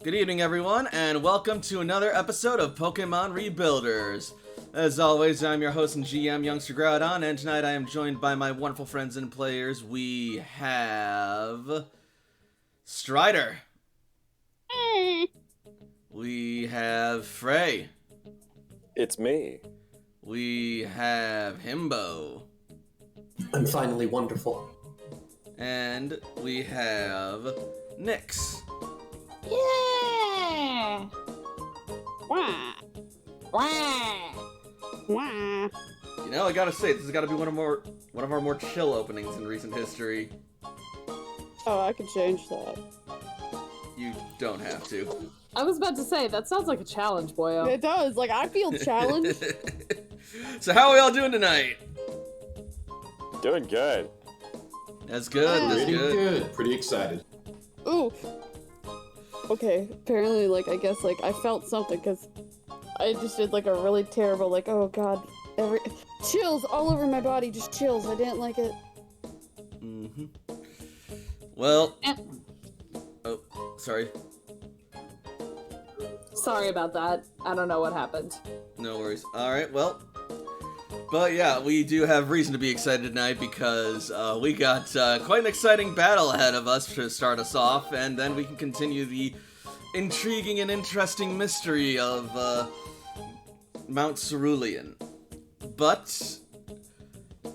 Good evening, everyone, and welcome to another episode of Pokemon Rebuilders. As always, I'm your host and GM, Youngster Groudon, and tonight I am joined by my wonderful friends and players. We have Strider. We have Frey. It's me. We have Himbo. I'm finally wonderful. And we have Nyx. Yeah! Wah! Wah! Wah! You know, I gotta say, this has gotta be one of our more chill openings in recent history. Oh, I could change that. You don't have to. I was about to say, that sounds like a challenge, boyo. It does. Like, I feel challenged. So how are we all doing tonight? Doing good. That's good, that's Pretty good. good. Pretty excited. Ooh. Okay, apparently, like, I guess, like, I felt something, because I just did, like, a really terrible, like, oh god, chills all over my body, just chills. I didn't like it. Mm-hmm. Well... Oh, sorry. Sorry about that. I don't know what happened. No worries. Alright, well... But yeah, we do have reason to be excited tonight because we got quite an exciting battle ahead of us to start us off, and then we can continue the intriguing and interesting mystery of Mount Cerulean. But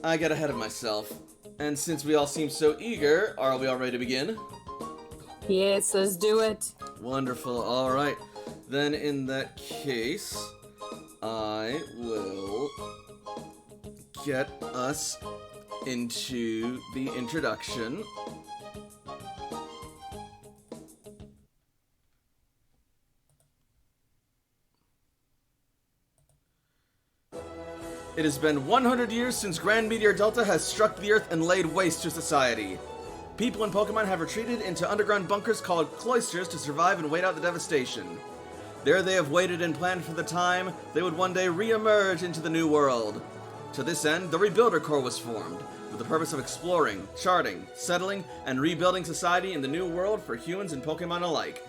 I got ahead of myself, and since we all seem so eager, are we all ready to begin? Yes, let's do it. Wonderful, alright. Then in that case, I will get us into the introduction. It has been 100 years since Grand Meteor Delta has struck the Earth and laid waste to society. People and Pokemon have retreated into underground bunkers called cloisters to survive and wait out the devastation. There they have waited and planned for the time they would one day re-emerge into the new world. To this end, the Rebuilder Corps was formed, with the purpose of exploring, charting, settling, and rebuilding society in the new world for humans and Pokemon alike.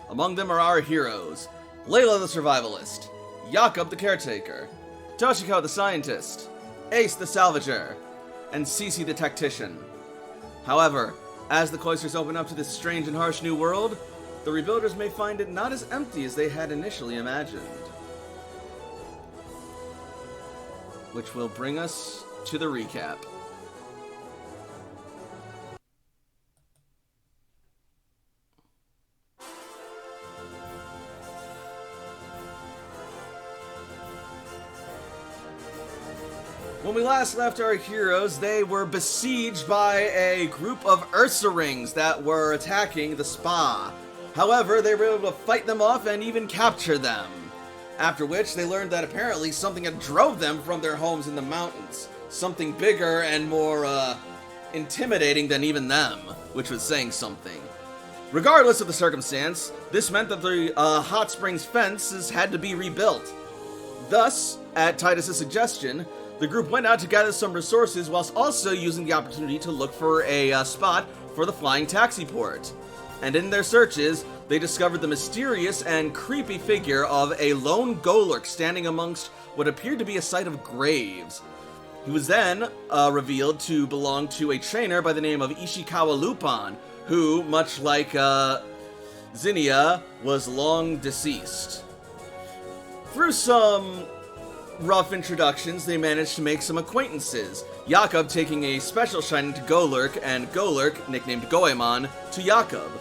Among them are our heroes, Layla the Survivalist, Jakob the Caretaker, Toshiko the Scientist, Ace the Salvager, and Cece the Tactician. However, as the cloisters open up to this strange and harsh new world, the Rebuilders may find it not as empty as they had initially imagined. Which will bring us to the recap. When we last left our heroes, they were besieged by a group of Ursa-rings that were attacking the spa. However, they were able to fight them off and even capture them. After which, they learned that apparently something had drove them from their homes in the mountains. Something bigger and more, intimidating than even them, which was saying something. Regardless of the circumstance, this meant that the hot springs fences had to be rebuilt. Thus, at Titus's suggestion, the group went out to gather some resources whilst also using the opportunity to look for a spot for the flying taxi port. And in their searches, they discovered the mysterious and creepy figure of a lone Golurk standing amongst what appeared to be a site of graves. He was then revealed to belong to a trainer by the name of Ishikawa Lupin, who, much like Zinnia, was long deceased. Through some rough introductions, they managed to make some acquaintances, Jakob taking a special shining to Golurk, and Golurk, nicknamed Goemon, to Jakob,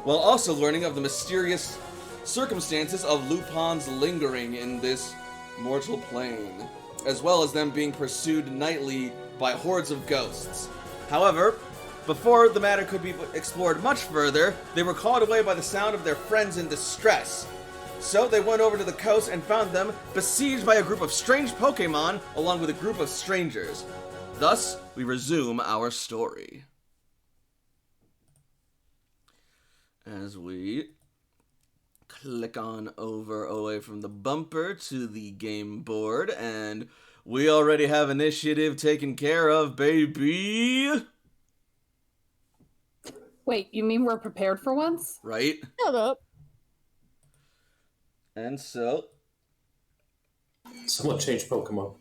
while also learning of the mysterious circumstances of Lupin's lingering in this mortal plane, as well as them being pursued nightly by hordes of ghosts. However, before the matter could be explored much further, they were called away by the sound of their friends in distress. So they went over to the coast and found them besieged by a group of strange Pokemon along with a group of strangers. Thus, we resume our story. As we click on over away from the bumper to the game board, and we already have initiative taken care of, baby! Wait, you mean we're prepared for once? Right? Shut up. And so, Someone change Pokemon.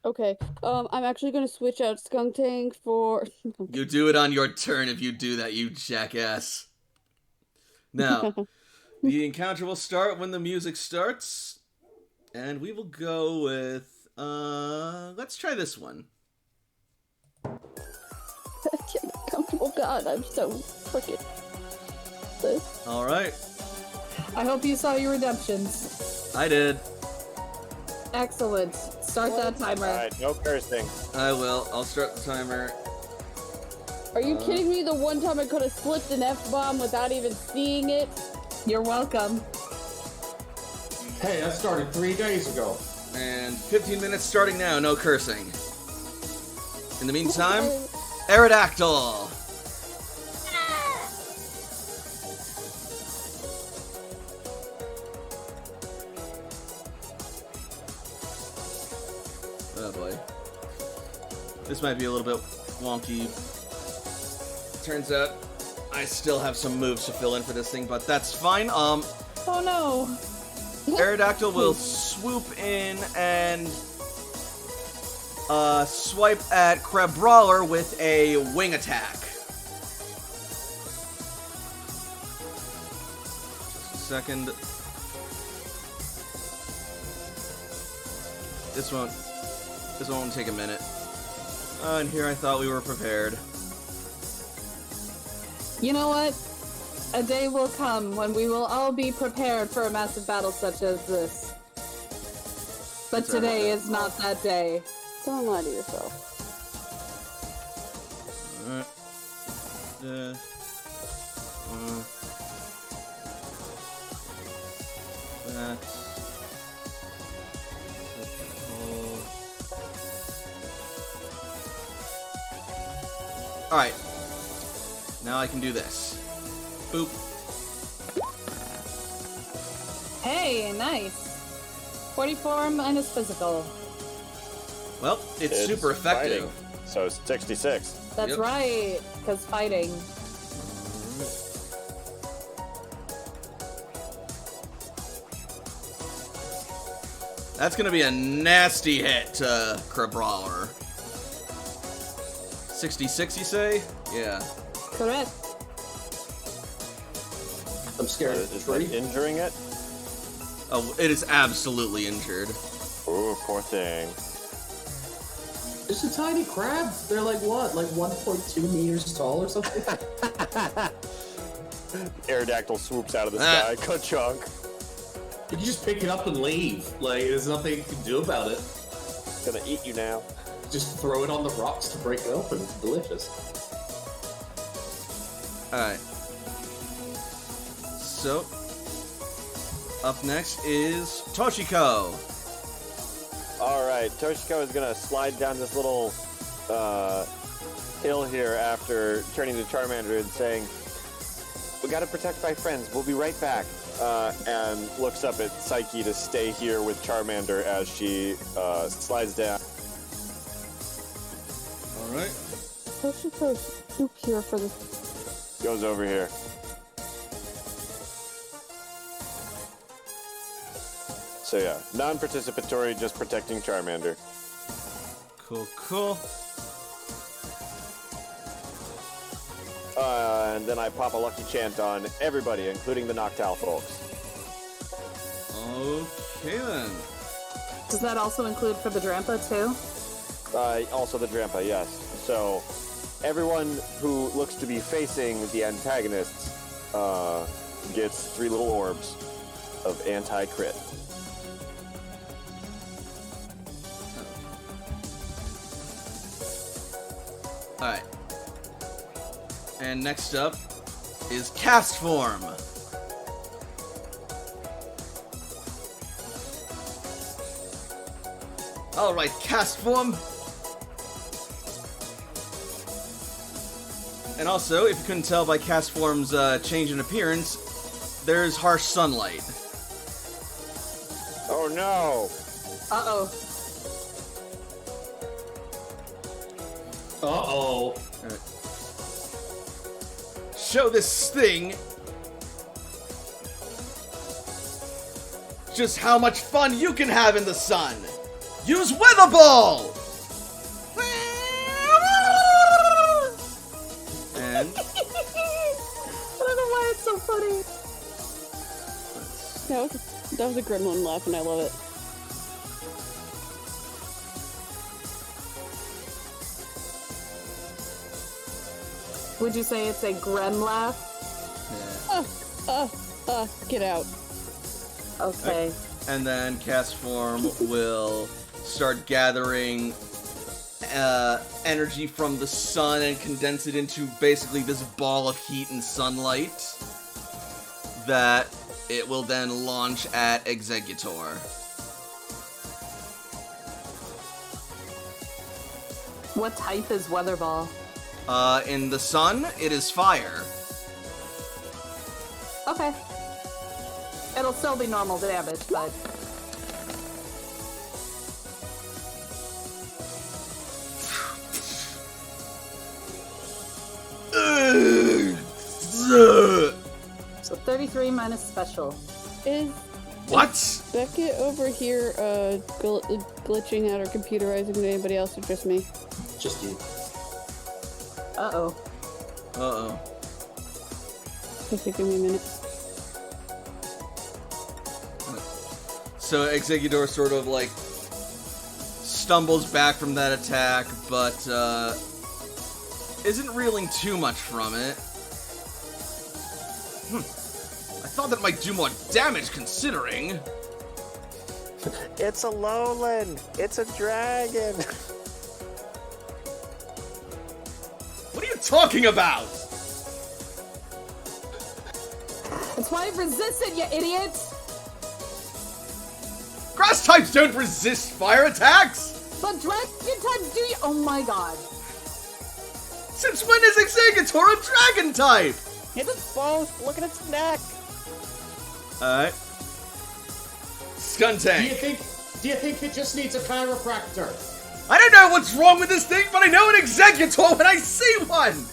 Okay. I'm actually gonna switch out Skuntank for. you do it on your turn if you do that, you jackass. Now, the encounter will start when the music starts. And we will go with, let's try this one. I can't be comfortable. God, I'm so freaking. This. Alright, I hope you saw your redemptions. I did. Excellent. Start that timer. Alright, no cursing. I will. I'll start the timer. Are you kidding me? The one time I could have slipped an F-bomb without even seeing it. You're welcome. Hey, that started 3 days ago. And 15 minutes starting now, no cursing. In the meantime, Aerodactyl! Oh boy. This might be a little bit wonky. Turns out I still have some moves to fill in for this thing, but that's fine. Oh no. Aerodactyl will swoop in and swipe at Crabrawler with a wing attack. Just a second. This won't take a minute. And here I thought we were prepared. You know what? A day will come when we will all be prepared for a massive battle such as this. But Sorry about today that. is not that day. Don't lie to yourself. Alright. That. Alright. Now I can do this. Boop. Hey, nice. 44 minus physical. Well, it's super effective. Fighting. So 66. That's Yep. right, because fighting. That's gonna be a nasty hit to Crabrawler. 66, you say? Yeah. Correct. I'm scared of the Is that tree. injuring it? Oh, it is absolutely injured. Ooh, poor thing. It's a tiny crab. They're like what? Like 1.2 meters tall or something? Aerodactyl swoops out of the Ah. sky. Ka-chunk. You can just pick it up and leave. Like, there's nothing you can do about it. Gonna eat you now. Just throw it on the rocks to break it open. It's delicious. Alright. So, up next is Toshiko. Alright, Toshiko is gonna slide down this little hill here after turning to Charmander and saying, "We gotta protect my friends, we'll be right back." And looks up at Psyche to stay here with Charmander as she slides down. Alright. Toshiko's soup here for this. Goes over here. So yeah, non-participatory, just protecting Charmander. Cool, cool. And then I pop a lucky chant on everybody, including the Noctowl folks. Okay then. Does that also include for the Drampa too? Also the Drampa, yes. So everyone who looks to be facing the antagonists gets 3 little orbs of anti-crit. Alright. And next up is Cast Form. Alright, Cast Form. And also, if you couldn't tell by Cast Form's change in appearance, there's harsh sunlight. Oh no! Uh-oh. Uh-oh. Show this thing. just how much fun you can have in the sun. Use Weather Ball! And I don't know why it's so funny. That was a gremlin laugh, and I love it. Would you say it's a grem laugh? Get out. Okay. And then Cast Form will start gathering energy from the sun and condense it into basically this ball of heat and sunlight that it will then launch at Exeggutor. What type is Weather Ball? In the sun, it is fire. Okay. It'll still be normal damage, but... So 33 minus special. Is What? Beckett over here glitching out or computerizing with anybody else, or just me? Just you. Uh-oh. Uh-oh. Okay, give me a minute. So Exeggutor sort of like stumbles back from that attack, but isn't reeling too much from it. I thought that might do more damage considering. It's a Alolan. It's a dragon. What are you talking about? That's why it resisted, you idiot! Grass types don't resist fire attacks! But dragon types do you? Oh my god. Since when is Exeggutor a dragon type? It's both. Look at its neck. Alright. Do you Skuntank. think it just needs a chiropractor? I don't know what's wrong with this thing, but I know an Exeggutor when I see one!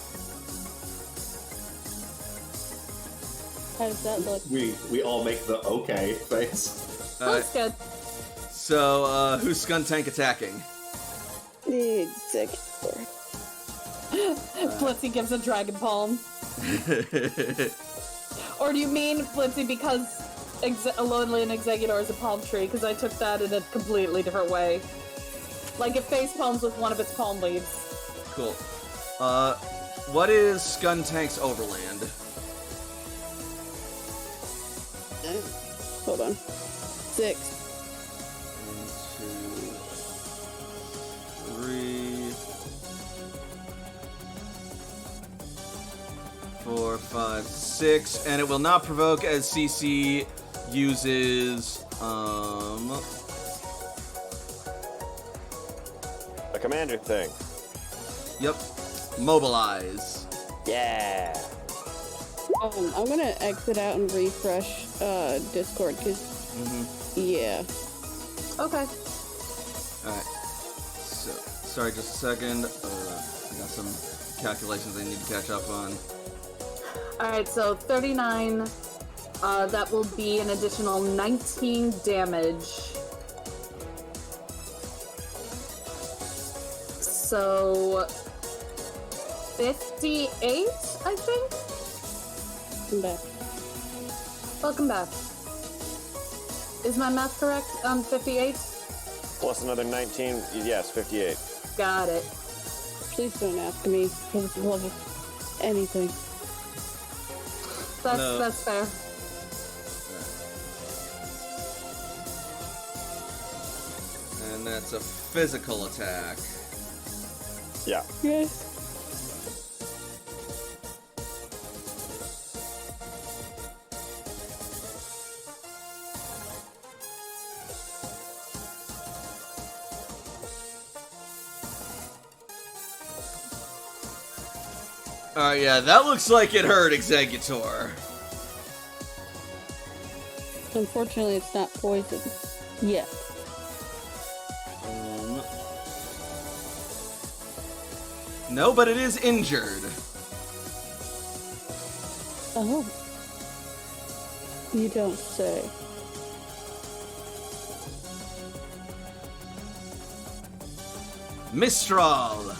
How does that look? We all make the okay face. That's good. So, who's Skuntank attacking? Exeggutor. Flitzy gives a dragon palm. Or do you mean, Flitzy, because Alolan Exeggutor is a palm tree? Because I took that in a completely different way. Like it face palms with one of its palm leaves. Cool. What is Skuntank's overland? Hold on. 6. 1, 2, 3, 4, 5, 6, and it will not provoke as CC uses A commander thing. Yep, mobilize. Yeah. I'm gonna exit out and refresh Discord, because, yeah. Okay. Alright, so, sorry, just a second. I got some calculations I need to catch up on. Alright, so 39. That will be an additional 19 damage. So 58, I think? I'm back. Welcome back. Is my math correct on 58? Plus another 19. Yes, 58. Got it. Please don't ask me, because it wasn't anything. That's fair. And that's a physical attack. Yeah. Yes. Alright, yeah, that looks like it hurt Exeggutor. Unfortunately, it's not poison. Yet. No, but it is injured. Oh. You don't say. Mistral.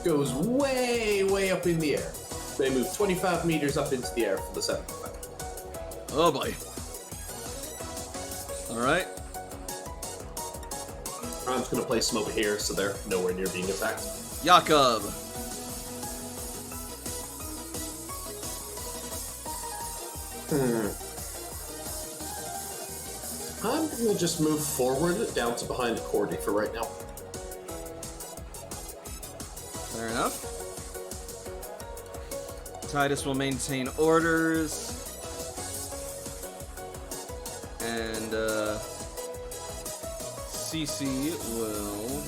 Goes way, way up in the air. They move 25 meters up into the air for the 7th effect. Oh boy. Alright. I'm just gonna place them over here so they're nowhere near being attacked. Jakob. I'm gonna just move forward down to behind Cordy for right now. Fair enough. Titus will maintain orders. And, CC will...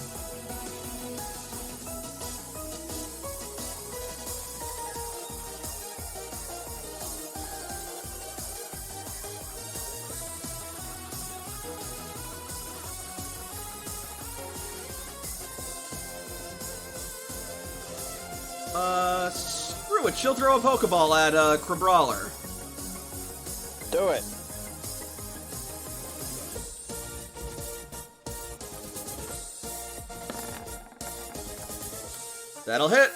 screw it. She'll throw a Pokeball at, Crabrawler. Do it. That'll hit.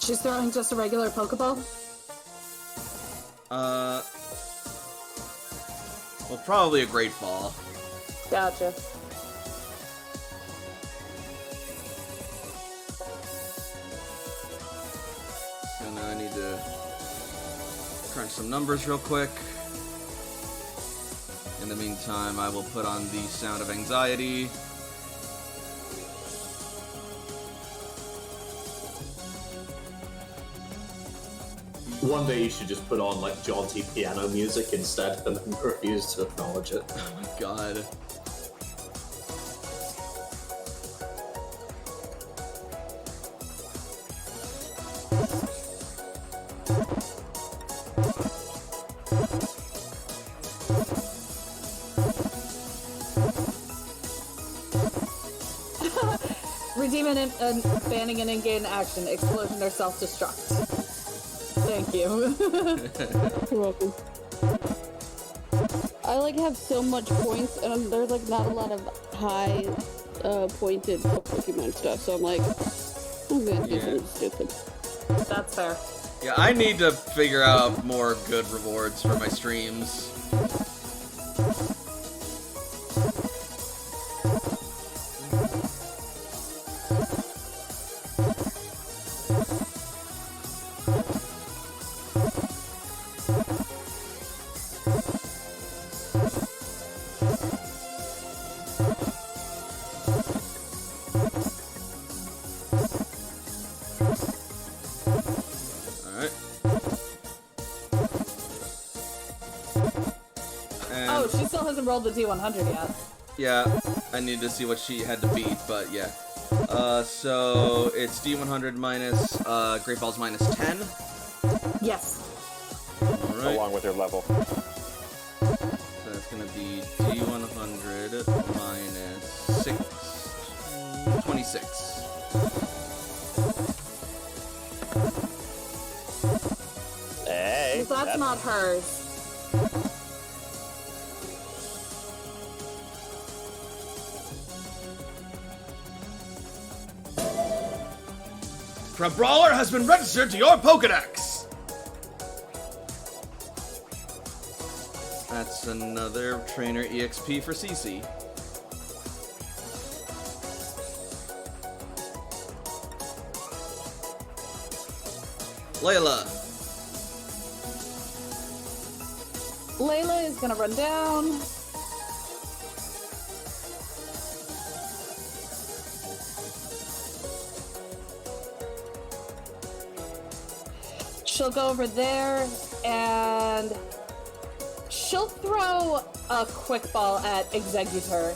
She's throwing just a regular Pokeball? Well, probably a Great Ball. Gotcha. So now I need to crunch some numbers real quick. In the meantime, I will put on the Sound of Anxiety. One day you should just put on like jaunty piano music instead and then refuse to acknowledge it. Oh my god. Redeeming and banning an in-game action, explosion or self-destruct. Thank you. You're welcome. I like have so much points, and there's like not a lot of high pointed Pokemon stuff, so I'm like, I'm gonna do something stupid. That's fair. Yeah, I need to figure out more good rewards for my streams. Oh, she still hasn't rolled the D100 yet. Yeah, I need to see what she had to beat, but yeah. So it's D100 minus Great Balls minus 10. Yes. Alright. Along with your level. So that's gonna be D100 minus 26. Hey. That's not hers. Crabrawler has been registered to your Pokedex! That's another Trainer EXP for CC. Layla. Layla is gonna run down. She'll go over there and she'll throw a quick ball at Executor.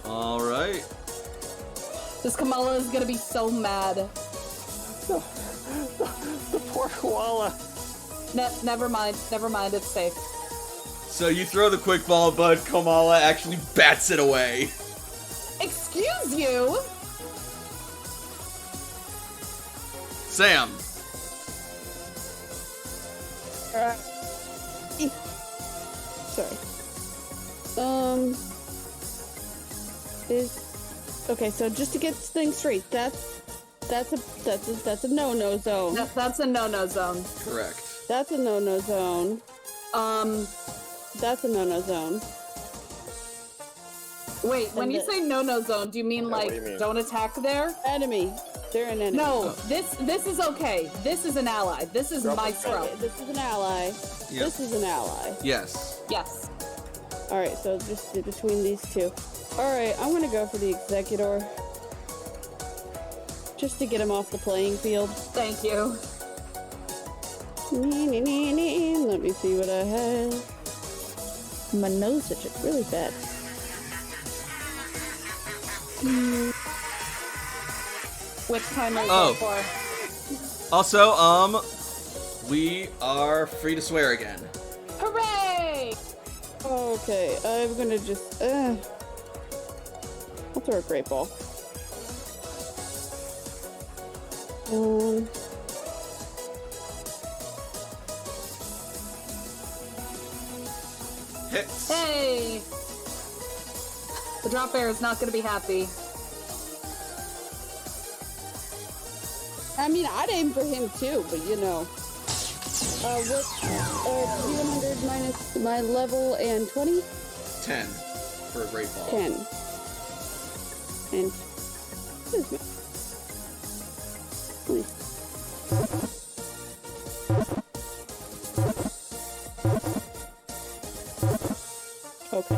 Alright. This Kamala is gonna be so mad. The poor koala. Never mind, it's safe. So you throw the quick ball, but Kamala actually bats it away. Excuse you? Sam. Sorry. is... Okay, so just to get things straight, that's a no-no zone. That's a no-no zone. Correct. That's a no-no zone. That's a no-no zone. Wait, when you say no-no zone, do you mean what like do you mean? don't attack there? Enemy. They're an enemy. No, this is okay. This is an ally. This is my throat. Okay, this is an ally. Yep. This is an ally. Yes. Yes. Alright, so just between these two. Alright, I'm gonna go for the Executor. Just to get him off the playing field. Thank you. Let me see what I have. My nose itches really bad. Which time are you Oh. going for? Also, we are free to swear again. Hooray! Okay, I'm gonna just, I'll throw a great ball. Hits. Hey! The drop bear is not going to be happy. I mean, I'd aim for him too, but you know. What, 300 minus my level and 20? 10 for a great ball. 10. And, what is my... Okay.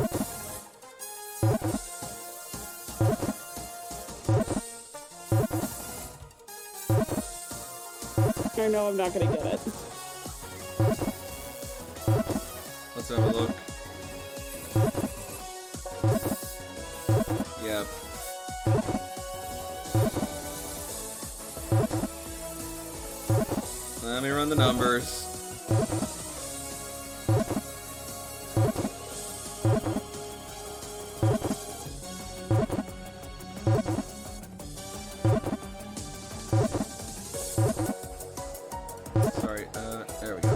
I know I'm not gonna get it. Let's have a look. Yep. Let me run the numbers. Sorry, there we go.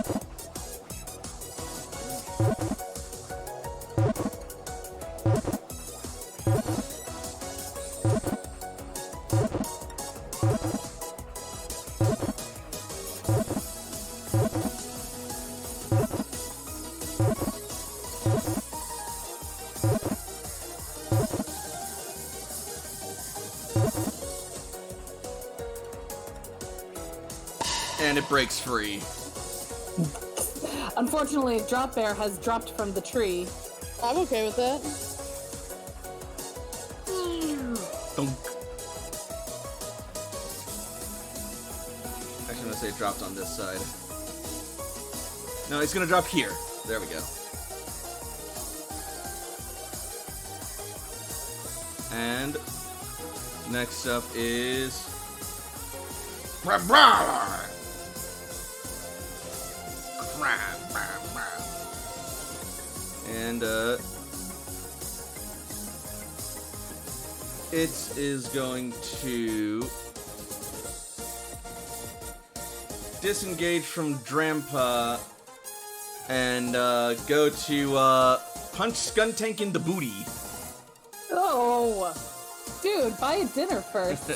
And it breaks free. Unfortunately, drop bear has dropped from the tree. I'm okay with that. Dunk. Actually, I'm gonna say it dropped on this side. No, it's gonna drop here. There we go. And next up is... And it is going to disengage from Drampa and go to punch Skuntank in the booty. Oh! Dude, buy a dinner first.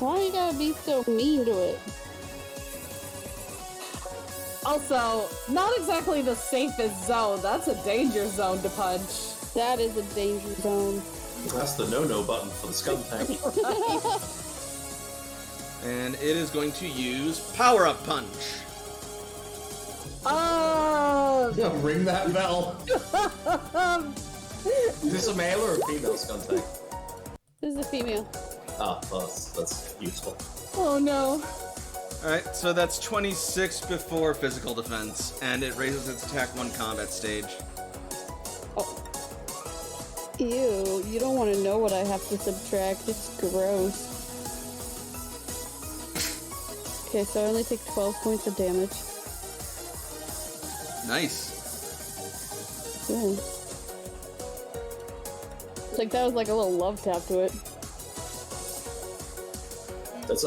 Why you gotta be so mean to it? Also, not exactly the safest zone. That's a danger zone to punch. That is a danger zone. That's the no-no button for the scum tank. And it is going to use Power-Up Punch. Oh! Yeah, ring that bell. Is this a male or a female scum tank? This is a female. Ah, well, that's useful. Oh no. Alright, so that's 26 before physical defense, and it raises its attack 1 combat stage. Oh. Ew, you don't want to know what I have to subtract. It's gross. Okay, so I only take 12 points of damage. Nice. Yeah. It's like that was like a little love tap to it.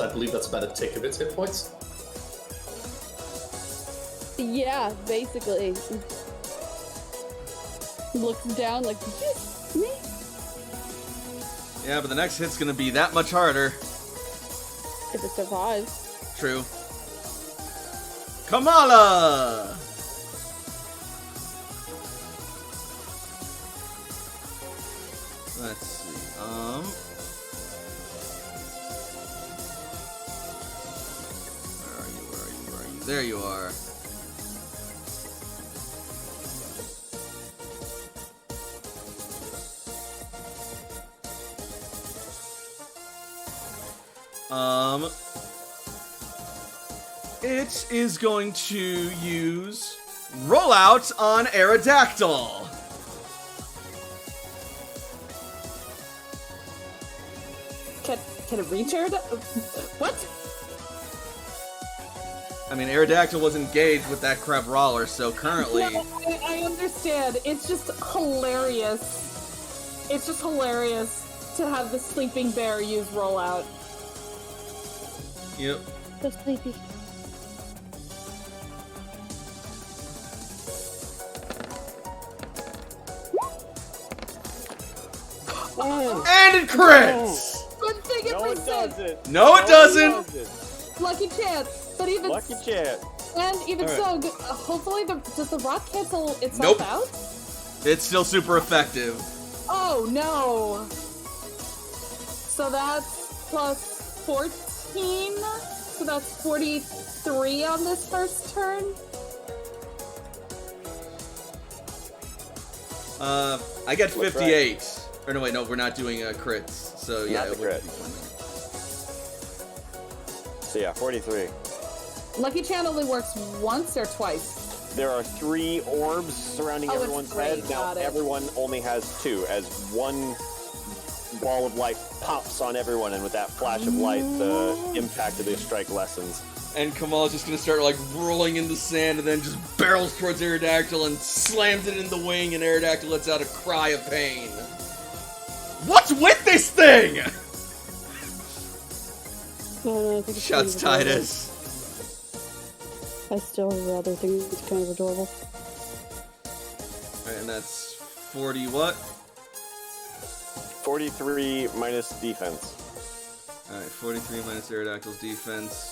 I believe that's about a tick of its hit points. Yeah, basically. Looks down like, me? Yeah, but the next hit's gonna be that much harder. If it survives. True. Kamala! Let's see. Where are you? There you are. It is going to use Rollout on Aerodactyl. Can it reach her? What? I mean, Aerodactyl was engaged with that crab brawler, so currently... No, I understand. It's just hilarious. It's just hilarious to have the sleeping bear use rollout. Yep. So sleepy. And it crits! Good thing it No, it persists. doesn't. No, it doesn't! Lucky chance. But even Lucky chance. and even All so, hopefully does the rock cancel itself Nope. out? It's still super effective. Oh no. So that's plus 14. So that's 43 on this first turn. I get What's 58. Or no, wait, no, we're not doing crits. So yeah, Not it the would crit. be fun. So yeah, 43. Lucky Chant only works once or twice. There are 3 orbs surrounding Oh, it's everyone's three, head. Now got it. everyone only has 2, as one ball of light pops on everyone, and with that flash of light, the impact of the strike lessens. And Kamal's just gonna start like rolling in the sand and then just barrels towards Aerodactyl and slams it in the wing, and Aerodactyl lets out a cry of pain. What's with this thing? No, I think it's Shouts kind of adorable. Titus. I still rather think it's kind of adorable. Alright, and that's 40 what? 43 minus defense. Alright, 43 minus Aerodactyl's defense.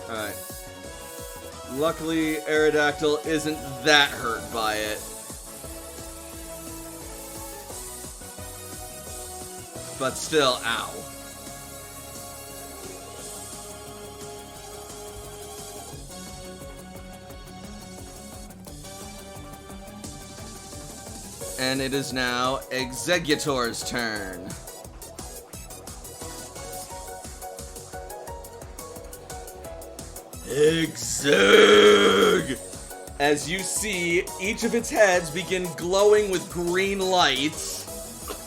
Alright. Luckily, Aerodactyl isn't that hurt by it. But still, ow. And it is now Executor's turn. Exeg! As you see, each of its heads begin glowing with green lights.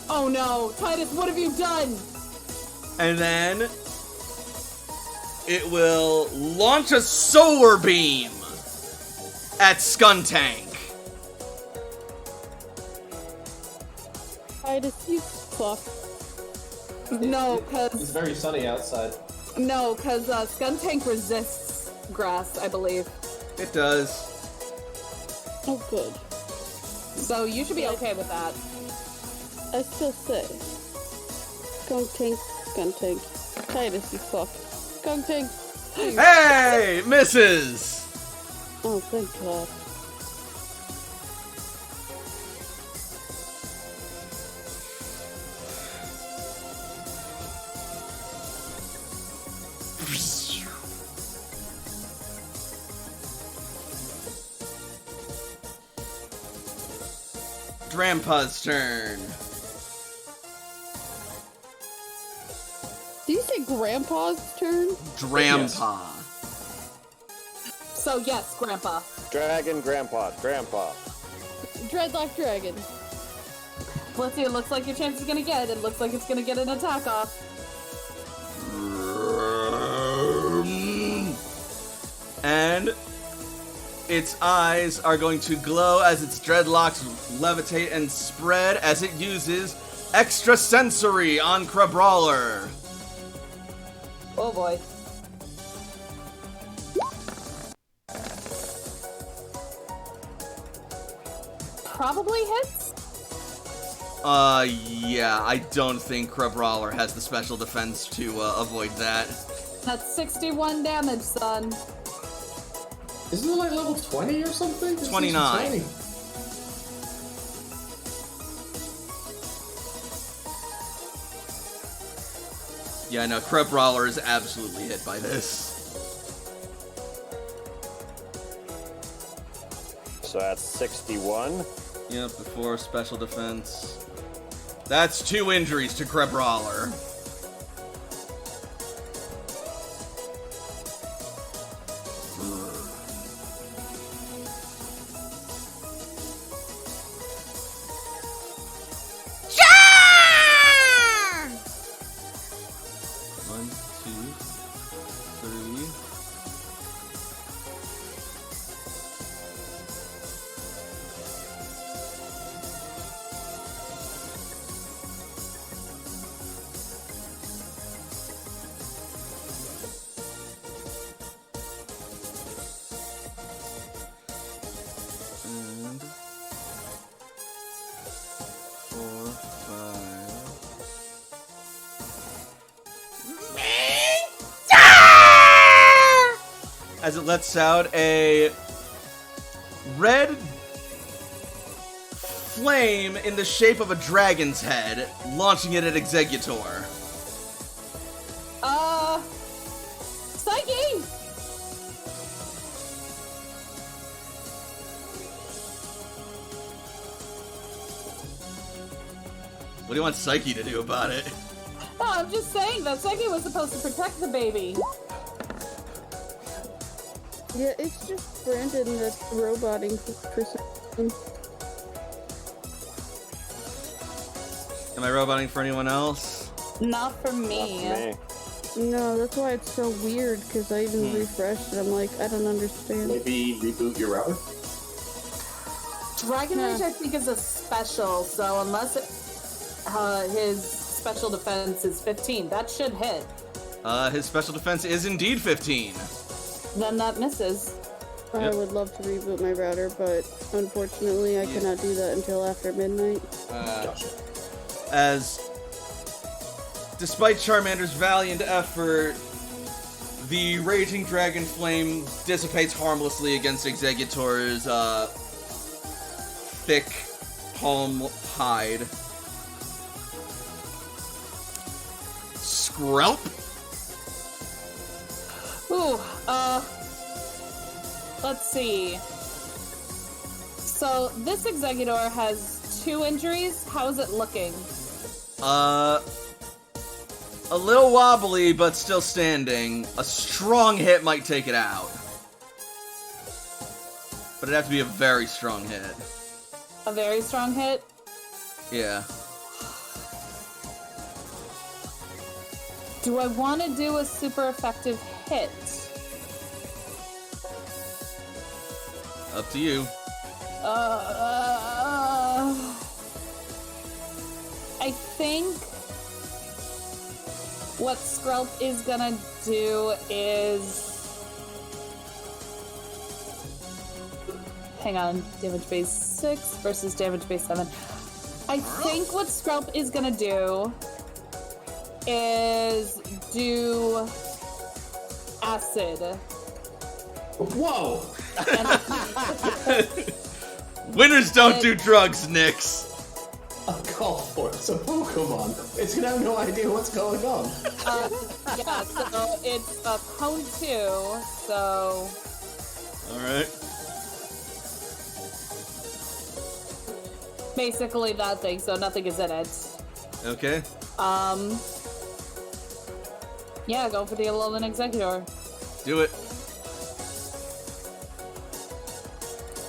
Oh no, Titus, what have you done? And then it will launch a solar beam at Skuntank. Titus, you fuck. No, It's cause very sunny outside. Skuntank resists grass, I believe. It does. Oh, good. So you should be okay with that. I still say. Skunk tank. Titus, you fuck. Skunk tank. Hey! Misses! Oh, thank God. Drampa's turn. Did you say Grandpa's turn? Drampa. So yes, Grandpa. Dragon, Grandpa. Dreadlock Dragon. Let's see, it looks like your chance is gonna get. It looks like it's gonna get an attack off. And its eyes are going to glow as its dreadlocks levitate and spread as it uses Extrasensory on Crabrawler. Oh boy. probably hits. Yeah, I don't think Crabrawler has the special defense to avoid that. That's 61 damage, son. Isn't it like level 20 or something? It's 29. tiny. Yeah, no, Crabrawler is absolutely hit by this. So that's 61. Yep, before special defense. That's 2 injuries to Crabrawler. One, two, three. And 4, 5. As it lets out a red flame in the shape of a dragon's head, launching it at Executor. Psyche! What do you want Psyche to do about it? No, I'm just saying that Psyche was supposed to protect the baby. Yeah, it's just Brandon that's roboting for some. Am I roboting for anyone else? Not for me. Not for me. No, that's why it's so weird, because I even refreshed and I'm like, I don't understand. Maybe reboot your router? Dragon Yeah. Rage, I think, is a special, so unless his special defense is 15, that should hit. His special defense is indeed 15. Then that misses. I Yep. would love to reboot my router, but unfortunately I cannot do that until after midnight. Gotcha. As, despite Charmander's valiant effort, the Raging Dragon Flame dissipates harmlessly against Executor's thick palm hide. Skrelp? Ooh, let's see. So, this Executor has 2 injuries. How is it looking? A little wobbly, but still standing. A strong hit might take it out. But it'd have to be a very strong hit. A very strong hit? Yeah. Do I want to do a super effective hit? Up to you. I think what Skrelp is gonna do is... Hang on, damage base 6 versus damage base 7. I think what Skrelp is gonna do is do acid. Whoa! Winners don't do drugs, Nyx. A call for it. It's a Pokemon. It's gonna have no idea what's going on. Yeah, so it's a cone 2, so... Alright. Basically that thing, so nothing is in it. Okay. Yeah, go for the Alolan Executor. Do it.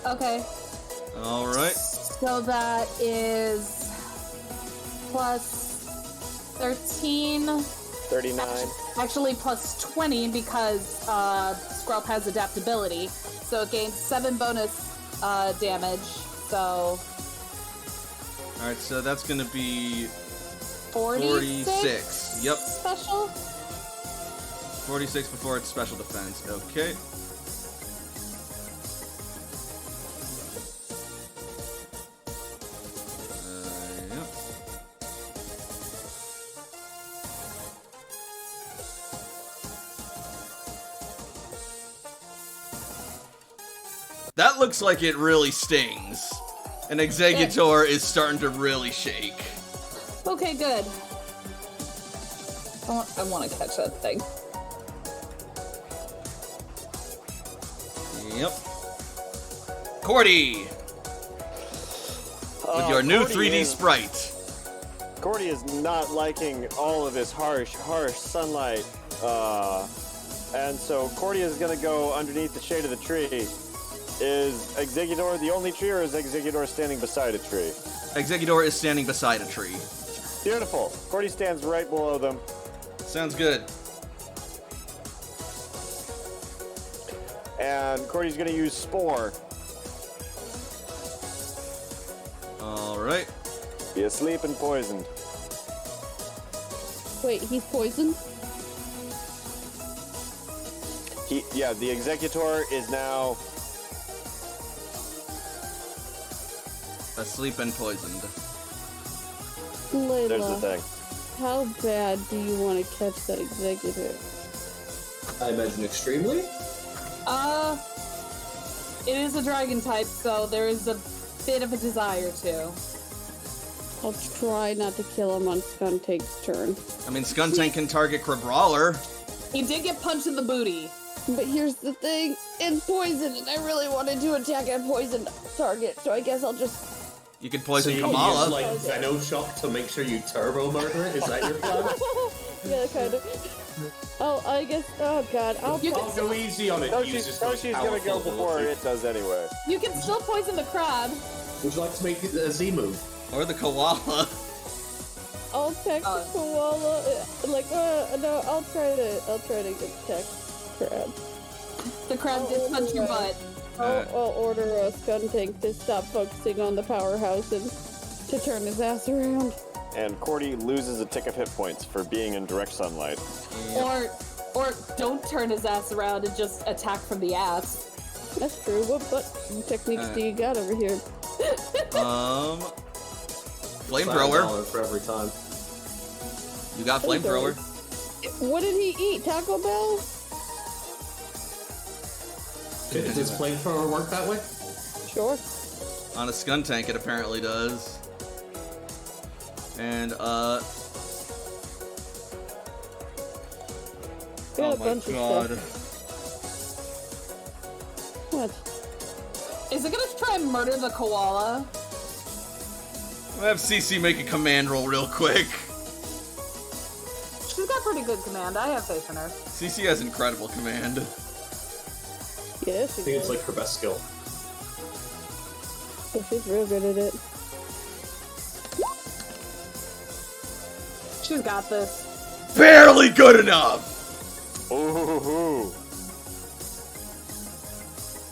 Okay. Alright. So that is plus 13. 39. Actually, plus 20 because Skrelp has adaptability. So it gains 7 bonus damage. So Alright, so that's gonna be 46. Yep. Special? 46 before its special defense. Okay. That looks like it really stings. And Exeggutor is starting to really shake. Okay, good. I want to catch that thing. Yep. Cordy! With your new Cordy 3D sprite. Cordy is not liking all of this harsh sunlight. And so Cordy is going to go underneath the shade of the tree. Is Exeggutor the only tree, or is Exeggutor standing beside a tree? Exeggutor is standing beside a tree. Beautiful. Cordy stands right below them. Sounds good. And Cordy's going to use Spore. Alright. Be asleep and poisoned. Wait, he's poisoned? Yeah, the Exeggutor is now... Asleep and poisoned. Layla, There's the thing. how bad do you want to catch that Exeggutor? I imagine extremely. It is a dragon type, so there is a bit of a desire to. I'll try not to kill him on Skuntank's turn. I mean, Skuntank can target Crabrawler. He did get punched in the booty. But here's the thing, it's poison, and I really wanted to attack a poisoned target, so I guess I'll just... You can poison So you Kamala. use, like, Venoshock to make sure you turbo murder it? Is that your plan? Yeah, kind of. Oh, I guess, oh god, I'll... I'll go easy on it. Toshi's going to go before it does anyway. You can still poison the crab. Would you like to make a Z move? Or the koala. I'll attack the koala, no, I'll try to attack crab. The crab did punch your butt. I'll order a Skuntank to stop focusing on the powerhouse and to turn his ass around. And Cordy loses a tick of hit points for being in direct sunlight. Or don't turn his ass around and just attack from the ass. That's true. What techniques do you got over here? Flamethrower. $1 for every time. You got flamethrower. What did he eat? Taco Bell? Does flamethrower work that way? Sure. On a Skuntank, it apparently does. And, Got oh a my bunch god. of stuff. What? Is it gonna try and murder the koala? I'll have CC make a command roll real quick. She's got pretty good command. I have faith in her. CC has incredible command. Yeah, I think it's like her best skill. She's real good at it. She's got this. Barely good enough! Ooh.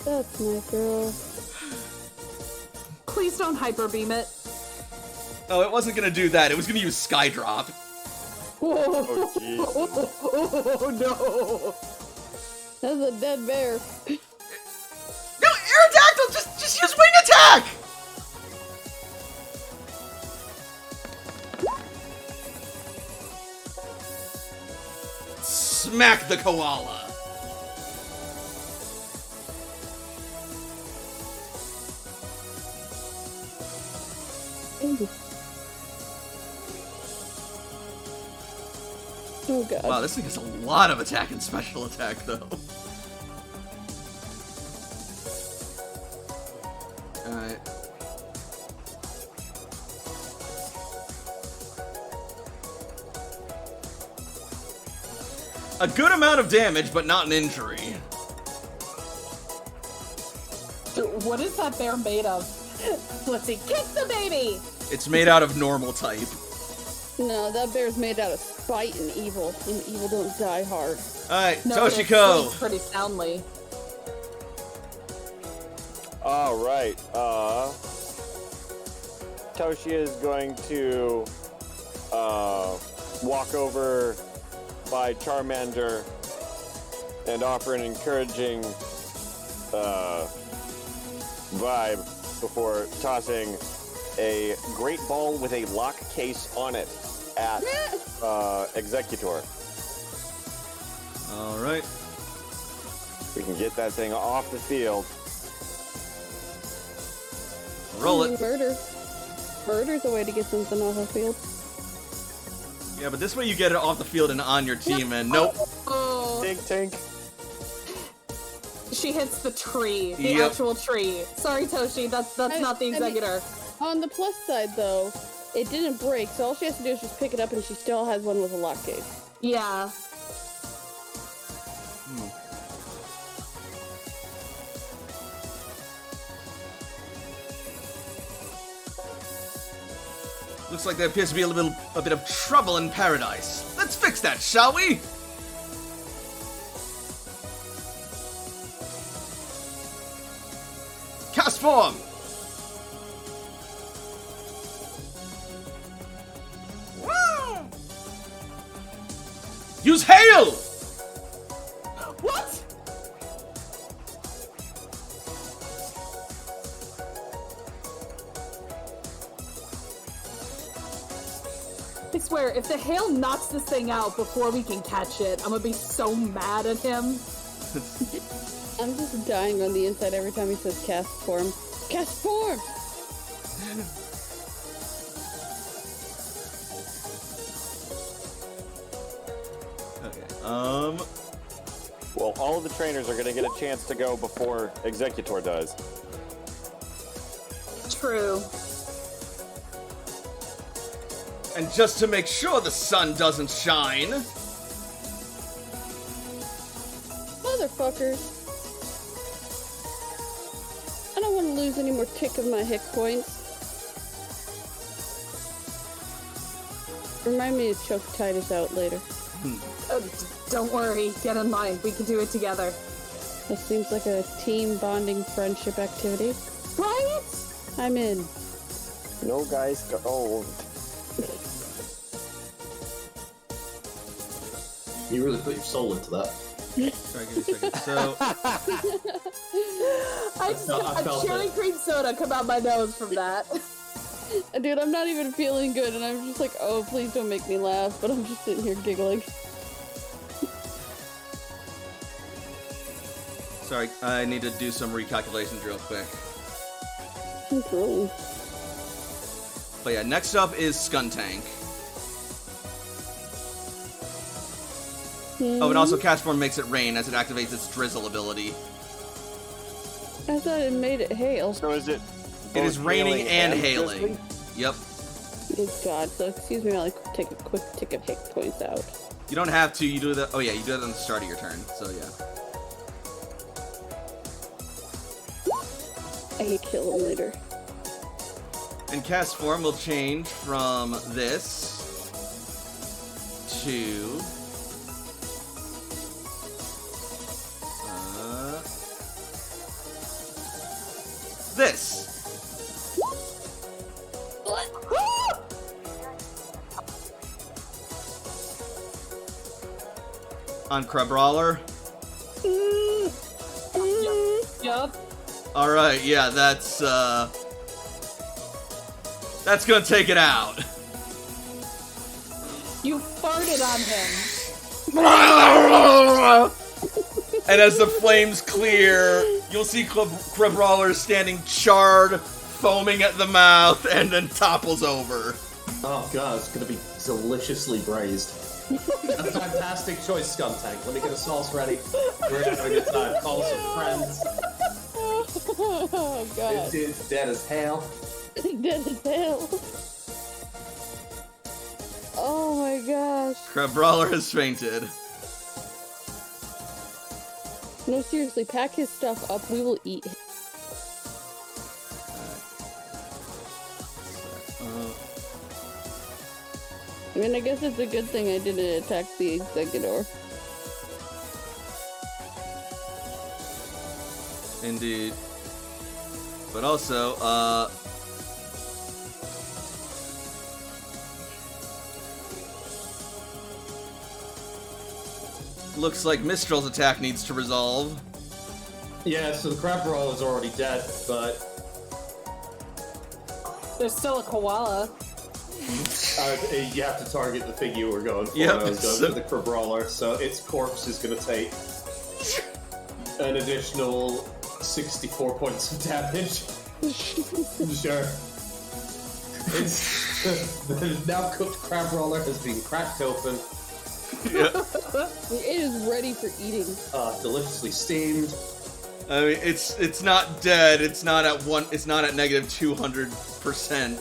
That's my girl. Please don't hyper beam it. Oh, it wasn't gonna do that. It was gonna use Skydrop. Oh, jeez. Oh no! That's a dead bear. No, Aerodactyl! Just use wing attack! Smack the koala. Oh god. Wow, this thing has a lot of attack and special attack, though. Alright. A good amount of damage, but not an injury. What is that bear made of? Let's see. Kick the baby! It's made out of normal type. No, that bear's made out of spite and evil don't die hard. Alright, No, it Toshiko! sleeps pretty soundly. Alright, Toshi is going to, walk over by Charmander and offer an encouraging, vibe before tossing a great ball with a lock case on it at, Exeggutor. Alright. We can get that thing off the field. Roll it. Murder. Murder's a way to get something off the field. Yeah, but this way you get it off the field and on your team, and nope. Oh. Tink, tink. She hits the tree, the Yep. actual tree. Sorry, Toshi, that's not the executor. On the plus side, though, it didn't break, so all she has to do is just pick it up, and she still has one with a lock case. Yeah. Looks like there appears to be a bit of trouble in paradise. Let's fix that, shall we? Cast form! Use hail! What? I swear, if the hail knocks this thing out before we can catch it, I'm gonna be so mad at him. I'm just dying on the inside every time he says cast form. Cast form! Okay, Well, all of the trainers are gonna get a chance to go before Executor does. True. and just to make sure the sun doesn't shine. Motherfuckers. I don't want to lose any more tick of my hit points. Remind me to choke Titus out later. Don't worry, get in line. We can do it together. That seems like a team bonding friendship activity. Right? I'm in. No, guys, go. Oh. You really put your soul into that. Sorry, give me a second. So, I just I got felt cherry it. cream soda come out my nose from that. Dude, I'm not even feeling good, and I'm just like, oh, please don't make me laugh, but I'm just sitting here giggling. sorry, I need to do some recalculations real quick. Cool. But yeah, next up is Skuntank. Oh, and also Castform makes it rain as it activates its Drizzle ability. I thought it made it hail. So is it? It is both raining and hailing. drizzling? Yep. Good God. So, excuse me while I take a quick tick of hit points out. You don't have to, you do that. Oh yeah, you do it on the start of your turn, so yeah. I can kill him later. And Castform will change from this to... this. On Crabrawler. Yup. Alright, yeah, that's gonna take it out. You farted on him. And as the flames clear, you'll see Crabrawler standing charred, foaming at the mouth, and then topples over. Oh god, it's gonna be deliciously braised. A fantastic choice, Skuntank. Let me get a sauce ready. We're having a good time. Call some friends. Oh, God. It's dead as hell. Dead as hell. Oh my gosh. Crabrawler has fainted. No, seriously, pack his stuff up. We will eat him. I mean, I guess it's a good thing I didn't attack the Executor. Indeed. But also, looks like Mistral's attack needs to resolve. Yeah, so the crab roll is already dead, but There's still a koala. you have to target the thing you were going for. Yep, I was going so- for the crab brawler, so its corpse is going to take an additional 64 points of damage. Sure. It's the now cooked crab roller has been cracked open, Yeah. It is ready for eating. deliciously steamed. I mean, it's not dead. It's not at negative 200%.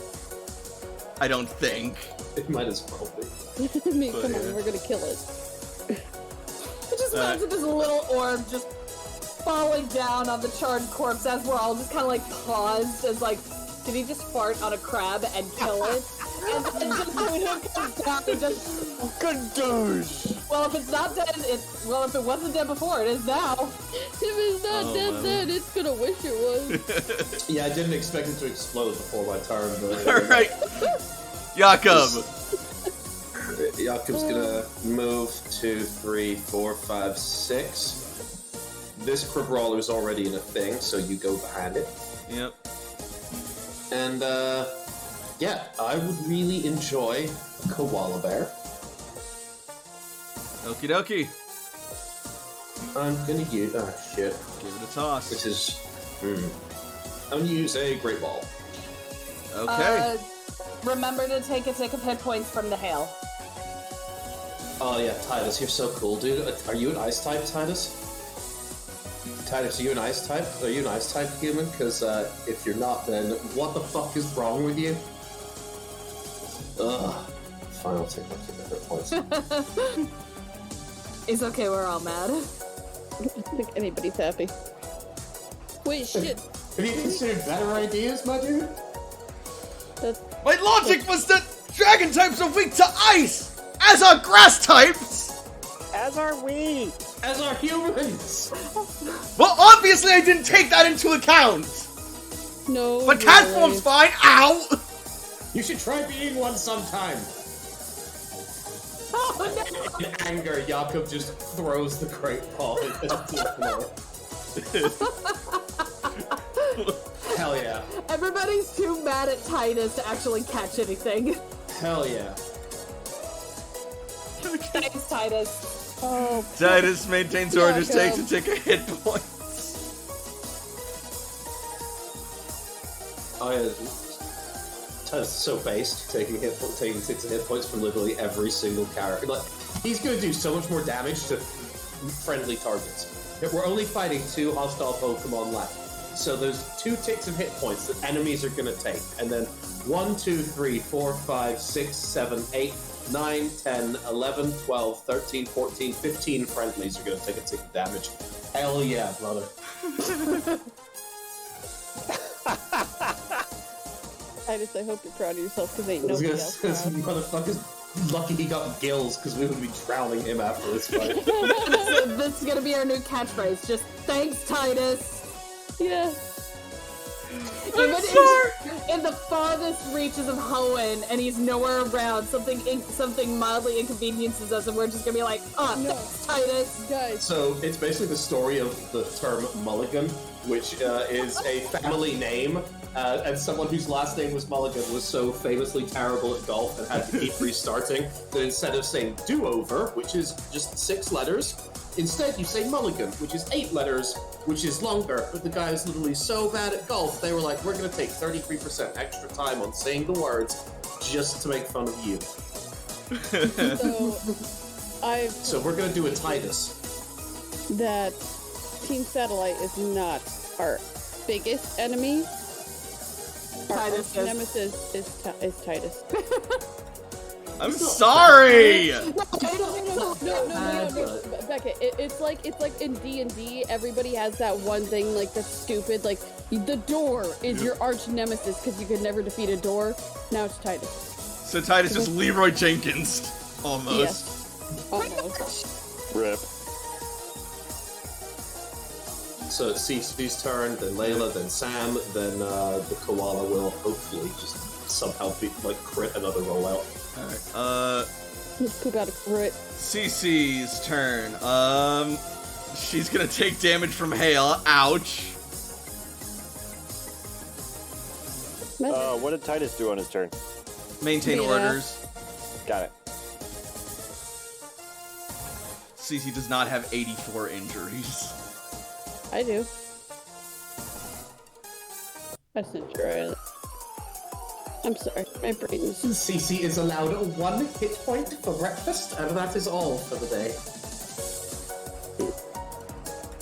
I don't think. It might as well be. I mean, come yeah. on, we're gonna kill it. I just imagine this little orb just falling down on the charred corpse as we're all just kind of like paused as like, did he just fart on a crab and kill it? And then just when it comes down, it just, Good douche! well, if it's not dead, if it wasn't dead before, it is now. If it's not dead, wow. then it's gonna wish it was. Yeah, I didn't expect it to explode before my turn, but... Alright. Jakob. Jakob's gonna move 2, 3, 4, 5, 6. This crib roller is already in a thing, so you go behind it. Yep. And, yeah, I would really enjoy a koala bear. Okie dokie. I'm gonna use... Oh, shit. Give it a toss. This is... I'm gonna use a great ball. Okay. Remember to take a tick of hit points from the hail. Oh, yeah, Titus, you're so cool, dude. Are you an ice type, Titus? Titus, are you an ice type? Are you an ice type human? Because if you're not, then what the fuck is wrong with you? Ugh. Fine, I'll take my hit points. It's okay, we're all mad. I don't think anybody's happy. Wait, shit. Have you considered better ideas, my dude? That's My logic was that dragon types are weak to ice, as are grass types. As are we! As are humans! Well, obviously I didn't take that into account. no. But cat way. form's fine. Ow. You should try being one sometime! Oh no! In anger, Jakob just throws the great ball into the floor. Hell yeah. Everybody's too mad at Titus to actually catch anything. Hell yeah. Thanks, Titus. Oh, Titus maintains orders, Jacob. takes a tick of hit points. Titus is so based, taking 6 hit points from literally every single character. Like, he's gonna do so much more damage to friendly targets. We're only fighting 2 hostile Pokemon left. So there's 2 ticks of hit points that enemies are gonna take. And then 1, 2, 3, 4, 5, 6, 7, 8, 9, 10, 11, 12, 13, 14, 15 friendlies are gonna take a tick of damage. Hell yeah, brother. Titus, I hope you're proud of yourself because ain't I was nobody gonna else say, this proud. motherfucker's lucky he got gills because we would be drowning him after this fight. So this is gonna be our new catchphrase. Just thanks, Titus. Yeah. Even sorry. in the farthest reaches of Hoenn, and he's nowhere around, something mildly inconveniences us, and we're just gonna be like, No. thanks, Titus. Guys, So it's basically the story of the term mulligan, which is a family name, and someone whose last name was Mulligan was so famously terrible at golf and had to keep restarting that instead of saying do-over, which is just 6 letters, instead you say mulligan, which is 8 letters, which is longer. But the guy is literally so bad at golf, they were like, we're going to take 33% extra time on saying the words just to make fun of you. So we're going to do a Titus. that Team Satellite is not our biggest enemy. Our Titus arch is. nemesis is Titus. I'm sorry. No, Becca, it's like in D&D, everybody has that one thing like that's stupid, like the door is your arch nemesis because you could never defeat a door. Now it's Titus. So Titus is Leroy Jenkins, almost. Yes. Almost. Rip. So it's Cece's turn, then Layla, then Sam, then the koala will hopefully just somehow crit another rollout. Alright, Let's poop out a crit. Cece's turn. She's gonna take damage from hail. Ouch. What did Titus do on his turn? Maintain Yeah. orders. Got it. Cece does not have 84 injuries. I do. That's not true. I'm sorry, my brain is... Cece is allowed 1 hit point for breakfast, and that is all for the day.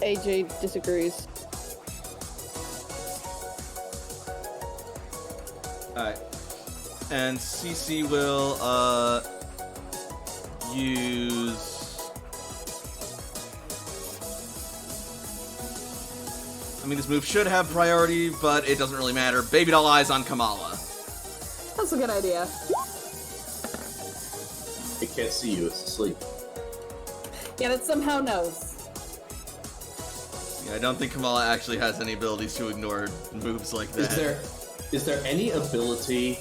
AJ disagrees. Alright. And CC will, use... I mean, this move should have priority, but it doesn't really matter. Baby doll eyes on Kamala. That's a good idea. It can't see you, it's asleep. Yet it somehow knows. Yeah, I don't think Kamala actually has any abilities to ignore moves like that. Is there any ability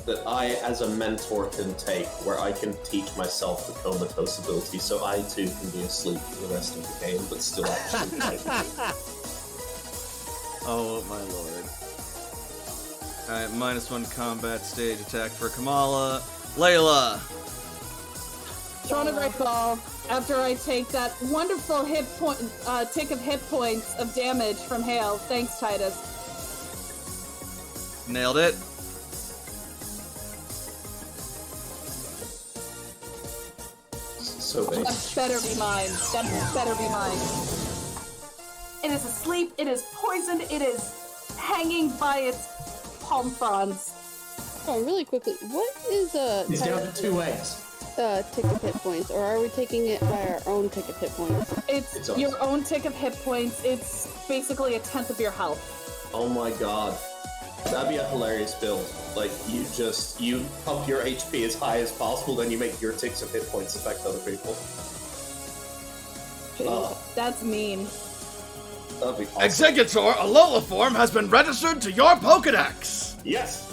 that I, as a mentor, can take where I can teach myself the comatose ability so I too can be asleep for the rest of the game, but still actually fight? Oh my lord. Alright, -1 combat stage attack for Kamala. Layla! Throwing a great ball. After I take that wonderful tick of hit points of damage from hail. Thanks, Titus. Nailed it. So That base. better be mine. That better be mine. It is asleep. It is poisoned. It is hanging by its palm fronds. Oh, really quickly, what is He's down to 2 eggs. tick of hit points, or are we taking it by our own tick of hit points? It's It's your own tick of hit points. It's basically 1/10 of your health. Oh my god. That'd be a hilarious build. Like, you pump your HP as high as possible, then you make your ticks of hit points affect other people. That's mean. That'd be awesome. Executor, Alola form has been registered to your Pokedex! Yes!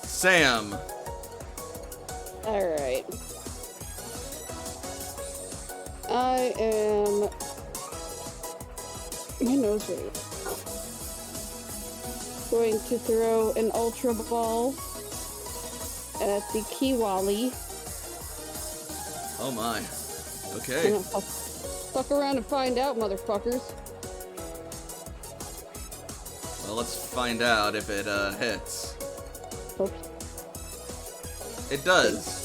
Sam. Alright. I am... My nose hurts. Going to throw an Ultra Ball at the Kiwali. Oh my. I'm Okay. gonna fuck around and find out, motherfuckers. Well, let's find out if it hits. Oops. It does.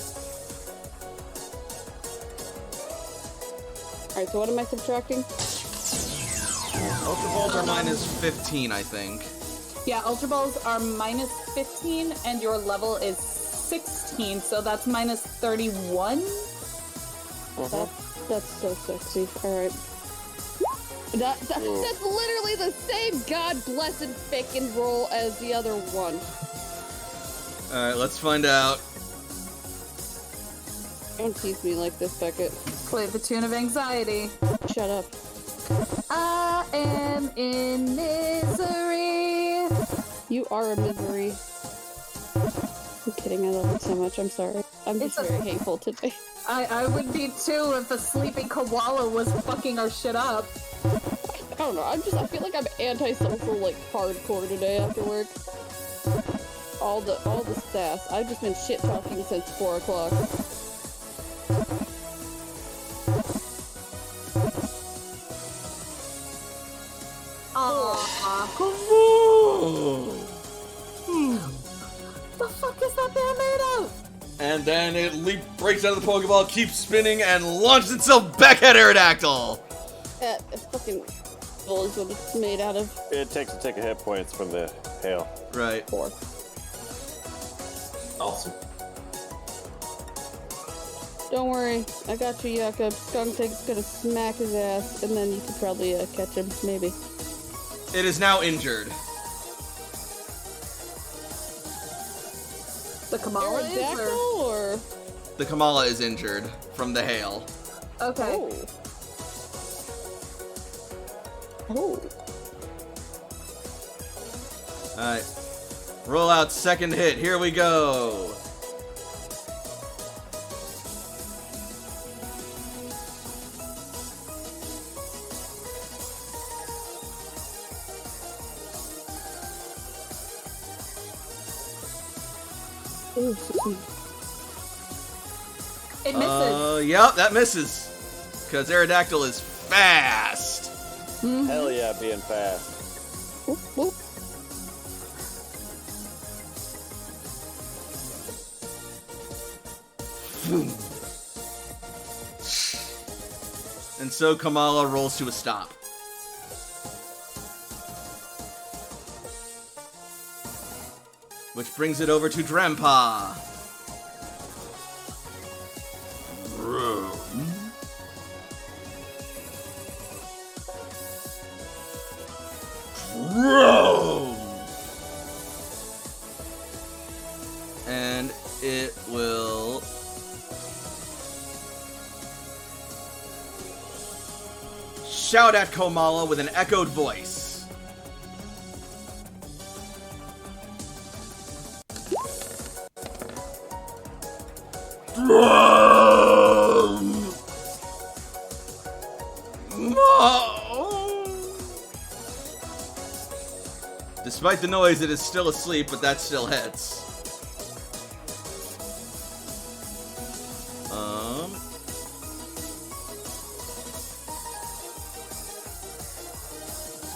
Alright, so what am I subtracting? Ultra Balls are -15, I think. Yeah, Ultra Balls are -15, and your level is 16, so that's -31. That's so sexy. Alright. That's literally the same god blessed fucking roll as the other one. Alright, let's find out. Don't tease me like this, Beckett. Play the tune of anxiety. Shut up. I am in misery. You are a misery. I'm kidding, I love it so much. I'm sorry. I'm just It's a- very hateful today. I would be too if a sleepy koala was fucking our shit up. I don't know, I feel like I'm antisocial, like, hardcore today after work. All the sass. I've just been shit-talking since 4 o'clock. Aww. The fuck is that bear made of? And then it breaks out of the Pokeball, keeps spinning, and launches itself back at Aerodactyl! That fucking bull is what it's made out of. It takes a tick of hit points from the hail. Right. 4. Awesome. Don't worry, I got you, Jakob. Skunktail's gonna smack his ass, and then you could probably catch him, maybe. It is now injured. The Kamala is Aerodactyl, or? The Kamala is injured from the hail. Okay. Oh. Oh. Alright. Roll out second hit. Here we go. Ooh. It misses. Yep, that misses. because Aerodactyl is fast. Hell yeah, being fast. Whoop, whoop. And so Kamala rolls to a stop. Which brings it over to Drempa. And it will shout at Kamala with an echoed voice. Despite the noise, it is still asleep, but that still hits.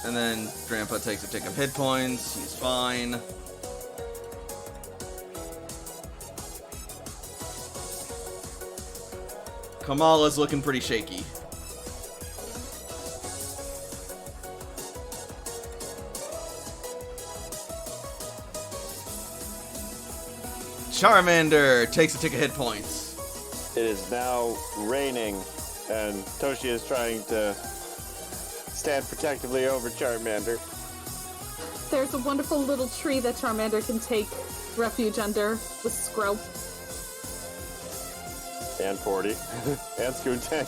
And then Grandpa takes a tick of hit points. He's fine. Kamala's looking pretty shaky. Charmander takes a tick of hit points. It is now raining, and Toshi is trying to stand protectively over Charmander. There's a wonderful little tree that Charmander can take refuge under with Skrelp. And 40. And Scoontang.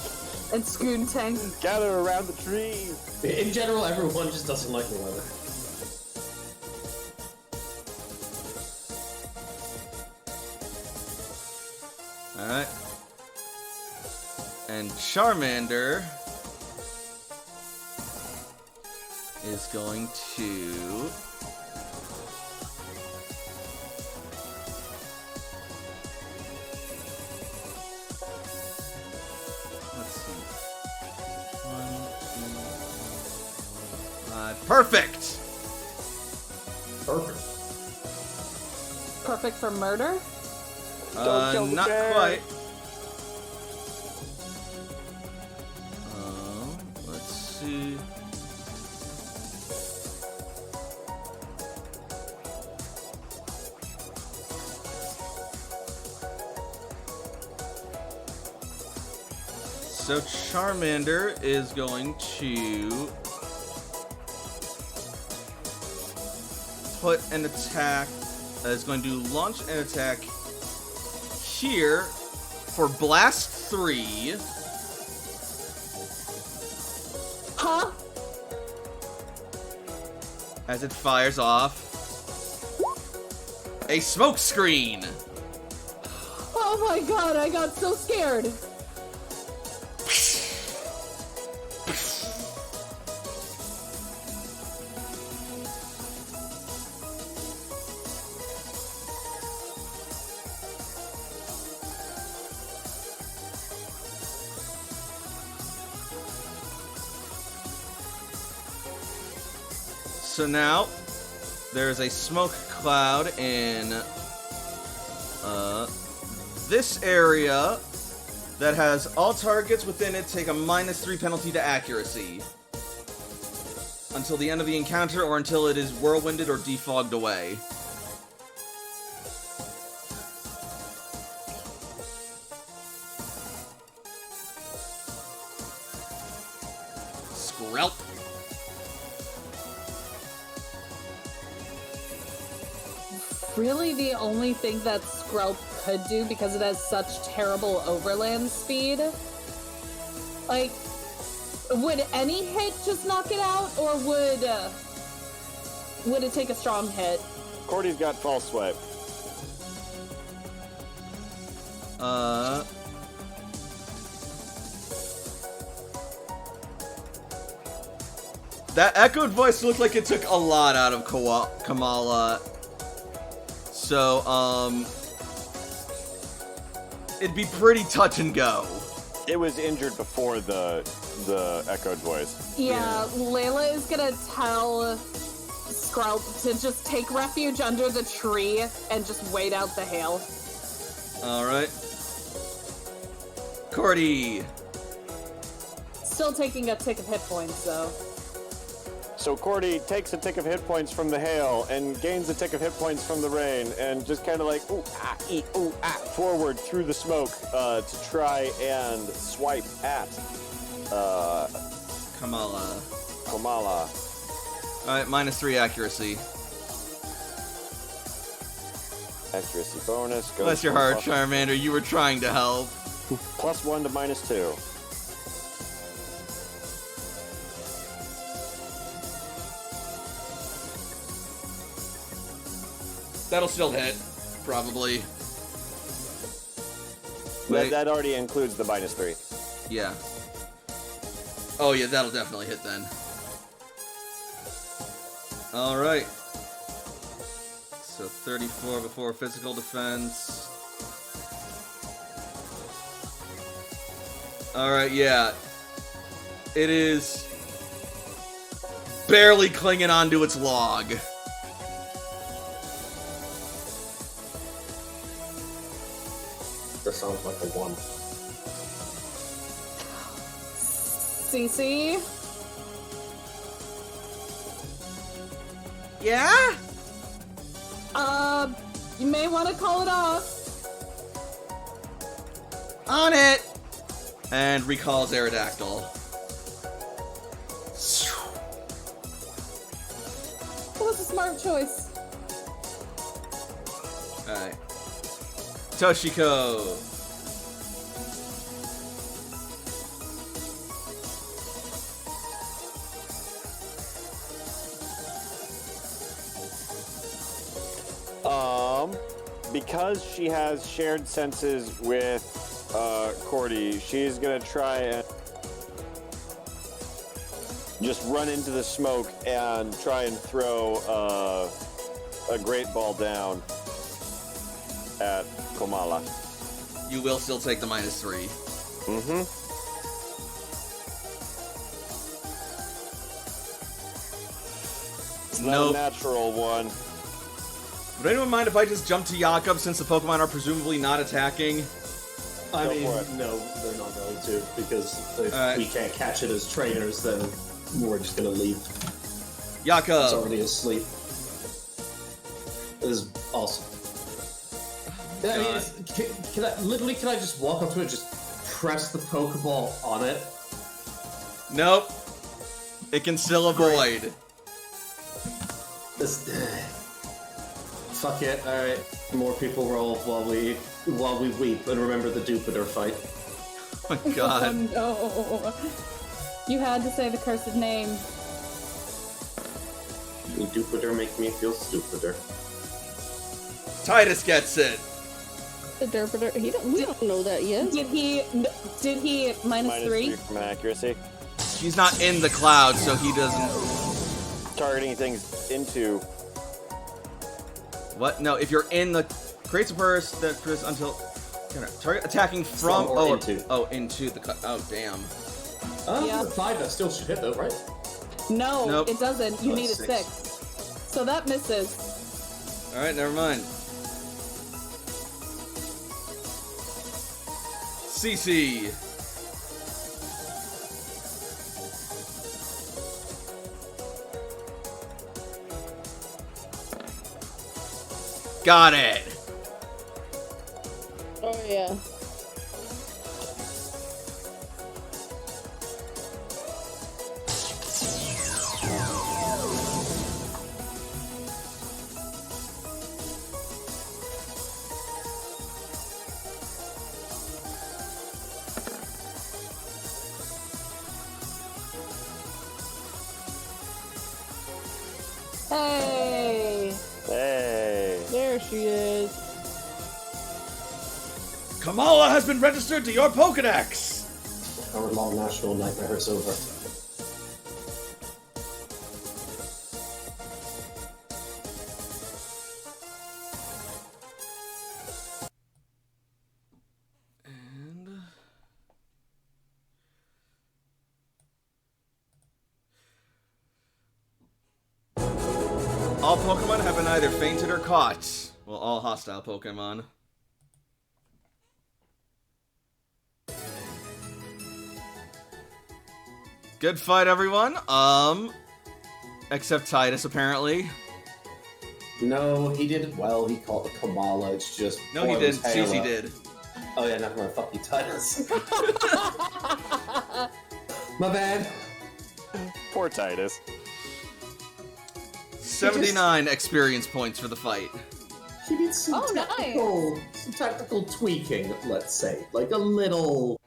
And Scoontang. Gather around the tree. In general, everyone just doesn't like the weather. Alright. And Charmander is going to let's see. 1, 2, 5. Perfect! Perfect. Perfect for murder? Don't kill the Not bear. quite. Let's see. So Charmander is going to put an attack, is going to launch an attack here for Blast 3. Huh? As it fires off a smoke screen. Oh my god, I got so scared. So now there's a smoke cloud in this area that has all targets within it take a -3 penalty to accuracy until the end of the encounter or until it is whirlwinded or defogged away. Skrelp. Really the only thing that Skrelp could do because it has such terrible overland speed? Like, would any hit just knock it out, or would it take a strong hit? Cordy's got false swipe. That echoed voice looked like it took a lot out of Kamala. So, it'd be pretty touch and go. It was injured before the echoed voice. Yeah, Layla is gonna tell Skrelp to just take refuge under the tree and just wait out the hail. Alright. Cordy. Still taking a tick of hit points, though. So Cordy takes a tick of hit points from the hail and gains a tick of hit points from the rain and just kind of like forward through the smoke to try and swipe at Kamala. Komala. Alright, -3 accuracy. Accuracy bonus. Goes Bless your from heart, plus- Charmander. You were trying to help. +1 to -2. That'll still hit, probably. Wait. That already includes the -3. Yeah. Oh yeah, that'll definitely hit then. Alright. So 34 before physical defense. Alright, yeah. It is barely clinging onto its log. That sounds like a 1. Cece? Yeah? You may want to call it off. On it! And recalls Aerodactyl. That was a smart choice. Alright. Toshiko. Because she has shared senses with Cordy, she's gonna try and just run into the smoke and try and throw a great ball down at Komala. You will still take the -3. Mm-hmm. It's not Nope. a natural one. Would anyone mind if I just jump to Jakob since the Pokemon are presumably not attacking? I Go mean, for it. no, they're not going to, because if Alright. we can't catch it as trainers, then we're just going to leave. It's Jakob! already asleep. This is awesome. I mean, can I just walk up to it, just press the Pokeball on it? Nope. It can still avoid. This, fuck it. All right, more people roll while we weep and remember the Jupiter fight. Oh my Oh god. no. You had to say the cursed name. Jupiter make me feel stupider. Titus gets it. The Derpiter. We don't know that yet. Did he -3? -3 from accuracy. He's not in the cloud, so he doesn't... Targeting things into. What? No, if you're in the... Creates a burst that creates until... Target attacking from... or into. Oh, into the... Oh, damn. Yeah. 5, that still should hit though, right? No, Nope. it doesn't. You Oh, need a 6. 6. So that misses. Alright, never mind. CC. Got it. Oh yeah. Hey! Hey. There she is. Kamala has been registered to your Pokedex. Our long national nightmare is over. And All Pokemon have been either fainted or caught. Well, all hostile Pokemon. Good fight, everyone. Except Titus, apparently. No, he did well. He caught the Kamala. It's just No, he didn't. Cece did. Oh yeah, never mind. Fuck you, Titus. My bad. Poor Titus. 79 experience points for the fight. He did some nice. some tactical tweaking, let's say, like a little.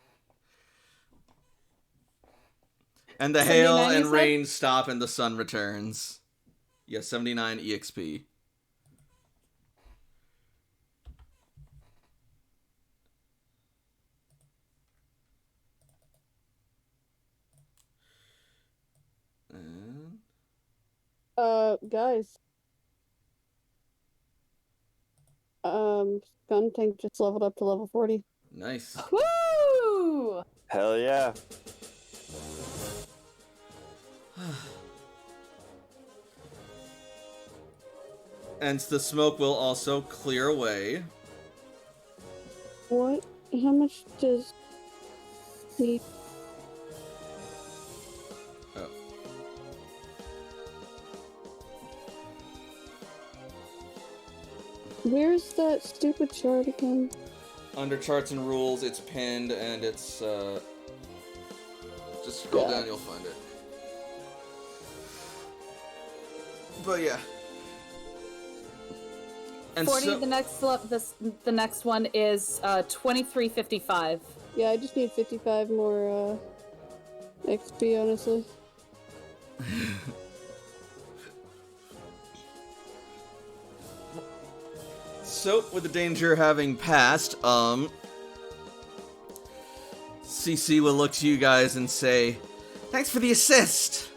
And the hail 79, and you said? rain stop and the sun returns. Yeah, 79 EXP. Guys. Skuntank just leveled up to level 40. Nice. Woo! Hell yeah. And the smoke will also clear away. What? How much does he... Oh. Where's that stupid chart again? Under charts and rules, it's pinned and it's, just scroll down, you'll find it. But yeah. And 40. so, The next one is 2355. Yeah, I just need 55 more, XP, honestly. so, with the danger having passed, CC will look to you guys and say, "Thanks for the assist."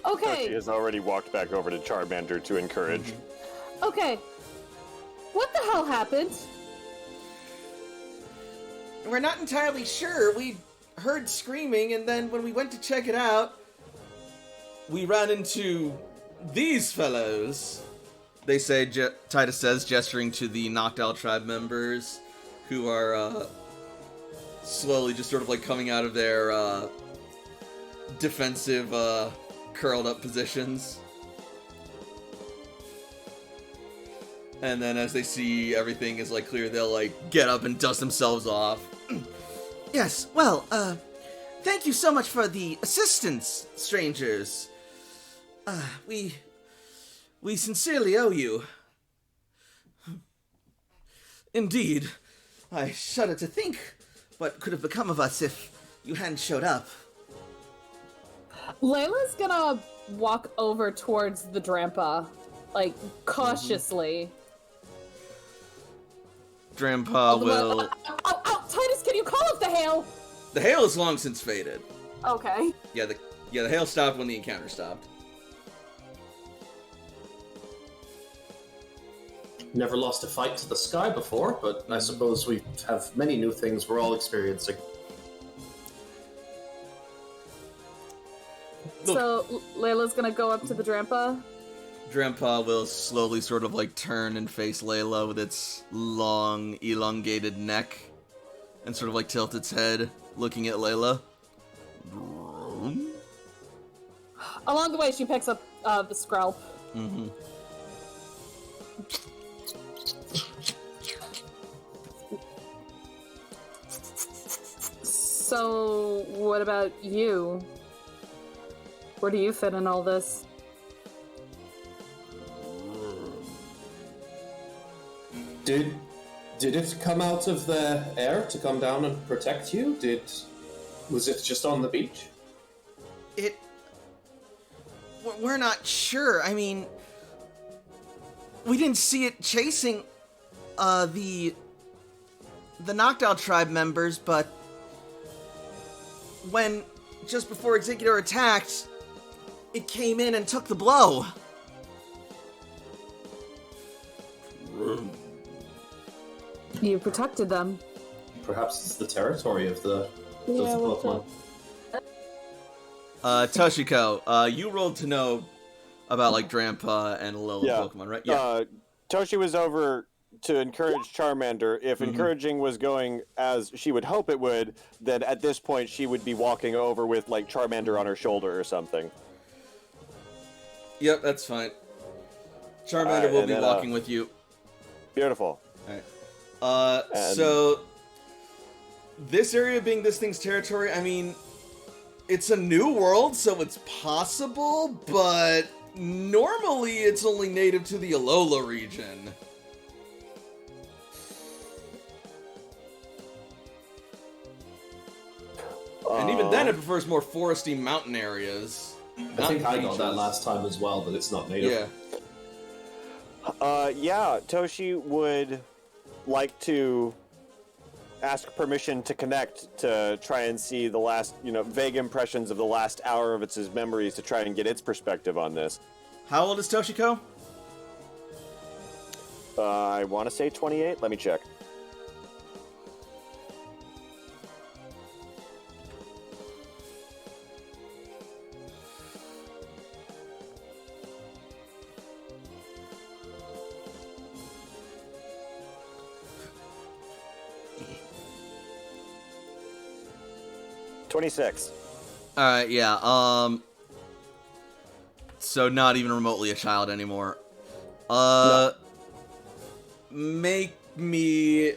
Okay. She has already walked back over to Charmander to encourage. Okay. What the hell happened? We're not entirely sure. We heard screaming, and then when we went to check it out, we ran into these fellows. They say, Titus says, gesturing to the Noctowl tribe members, who are slowly just sort of like coming out of their defensive, curled up positions. And then as they see everything is like clear, they'll like get up and dust themselves off. Yes, well, thank you so much for the assistance, strangers. We sincerely owe you. Indeed. I shudder to think what could have become of us if you hadn't showed up. Layla's gonna walk over towards the Drampa, like, cautiously. Drampa will... Oh, Titus, can you call up the hail? The hail is long since faded. Okay. Yeah, the hail stopped when the encounter stopped. Never lost a fight to the sky before, but I suppose we have many new things we're all experiencing. So, Layla's gonna go up to the Drampa. Drampa will slowly sort of like turn and face Layla with its long, elongated neck and sort of like tilt its head, looking at Layla. Along the way, she picks up the Skrelp. Mm-hmm. So, what about you? Where do you fit in all this? Did it come out of the air to come down and protect you? Was it just on the beach? We're not sure. I mean, we didn't see it chasing the Noctowl tribe members, but when just before Executor attacked, it came in and took the blow. You protected them. Perhaps it's the territory of the Yeah, what's Pokemon. up? Toshiko, you rolled to know about like Drampa and Alolan Yeah. Pokemon, right? Yeah. Toshi was over to encourage Charmander. If encouraging was going as she would hope it would, then at this point she would be walking over with like Charmander on her shoulder or something. Yep, that's fine. Charmander Alright, will and be then, walking with you. Beautiful. Alright. And- So this area being this thing's territory, I mean, it's a new world, so it's possible, but normally it's only native to the Alola region. And even then, it prefers more foresty mountain areas. I think I got that last time as well, but it's not native. Yeah. Toshi would like to ask permission to connect to try and see the last, vague impressions of the last hour of its memories to try and get its perspective on this. How old is Toshiko? I want to say 28. Let me check. "26. Alright, yeah, so not even remotely a child anymore. No. Make me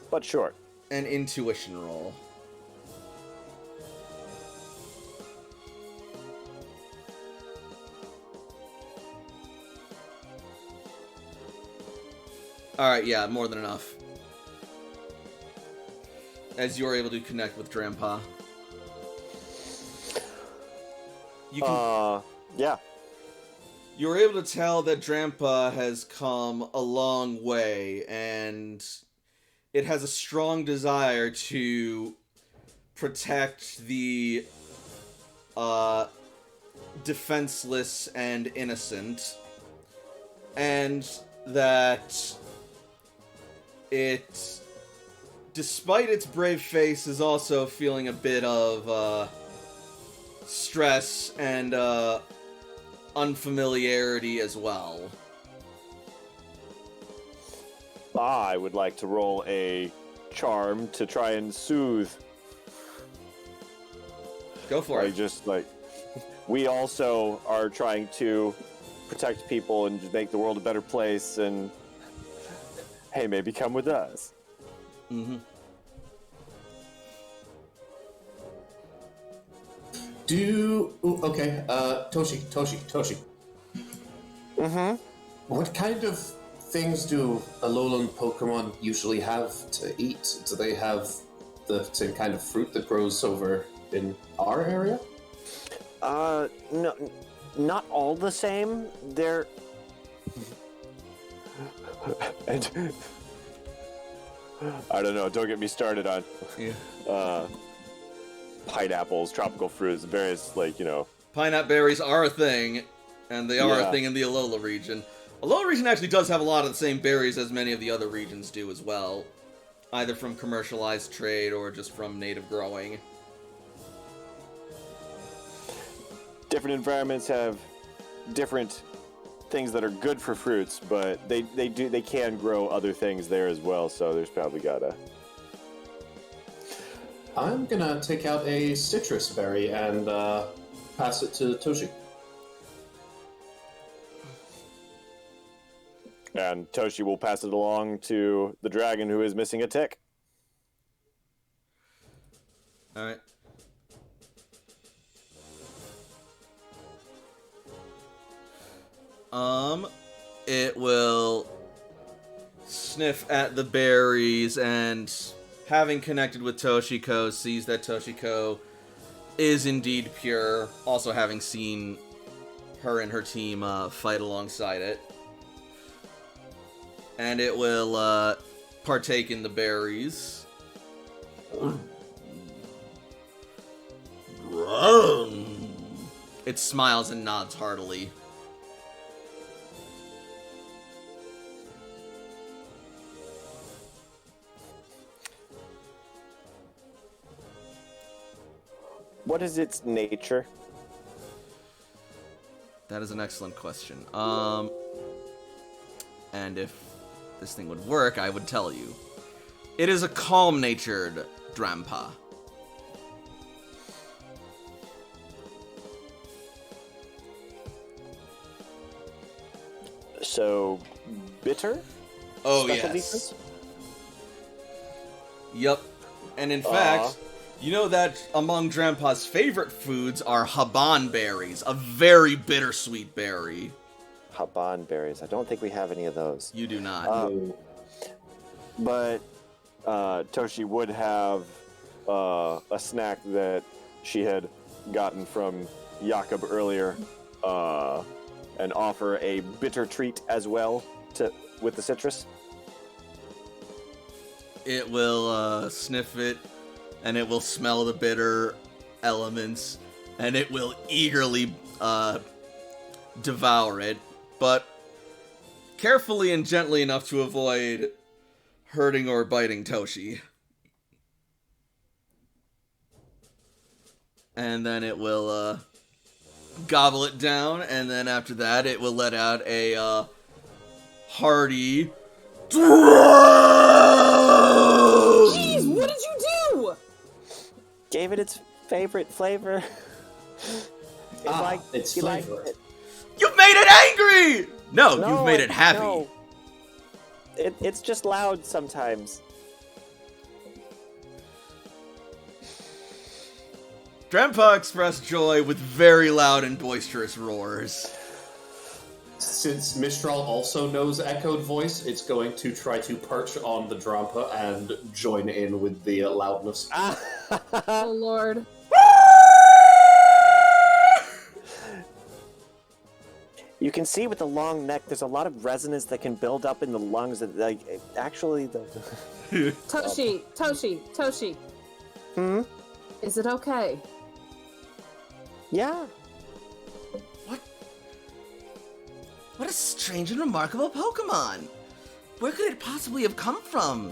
But short. an intuition roll. Alright, yeah, more than enough. As you're able to connect with Drampa. You can, Yeah. you're able to tell that Drampa has come a long way, and it has a strong desire to protect the defenseless and innocent, and that it, despite its brave face, is also feeling a bit of stress and unfamiliarity as well. I would like to roll a charm to try and soothe. Go for it. We also are trying to protect people and just make the world a better place, and hey, maybe come with us. Mm-hmm. Toshi. Mm-hmm. What kind of things do Alolan Pokemon usually have to eat? Do they have the same kind of fruit that grows over in our area? No, not all the same. They're... and... I don't know, don't get me started on... Yeah. Pineapples, tropical fruits, various, Pineapple berries are a thing, and they are Yeah. a thing in the Alola region. Alola region actually does have a lot of the same berries as many of the other regions do as well. Either from commercialized trade or just from native growing. Different environments have different things that are good for fruits, but they can grow other things there as well, so there's probably gotta... I'm gonna take out a citrus berry and pass it to Toshi. And Toshi will pass it along to the dragon who is missing a tick. Alright. It will sniff at the berries and, having connected with Toshiko, sees that Toshiko is indeed pure, also having seen her and her team fight alongside it. And it will partake in the berries. It smiles and nods heartily. What is its nature? That is an excellent question. And if this thing would work, I would tell you. It is a calm-natured Drampa. So, bitter? Oh, Special yes. defense? Yep. And in fact, you know that among Drampa's favorite foods are haban berries, a very bittersweet berry. Haban berries. I don't think we have any of those. You do not. But Toshi would have a snack that she had gotten from Jakob earlier, and offer a bitter treat as well with the citrus. It will sniff it, and it will smell the bitter elements, and it will eagerly devour it, but carefully and gently enough to avoid hurting or biting Toshi. And then it will gobble it down, and then after that it will let out a hearty Jeez, what did you do? Gave it its favorite flavor. It's flavor. You've made it angry! No, you've made it happy. No. It's just loud sometimes. Drampa expressed joy with very loud and boisterous roars. Since Mistral also knows Echoed Voice, it's going to try to perch on the Drampa and join in with the loudness. Oh, Lord. You can see with the long neck, there's a lot of resonance that can build up in the lungs. That, like, actually, Toshi. Hmm? Is it okay? Yeah. What a strange and remarkable Pokemon! Where could it possibly have come from?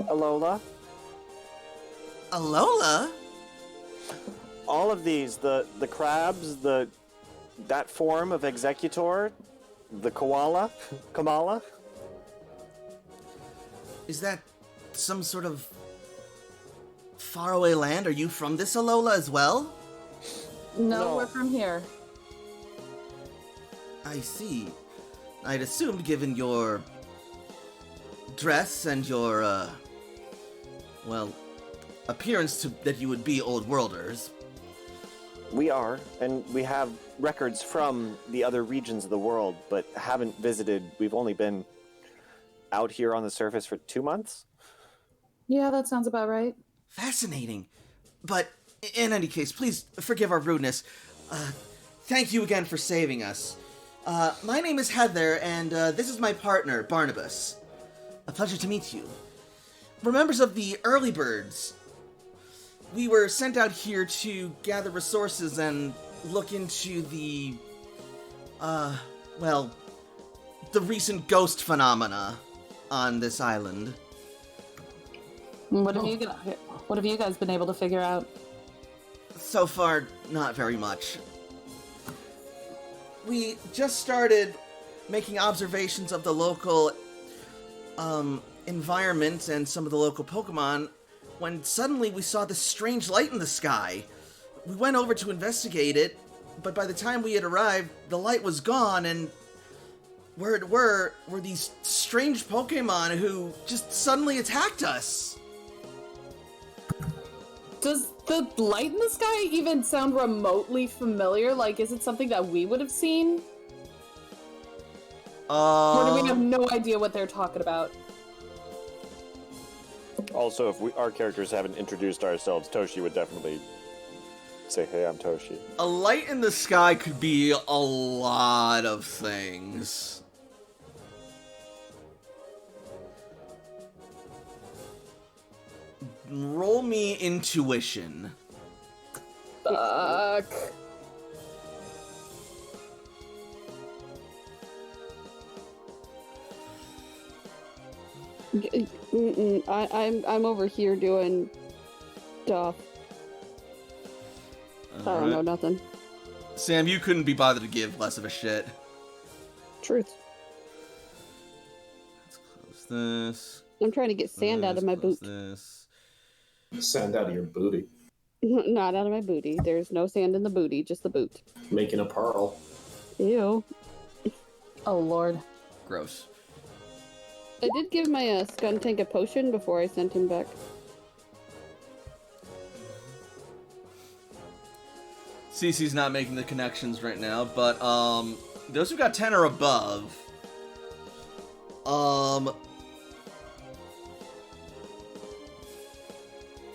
Alola. Alola? All of these, the crabs, that form of Executor, the Kamala. Is that some sort of faraway land? Are you from this Alola as well? No, we're from here. I see. I'd assumed, given your dress and your, appearance that you would be Old Worlders. We are, and we have records from the other regions of the world, but haven't visited. We've only been out here on the surface for 2 months. Yeah, that sounds about right. Fascinating. But, in any case, please forgive our rudeness. Thank you again for saving us. My name is Heather, and this is my partner, Barnabas. A pleasure to meet you. We're members of the Early Birds. We were sent out here to gather resources and look into the recent ghost phenomena on this island. What have you guys been able to figure out? So far, not very much. We just started making observations of the local environment and some of the local Pokemon when suddenly we saw this strange light in the sky. We went over to investigate it, but by the time we had arrived, the light was gone, and where it were these strange Pokemon who just suddenly attacked us. Does the light in the sky even sound remotely familiar? Like, is it something that we would have seen? Or do we have no idea what they're talking about? Also, if our characters haven't introduced ourselves, Toshi would definitely say, "Hey, I'm Toshi." A light in the sky could be a lot of things. Roll me intuition. Fuck. I'm over here doing stuff. I don't know nothing. Sam, you couldn't be bothered to give less of a shit. Truth. Let's close this. I'm trying to get sand out of my close boot. This. Sand out of your booty. Not out of my booty. There's no sand in the booty, just the boot. Making a pearl. Ew. Oh, Lord. Gross. I did give my Skuntank a potion before I sent him back. Cece's not making the connections right now, but those who got 10 or above,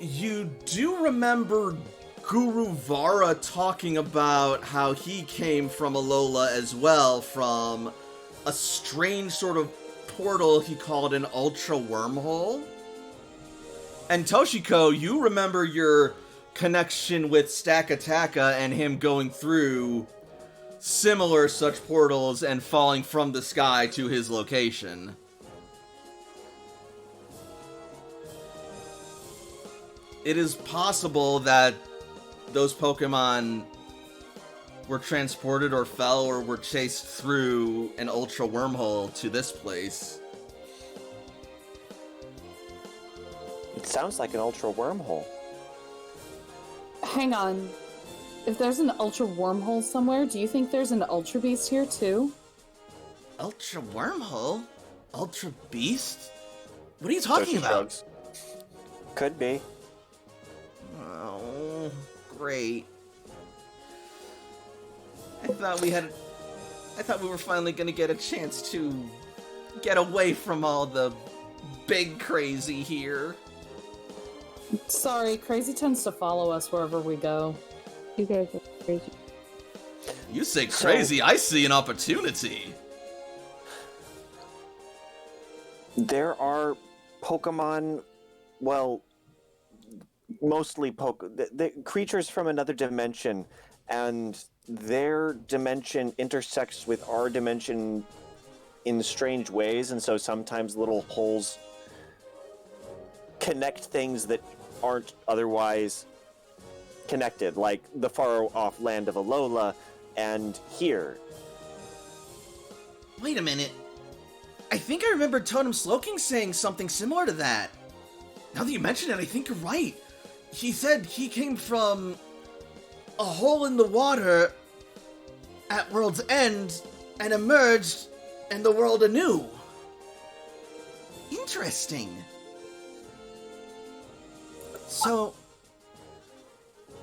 you do remember Guru Vara talking about how he came from Alola as well, from a strange sort of portal he called an ultra wormhole. And Toshiko, you remember your connection with Stakataka and him going through similar such portals and falling from the sky to his location. It is possible that those Pokemon were transported or fell or were chased through an ultra wormhole to this place. It sounds like an ultra wormhole. Hang on. If there's an ultra wormhole somewhere, do you think there's an ultra beast here too? Ultra wormhole? Ultra beast? What are you talking Toshi about? shrugs. Could be. Oh, great. I thought we were finally gonna get a chance to get away from all the big crazy here. Sorry, Crazy tends to follow us wherever we go. You guys are crazy. You say crazy, I see an opportunity. There are Pokemon, well, mostly the creatures from another dimension, and their dimension intersects with our dimension in strange ways, and so sometimes little holes connect things that aren't otherwise connected, like the far-off land of Alola and here. Wait a minute. I think I remember Totem Slowking saying something similar to that. Now that you mention it, I think you're right. He said he came from a hole in the water at World's End and emerged in the world anew. Interesting. So,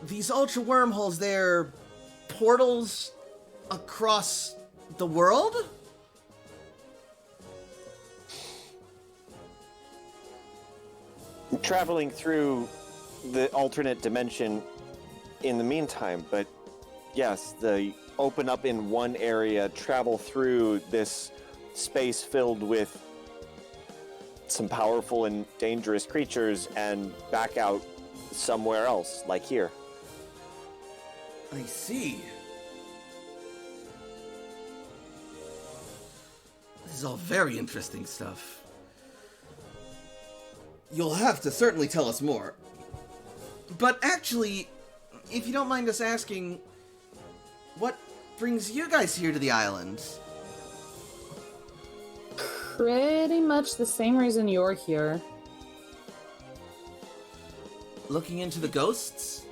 these ultra wormholes, they're portals across the world? Traveling through the alternate dimension in the meantime, but yes, they open up in one area, travel through this space filled with some powerful and dangerous creatures, and back out somewhere else, like here. I see. This is all very interesting stuff. You'll have to certainly tell us more. But actually, if you don't mind us asking, what brings you guys here to the island? Pretty much the same reason you're here. Looking into the ghosts?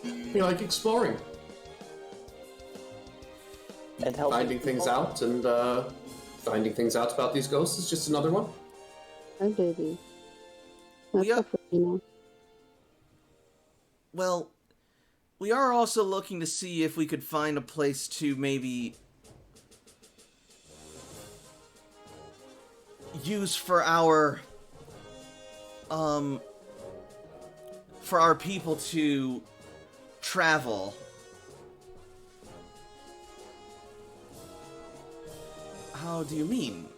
You like exploring, And helping finding things people. out, and finding things out about these ghosts is just another one. Hi, baby. That's Yeah. for you know. Well, we are also looking to see if we could find a place to maybe use for our people to travel. How do you mean?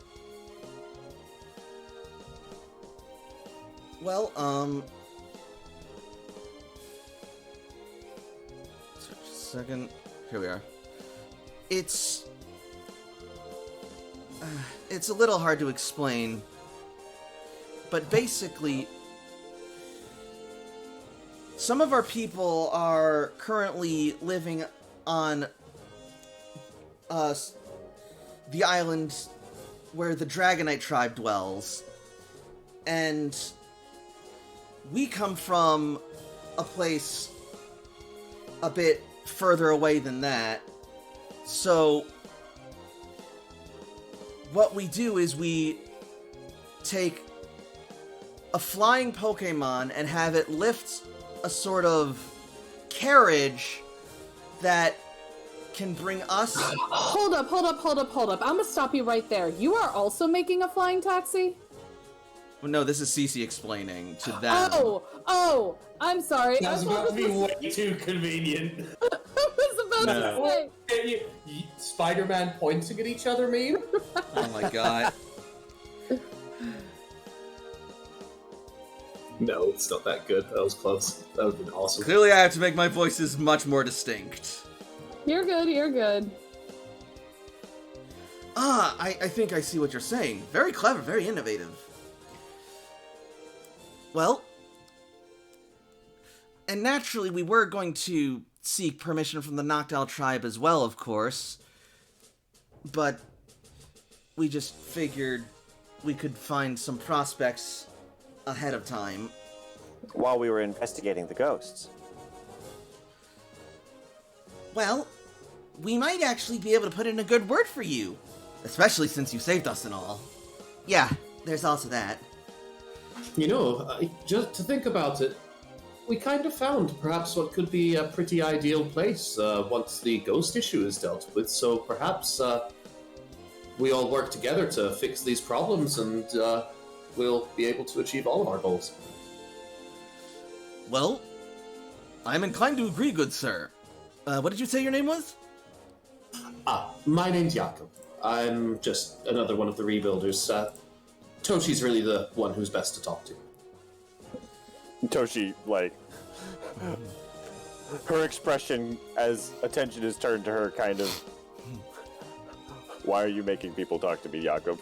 Well, just a second. Here we are. It's a little hard to explain, but basically, some of our people are currently living on the island where the Dragonite tribe dwells. And we come from a place a bit further away than that. So what we do is we take a flying Pokemon and have it lift a sort of carriage that can bring us... Hold up. I'm gonna stop you right there. You are also making a flying taxi? Well, no, this is Cece explaining to them. Oh, I'm sorry. That's about to be way too convenient. I was about to say. Spider-Man pointing at each other meme? Oh my god. No, it's not that good. That was close. That would have been awesome. Clearly I have to make my voices much more distinct. You're good. I think I see what you're saying. Very clever, very innovative. Well, and naturally we were going to seek permission from the Noctowl tribe as well, of course. But we just figured we could find some prospects ahead of time. While we were investigating the ghosts. Well, we might actually be able to put in a good word for you. Especially since you saved us and all. Yeah, there's also that. You know, just to think about it, we kind of found perhaps what could be a pretty ideal place once the ghost issue is dealt with. So perhaps we all work together to fix these problems and we'll be able to achieve all of our goals. Well, I'm inclined to agree, good sir. What did you say your name was? My name's Jakob. I'm just another one of the rebuilders. Toshi's really the one who's best to talk to. Toshi, like, her expression as attention is turned to her, kind of, why are you making people talk to me, Jakob?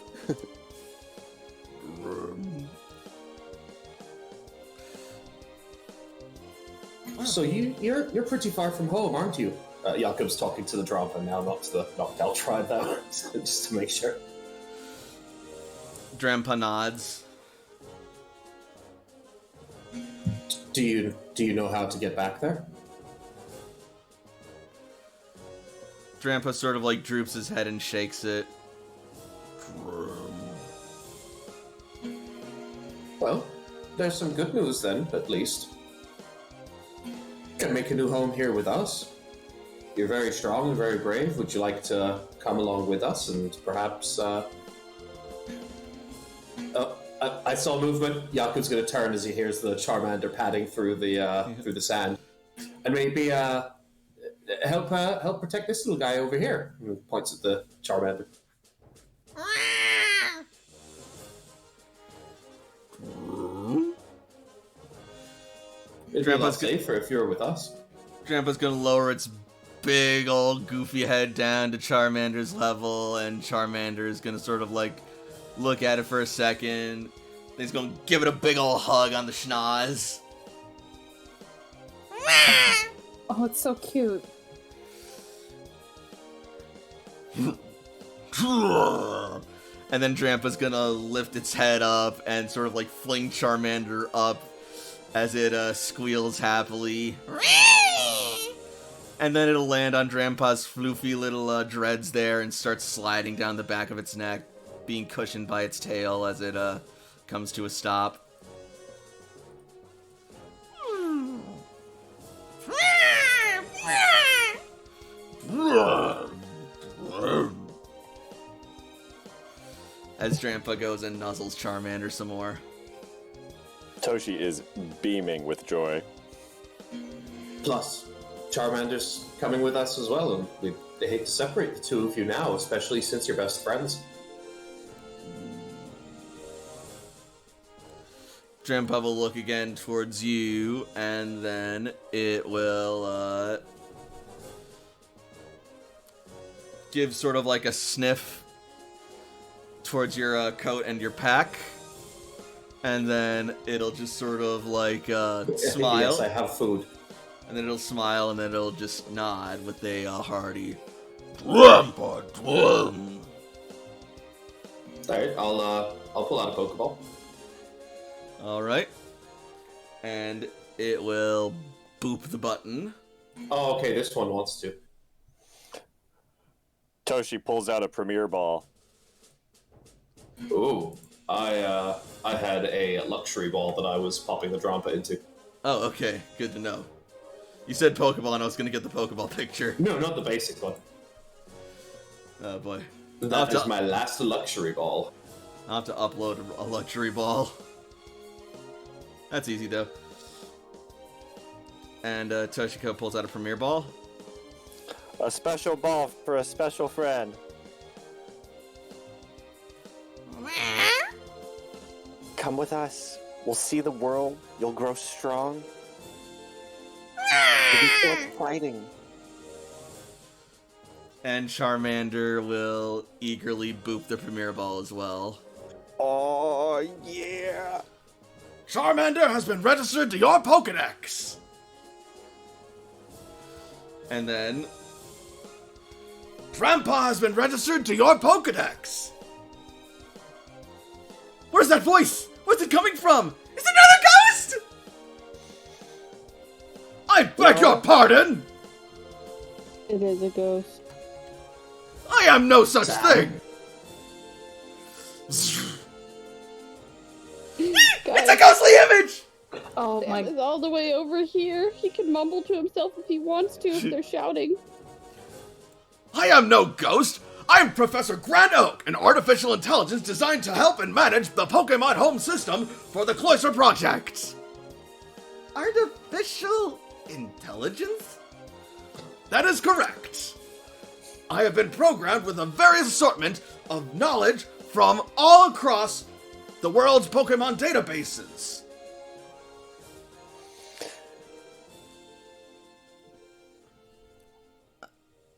So you're pretty far from home, aren't you? Jakob's talking to the Drampa now, not to the Noctowl tribe, though, just to make sure. Drampa nods. Do you know how to get back there? Drampa sort of like droops his head and shakes it. Well, there's some good news then, at least. Can make a new home here with us. You're very strong and very brave. Would you like to come along with us and perhaps... I saw movement. Jakob's going to turn as he hears the Charmander padding through the sand, and maybe help protect this little guy over here. And he points at the Charmander. It'd be a lot safer if you were with us. Drampa's gonna lower its big old goofy head down to Charmander's level, and Charmander is gonna sort of like look at it for a second. Then he's gonna give it a big old hug on the schnoz. Oh, it's so cute. And then Drampa's gonna lift its head up and sort of like fling Charmander up as it squeals happily. And then it'll land on Drampa's floofy little dreads there and start sliding down the back of its neck, being cushioned by its tail as it comes to a stop. As Drampa goes and nuzzles Charmander some more. Toshi is beaming with joy. Plus, Charmander's coming with us as well, and they hate to separate the two of you now, especially since you're best friends. Drampa will look again towards you, and then it will give sort of like a sniff towards your coat and your pack, and then it'll just sort of like smile. Yes, I have food. And then it'll smile, and then it'll just nod with a hearty. Dwumpa dwum. Alright, I'll pull out a Pokeball. Alright. And it will boop the button. Oh, okay, this one wants to. Toshi pulls out a Premier Ball. Ooh, I had a luxury ball that I was popping the Drampa into. Oh, okay. Good to know. You said Pokeball and I was going to get the Pokeball picture. No, not the basic one. Oh, boy. That is my last luxury ball. I'll have to upload a luxury ball. That's easy, though. And Toshiko pulls out a Premier Ball. A special ball for a special friend. Come with us. We'll see the world. You'll grow strong. It'll be so exciting. And Charmander will eagerly boop the Premier Ball as well. Oh, yeah. Charmander has been registered to your Pokedex! And then... Grandpa has been registered to your Pokedex! Where's that voice? Where's it coming from? Is it another ghost? I beg your pardon! It is a ghost. I am no such thing! It's a ghostly image! Oh Sam my. is all the way over here. He can mumble to himself if he wants to, if they're shouting. I am no ghost! I'm Professor Grand Oak, an artificial intelligence designed to help and manage the Pokemon home system for the Cloister Project. Artificial intelligence? That is correct. I have been programmed with a various assortment of knowledge from all across the world's Pokemon databases.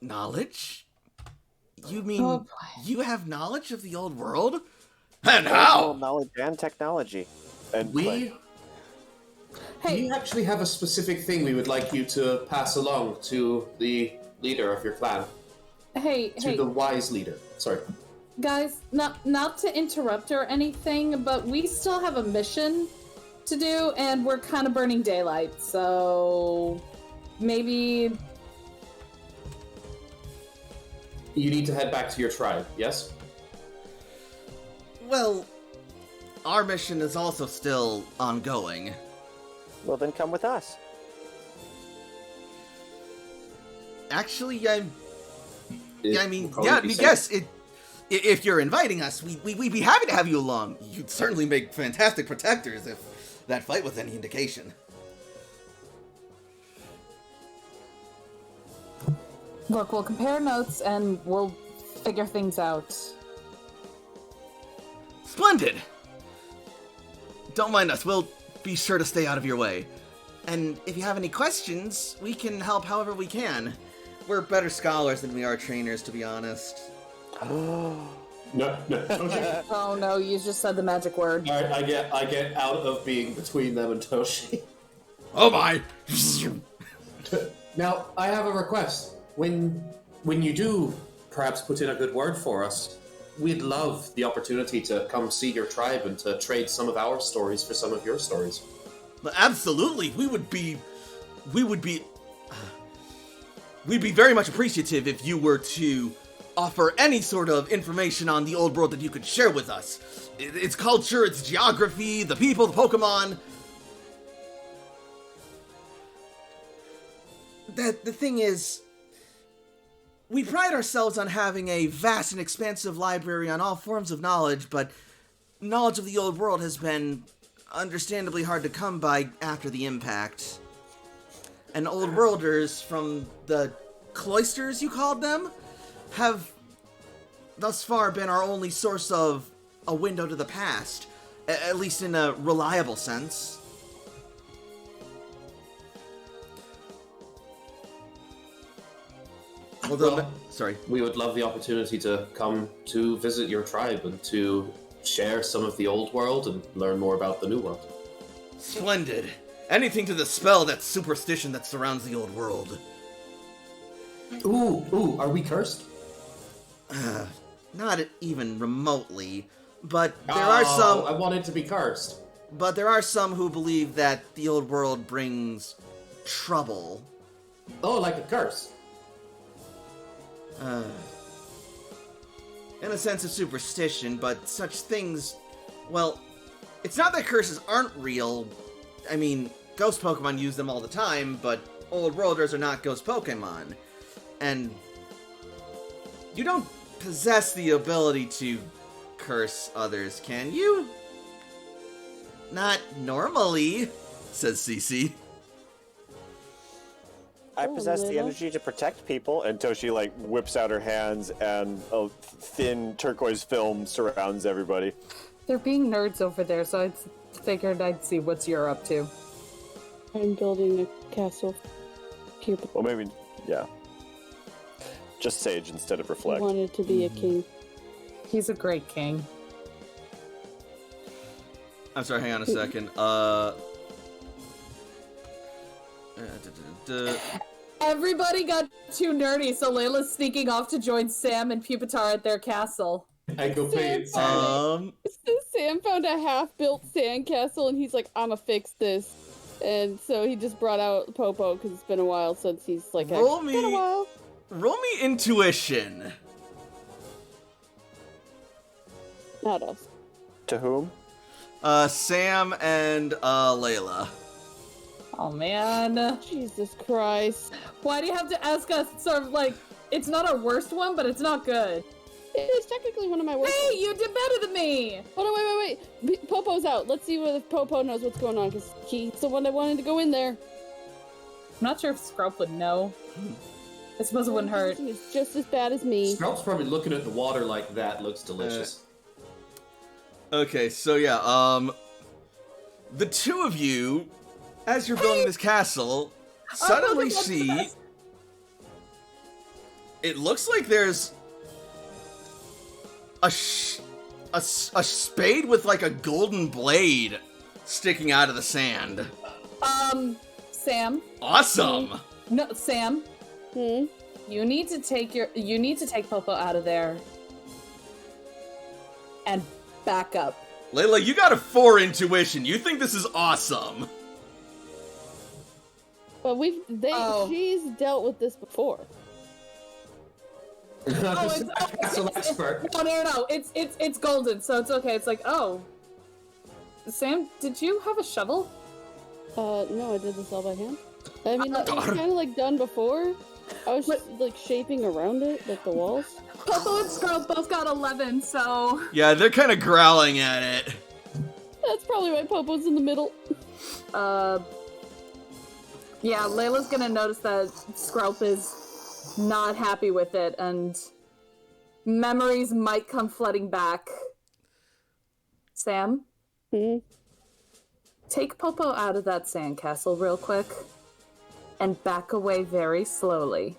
Knowledge? You mean you have knowledge of the old world? And how? Knowledge and technology. And We actually have a specific thing we would like you to pass along to the leader of your clan. Hey, To the wise leader. Sorry. guys, not to interrupt or anything, but we still have a mission to do, and we're kind of burning daylight, so maybe. You need to head back to your tribe, yes? Well, our mission is also still ongoing. well, then come with us. Actually, I mean, Probably yeah, be safe. yes, if you're inviting us, we'd be happy to have you along. You'd certainly make fantastic protectors if that fight was any indication. Look, we'll compare notes and we'll figure things out. Splendid! Don't mind us, we'll be sure to stay out of your way. And if you have any questions, we can help however we can. We're better scholars than we are trainers, to be honest. No, don't you? Oh no, you just said the magic word. Alright, I get out of being between them and Toshi. Oh my! Now, I have a request. When you do perhaps put in a good word for us, we'd love the opportunity to come see your tribe and to trade some of our stories for some of your stories. Absolutely, we'd be very much appreciative if you were to offer any sort of information on the old world that you could share with us. Its culture, its geography, the people, the Pokemon. The thing is, we pride ourselves on having a vast and expansive library on all forms of knowledge, but knowledge of the old world has been understandably hard to come by after the impact. And old worlders from the cloisters, you called them, have thus far been our only source of a window to the past, at least in a reliable sense. Although, Well, sorry. We would love the opportunity to come to visit your tribe and to share some of the old world and learn more about the new world. Splendid. Anything to dispel that superstition that surrounds the old world. Ooh, are we cursed? Not even remotely. But there are some. I want it to be cursed. But there are some who believe that the old world brings trouble. Oh, like a curse. In a sense of superstition, but such things, well, it's not that curses aren't real. I mean, ghost Pokemon use them all the time, but old worlders are not ghost Pokemon. And you don't possess the ability to curse others, can you? Not normally, says Cece. I possess the energy to protect people, and Toshi, like, whips out her hands, and a thin turquoise film surrounds everybody. They're being nerds over there, so I figured I'd see what you're up to. I'm building a castle. Cupid Well, maybe, yeah. Just Sage instead of Reflect. wanted to be a king. He's a great king. I'm sorry, hang on a second. Everybody got too nerdy, so Layla's sneaking off to join Sam and Pupitar at their castle. I go play it sad. Sam found a half-built sandcastle, and he's like, "I'ma fix this." And so he just brought out Popo because it's been a while since he's like, Roll "It's been a me- while." Roll me intuition. Not us. To whom? Sam and Layla. Oh man. Jesus Christ. Why do you have to ask us sort of like, it's not our worst one, but it's not good? It is technically one of my worst. Hey, you did better than me! Hold on, wait. Popo's out. Let's see if Popo knows what's going on, because he's the one that wanted to go in there. I'm not sure if Scrub would know. I suppose it wouldn't hurt. It's just as bad as me. Sprout's probably looking at the water like that looks delicious. Okay, so yeah, the two of you, as you're building this castle, suddenly see it looks like there's a spade with like a golden blade sticking out of the sand. Sam. Awesome. No, Sam. Hmm? You need to take Popo out of there. And back up. Layla, you got a 4 intuition. You think this is awesome. But she's dealt with this before. Castle expert. No. It's golden, so it's okay. It's like, oh. Sam, did you have a shovel? No, I did this all by hand. I mean, it was kind of like done before. I was just, like shaping around it, like the walls. Popo and Scrub both got 11, so... Yeah, they're kind of growling at it. That's probably why Popo's in the middle. Yeah, Layla's gonna notice that Scrub is not happy with it, and memories might come flooding back. Sam? Hmm? Take Popo out of that sandcastle real quick, and back away very slowly.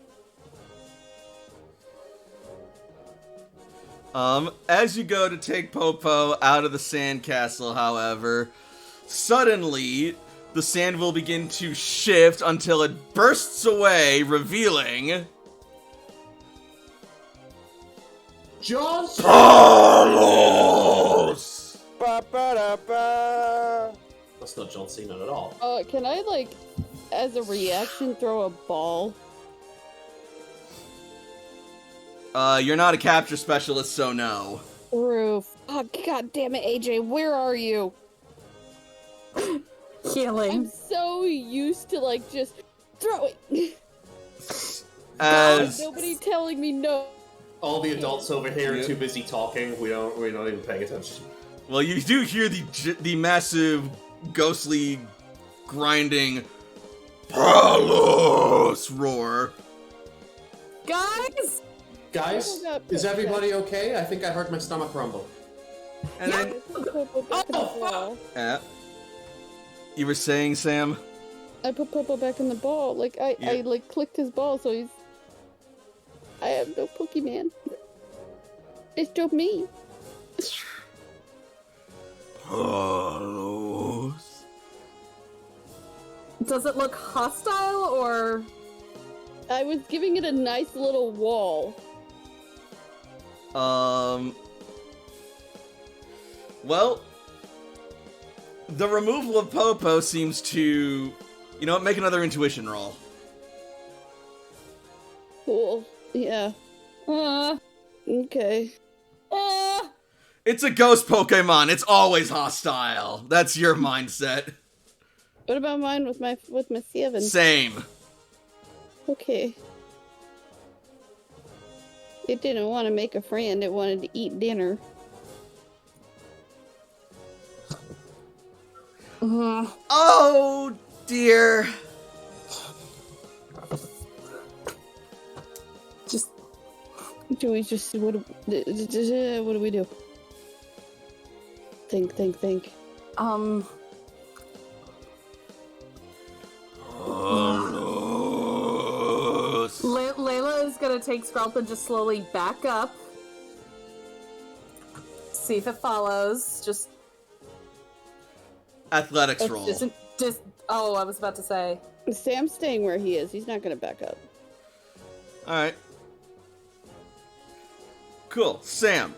As you go to take Popo out of the sandcastle, however, suddenly the sand will begin to shift until it bursts away, revealing John Carlos! Ba-ba-da-ba. That's not John Cena at all. Can I, like, as a reaction, throw a ball? You're not a capture specialist, so no. Roof. Oh, god damn it, AJ, where are you? Healing. I'm so used to, like, just throwing. As Nobody telling me no. All the adults over here are Yeah. too busy talking. We're not even paying attention. well, you do hear the massive, ghostly, grinding Carlos roar. Guys! Guys, is everybody okay? I think I heard my stomach rumble. And then, you were saying, Sam? I put Popo back in the ball. Like, I like, clicked his ball, so he's... I have no Pokemon. It's just me. Carlos. Does it look hostile, or... I was giving it a nice little wall. Well, the removal of Popo seems to, you know what, make another intuition roll. Cool. Yeah. Okay. It's a ghost Pokemon. It's always hostile. That's your mindset. What about mine with my 7? Same. Okay. It didn't want to make a friend. It wanted to eat dinner. Oh, dear. Just Do we just what do we do? Think. Layla is gonna take Skrelp and just slowly back up. See if it follows. Just Athletics roll. oh, I was about to say. Sam's staying where he is. He's not gonna back up. Alright. Cool. Sam,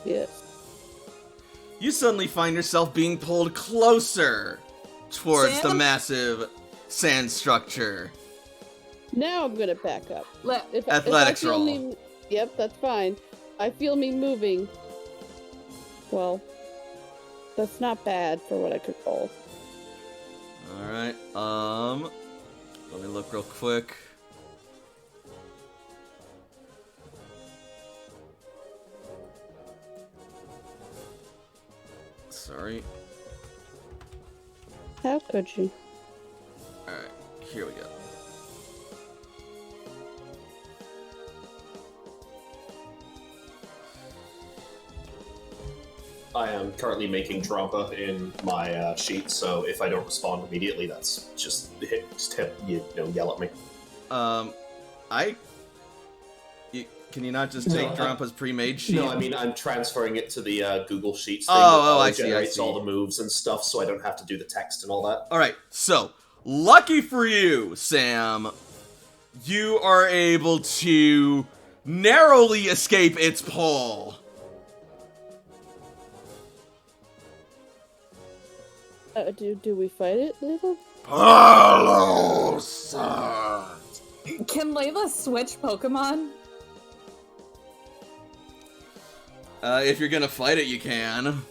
Yes. you suddenly find yourself being pulled closer towards the Sam? massive sand structure. Now I'm gonna back up. If Athletics I feel roll. me, yep, that's fine. I feel me moving. Well, that's not bad for what I could roll. Alright, let me look real quick. Sorry. How could you? Alright, here we go. I am currently making Drampa in my sheet, so if I don't respond immediately, that's just yell at me. Can you not just take No, Drampa's pre-made sheet? No, I mean I'm transferring it to the Google Sheets thing. Oh, that I see, I generates see. all the moves and stuff, so I don't have to do the text and all that. Alright, so, lucky for you, Sam, you are able to narrowly escape its pull. Do we fight it, little? Can Layla switch Pokemon? If you're gonna fight it, you can.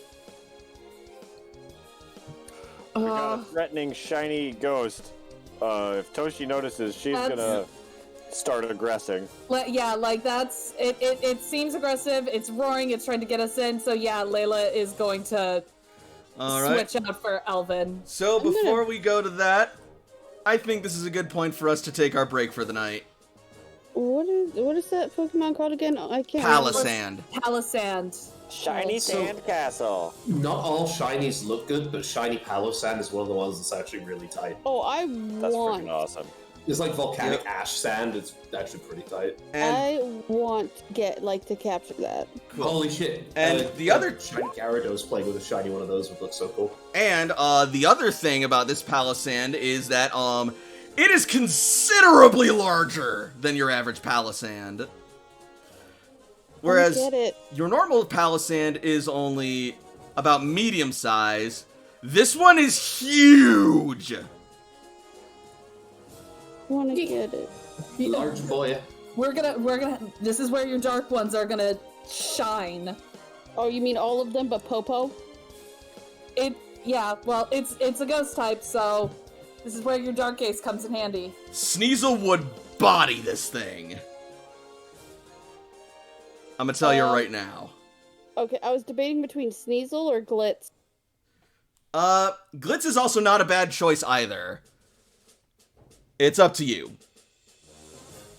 We got a threatening shiny ghost. If Toshi notices, she's gonna start aggressing. Yeah, like that's it. It seems aggressive. It's roaring. It's trying to get us in. So yeah, Layla is going to Alright. switch out for Elvin. So, before we go to that, I think this is a good point for us to take our break for the night. What is that Pokemon called again? I can't. Palisand. Palisand. Shiny sandcastle. Not all shinies look good, but shiny Palosand is one of the ones that's actually really tight. Oh, I That's want. freaking awesome. It's like volcanic ash sand. It's actually pretty tight. And I want to capture that. cool. Holy shit! And the other shiny Gyarados playing with a shiny one of those would look so cool. And the other thing about this Palisand is that it is considerably larger than your average Palisand. Whereas I get it. your normal Palisand is only about medium size, this one is huge. Want to get it. Large boy. We're gonna. This is where your dark ones are gonna shine. Oh, you mean all of them but Popo? Yeah. Well, it's a ghost type, so this is where your dark ace comes in handy. Sneasel would body this thing. I'm gonna tell you right now. Okay, I was debating between Sneasel or Glitz. Glitz is also not a bad choice either. It's up to you.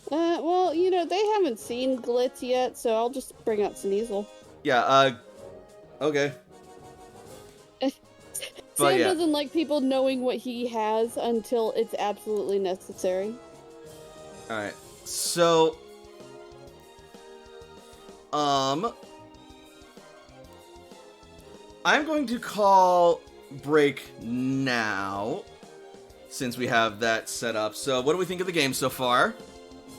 Well, they haven't seen Glitz yet, so I'll just bring out Sneasel. Yeah, okay. But Sam yeah. doesn't like people knowing what he has until it's absolutely necessary. Alright, so... I'm going to call break now, since we have that set up. So, what do we think of the game so far?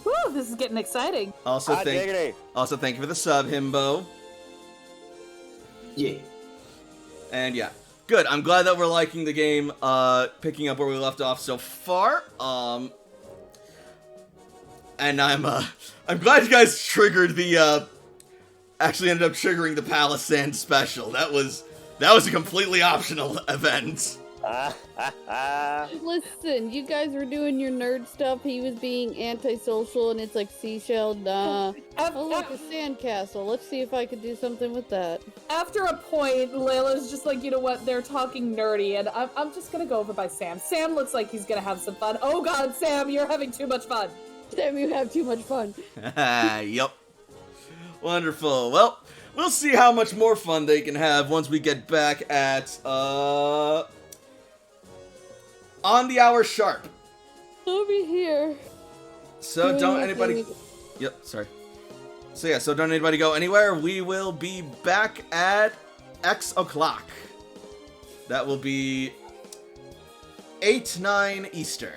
Woo! Woo, this is getting exciting. Also, Hot diggity. thank you for the sub, Himbo. Yeah. And yeah, good. I'm glad that we're liking the game, picking up where we left off so far. And I'm glad you guys triggered the, actually ended up triggering the Palisand special. That was a completely optional event. Listen, you guys were doing your nerd stuff. He was being antisocial, and it's like seashell. Nah. Oh, look, a sandcastle. Let's see if I could do something with that. After a point, Layla's just like, you know what? They're talking nerdy, and I'm just gonna go over by Sam. Sam looks like he's gonna have some fun. Oh God, Sam, you're having too much fun. Sam, you have too much fun. Yup. Wonderful. Well, we'll see how much more fun they can have once we get back at, on the hour sharp. I'll be here. So don't anybody... Yep, sorry. So yeah, so don't anybody go anywhere. We will be back at X o'clock. That will be 8/9 Eastern.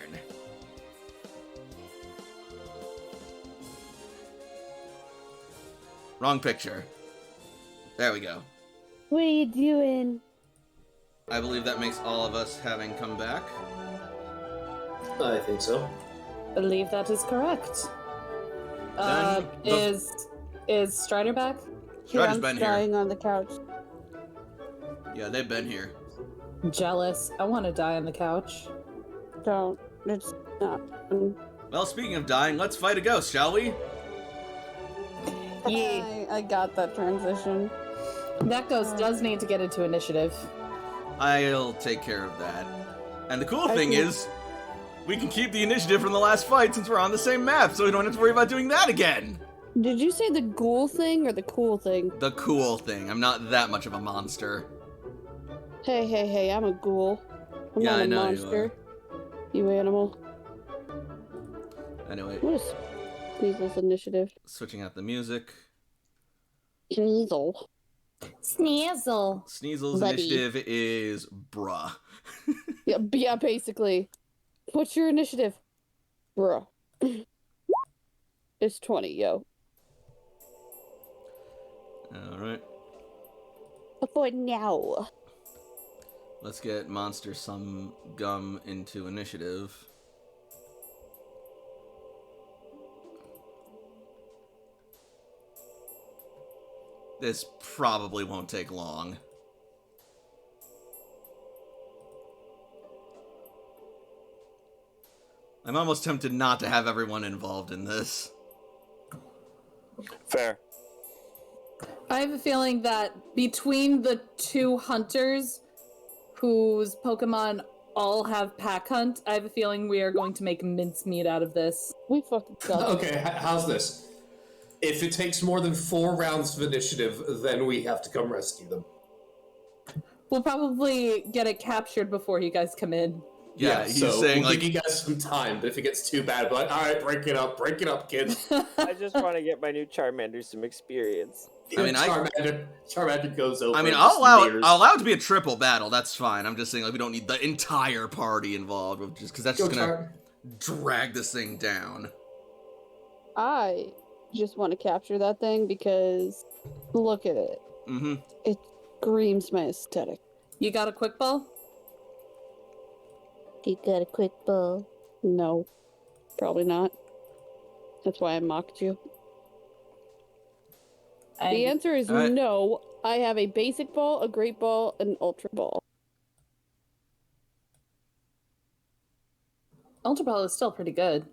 Wrong picture. There we go. What are you doing? I believe that makes all of us having come back. I think so. Believe that is correct. Then Is Strider back? Strider's I'm been here. dying on the couch. Yeah, they've been here. Jealous. I want to die on the couch. Don't. It's not. Well, speaking of dying, let's fight a ghost, shall we? Yeah. I got that transition. That ghost does need to get into initiative. I'll take care of that. And the cool I thing think- is, we can keep the initiative from the last fight since we're on the same map, so we don't have to worry about doing that again. Did you say the ghoul thing or the cool thing? The cool thing. I'm not that much of a monster. Hey, I'm a ghoul. I'm Yeah, not I a know you monster. You animal. Anyway, What is Sneasel's initiative? switching out the music. Sneasel. Sneasel. Sneasel's Buddy. initiative is bruh. Yeah, basically. What's your initiative? Bruh. It's 20, yo. Alright. For now. Let's get Monster Some Gum into initiative. This probably won't take long. I'm almost tempted not to have everyone involved in this. Fair. I have a feeling that between the two hunters whose Pokemon all have pack hunt, I have a feeling we are going to make mincemeat out of this. We fucking suck. Okay, how's this? If it takes more than 4 rounds of initiative, then we have to come rescue them. We'll probably get it captured before you guys come in. Yeah, he's so saying, we'll like, give you guys some time, but if it gets too bad, we're like, alright, break it up, kids. I just want to get my new Charmander some experience. I mean, Charmander goes over. I mean, and I'll just allow leers. it to be a triple battle. That's fine. I'm just saying, like, we don't need the entire party involved, just because that's Go just gonna Char- drag this thing down. I just want to capture that thing because look at it. Mm-hmm. It screams my aesthetic. You got a quick ball? You got a quick ball? No. Probably not. That's why I mocked you. The answer is Alright. no. I have a basic ball, a great ball, an ultra ball. Ultra Ball is still pretty good.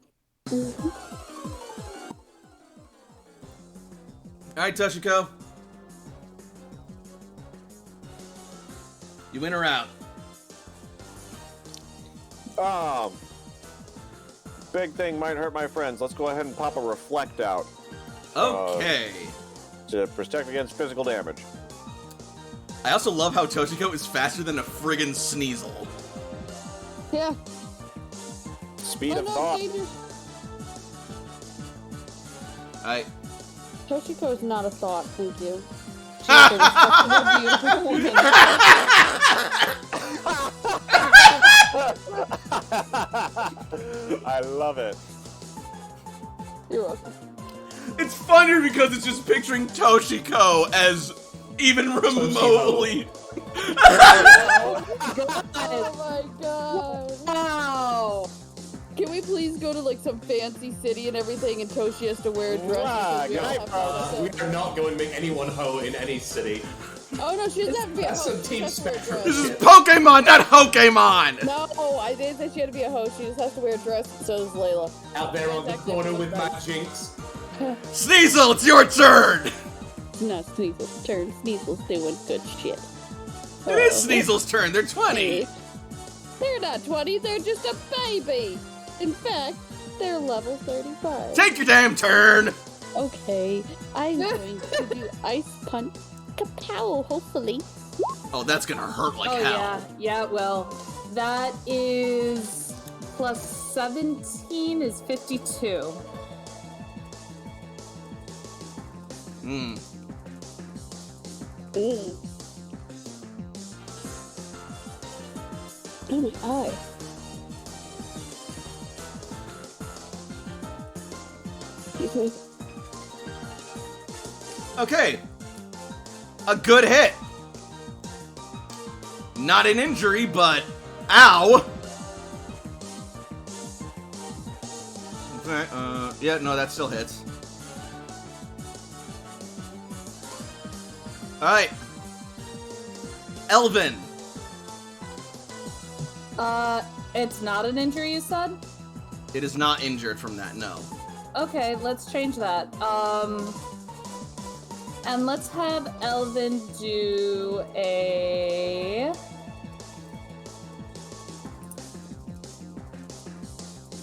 Alright, Toshiko. You in or out? Big thing might hurt my friends. Let's go ahead and pop a reflect out Okay. to protect against physical damage. I also love how Toshiko is faster than a friggin' Sneasel. Yeah. Speed Oh, of no, thought. danger. Alright. Toshiko is not a thought, thank you. She's a respectable, beautiful woman. I love it. You're welcome. It's funnier because it's just picturing Toshiko as even remotely. Oh Oh my god. Wow. Can we please go to like some fancy city and everything, and Toshi has to wear a dress? Wow, because we all good have night, We to- are not going to make anyone hoe in any city. Oh no, she doesn't have to be a That's host. some She Team just has to wear a Spectrum dress. This is Pokemon, not Hokemon! No, I didn't say she had to be a host. She just has to wear a dress. So does Layla. Out there on the That's actually corner really with bad. Matt Jinx. Sneasel, it's your turn! It's not Sneasel's turn. Sneasel's doing good shit. It is Sneasel's turn, they're 20. They're not 20, they're just a baby. In fact, they're level 35. Take your damn turn! Okay, I'm going to do Ice Punch Kapow, hopefully. Oh, that's gonna hurt like Oh hell. yeah, well, that is plus 17 is 52. Hmm. Oh my eye. Excuse me. Okay. A good hit. Not an injury, but ow. Okay, yeah, no, that still hits. Alright. Elvin. It's not an injury, you said? It is not injured from that, no. Okay, let's change that. And let's have Elvin do a...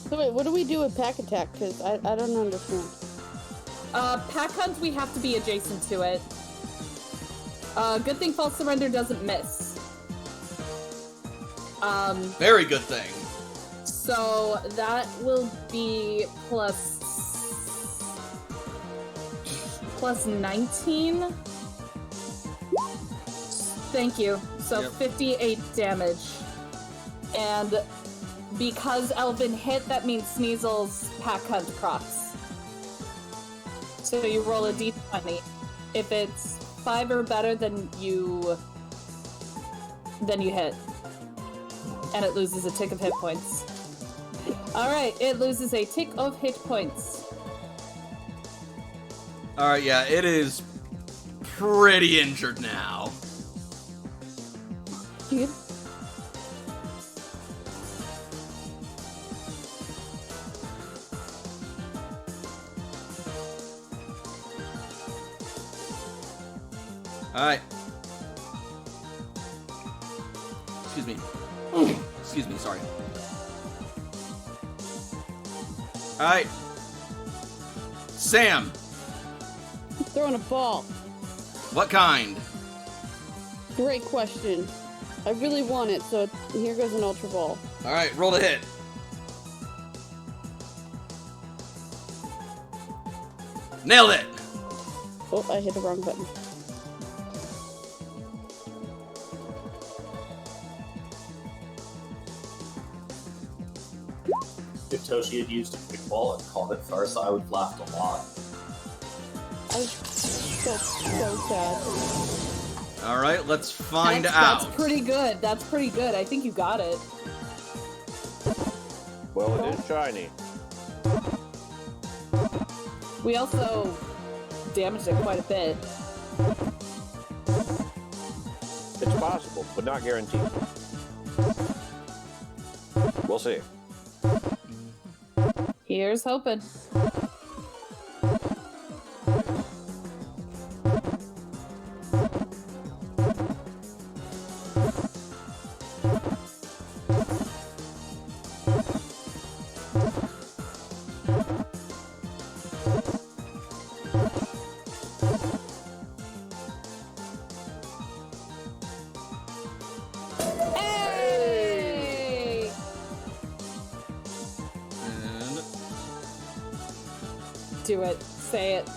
So wait, what do we do with Pack Attack? Because I don't understand. Pack Hunt, we have to be adjacent to it. Good thing False Surrender doesn't miss. Very good thing. So that will be plus 19. Thank you. So Yep. 58 damage. And because Elvin hit, that means Sneasel's Pack Hunt procs. So you roll a d20. If it's 5 or better, then you hit. And it loses a tick of hit points. Alright, it loses a tick of hit points. Alright, yeah, it is pretty injured now. You good? Alright. Excuse me. Excuse me, sorry. Alright. Sam, Throwing a ball. what kind? Great question. I really want it, so here goes an Ultra Ball. Alright, roll to hit. Nailed it! Oh, I hit the wrong button. If Toshi had used a quick ball and called it first, I would have laughed a lot. I was so sad. Alright, let's find that's, out. That's pretty good. That's pretty good. I think you got it. Well, it is shiny. We also damaged it quite a bit. It's possible, but not guaranteed. We'll see. Here's hoping. Hey! And Do it. Say it.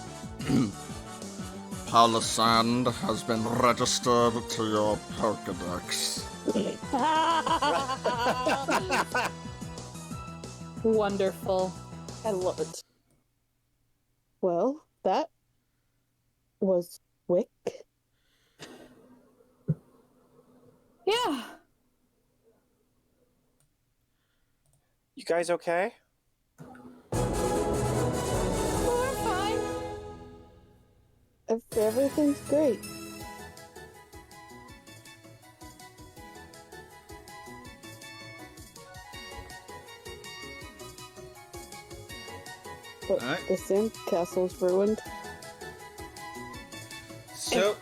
Palisand has been registered to your Pokedex. Wonderful. I love it. Well, that was quick. Yeah. You guys okay? Oh, I'm fine. Everything's great. But Alright. the sandcastle's ruined. So,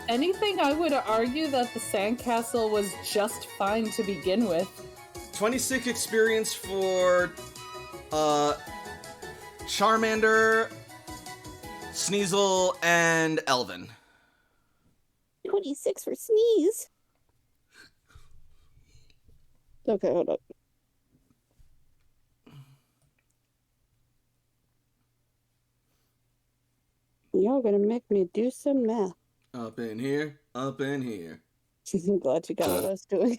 Anything, I would argue that the sandcastle was just fine to begin with. 26 experience for Charmander, Sneasel, and Elvin. 26 for Sneeze. Okay, hold up. Y'all gonna make me do some math. Up in here, up in here. I'm glad you got what I was doing.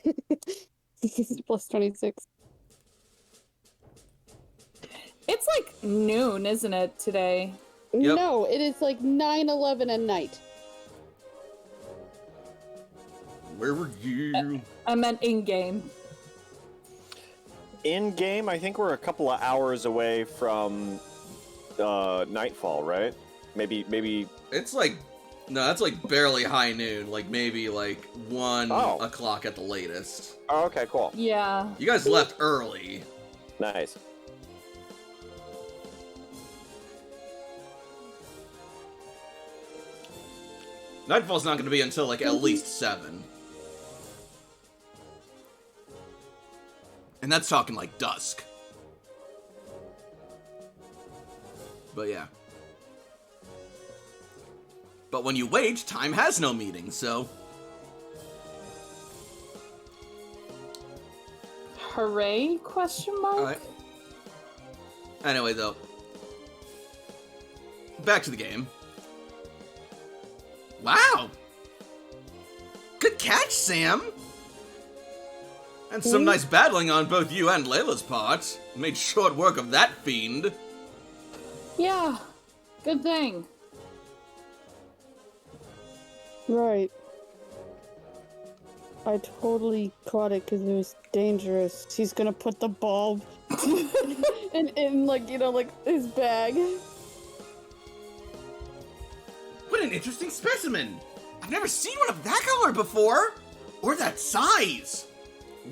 Plus 26. It's like noon, isn't it, today? Yep. No, it is like 9:11 at night. Where were you? I meant in-game. In game, I think we're a couple of hours away from nightfall, right? Maybe. It's like, no, that's like barely high noon. Like maybe like 1 Oh. o'clock at the latest. Oh, okay, cool, Yeah. You guys left early. nice. Nightfall's not going to be until like at least 7. And that's talking like dusk. But yeah. But when you wait, time has no meaning, so... Hooray? Question mark? Alright. Anyway, though. Back to the game. Wow! Good catch, Sam! And some nice battling on both you and Layla's part. Made short work of that fiend. Yeah. Good thing. Right. I totally caught it because it was dangerous. She's gonna put the bulb in like, you know, like his bag. What an interesting specimen! I've never seen one of that color before! Or that size!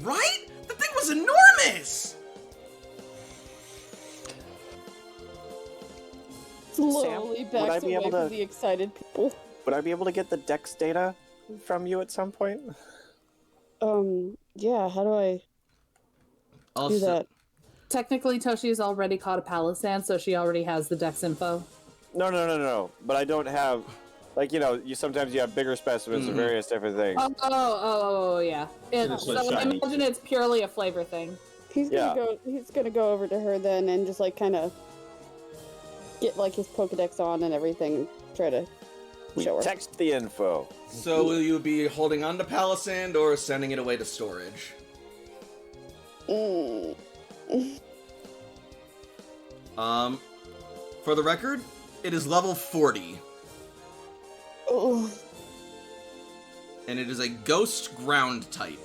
Right? The thing was enormous! Slowly would I backs be away able to- from the excited people. Would I be able to get the dex data from you at some point? Yeah, how do I do that? Technically, Toshi has already caught a Palisand, so she already has the dex info. No. But I don't have, like, you sometimes you have bigger specimens of various different things. Oh, yeah. it's So so I shiny. imagine it's purely a flavor thing. He's gonna Yeah. go. He's gonna go over to her then and just like kind of get like his Pokedex on and everything, and try to show her. Text the info. So will you be holding on to Palisand or sending it away to storage? Mm. For the record, it is level 40, Oh, and it is a ghost ground type.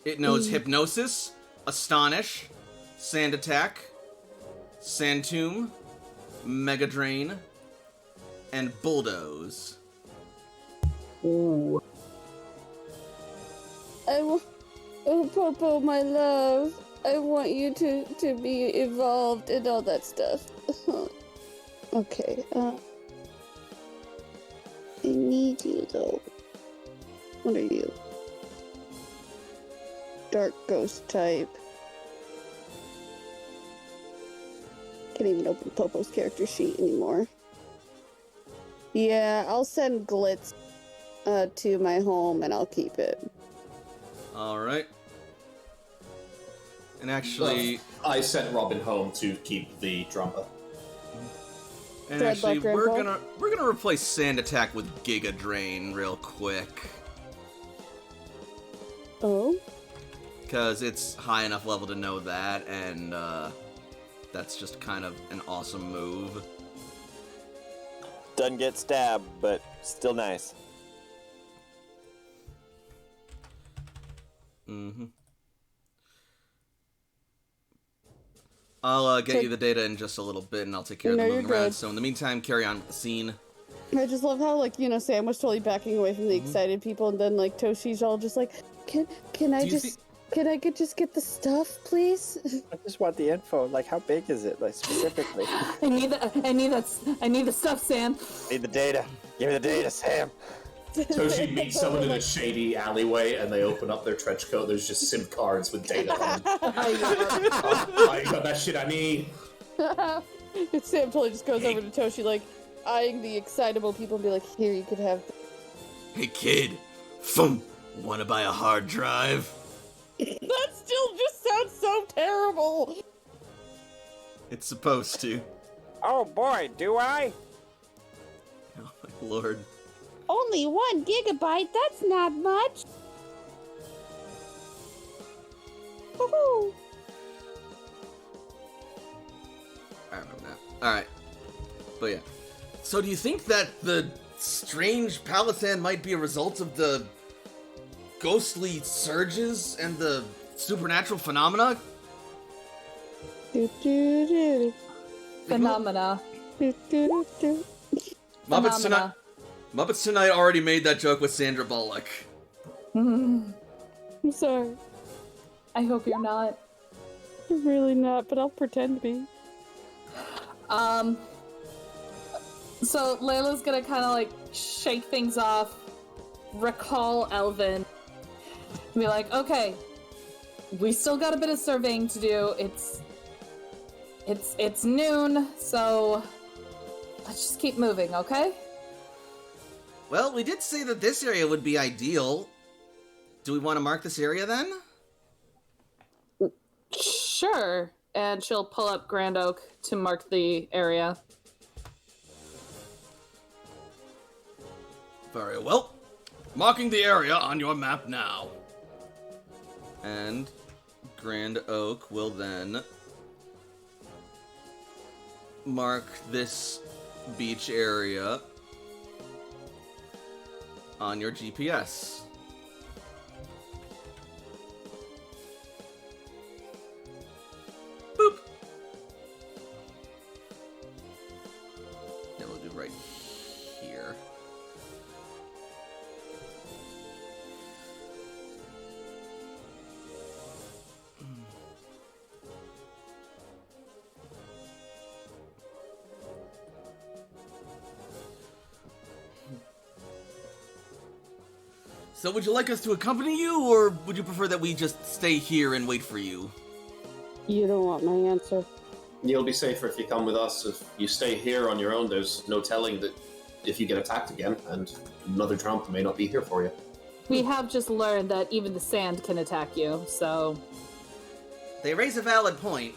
It knows Hypnosis, Astonish, Sand Attack, Sand Tomb, Mega Drain, and Bulldoze. Ooh. Oh, Popo, my love. I want you to be evolved and all that stuff. Okay, I need you though. What are you? Dark ghost type. Can't even open Popo's character sheet anymore. Yeah, I'll send Glitz to my home and I'll keep it. Alright. And actually, I sent Robin home to keep the drummer. Dreadlock Grandpa? we're gonna replace Sand Attack with Giga Drain real quick. Oh? Because it's high enough level to know that, and that's just kind of an awesome move. Doesn't get stabbed, but still nice. Mm-hmm. I'll get you the data in just a little bit, and I'll take care of the moving you're around. good. So in the meantime, carry on with the scene. I just love how, like, Sam was totally backing away from the excited people, and then, like, Toshi's all just like, can I just get the stuff, please? I just want the info. Like, how big is it? Like, specifically. I need the stuff, Sam. Need the data. Give me the data, Sam. Toshi meets someone in a shady alleyway, and they open up their trench coat. There's just SIM cards with data on them. I got that shit I need. Sam totally just goes over to Toshi, like, eyeing the excitable people and be like, here, you could have... Hey kid, wanna buy a hard drive? That still just sounds so terrible! It's supposed to. Oh boy, do I? Oh my lord. Only 1 gigabyte, that's not much! Woohoo! I remember that. Alright. But yeah. So do you think that the strange Palisand might be a result of the ghostly surges and the supernatural phenomena? Phenomena. Muppets Tonight already made that joke with Sandra Bullock. I'm sorry. I hope you're not. I'm really not, but I'll pretend to be. So Layla's gonna kind of like shake things off, recall Elvin, be like, okay, we still got a bit of surveying to do. It's noon, so let's just keep moving, okay? Well, we did say that this area would be ideal. Do we want to mark this area then? Sure. And she'll pull up Grand Oak to mark the area. Very well. Marking the area on your map now. And Grand Oak will then mark this beach area on your GPS. Boop. Then we'll do right here. So would you like us to accompany you, or would you prefer that we just stay here and wait for you? You don't want my answer. You'll be safer if you come with us. If you stay here on your own, there's no telling that if you get attacked again, and another Trump may not be here for you. We have just learned that even the sand can attack you, so... They raise a valid point.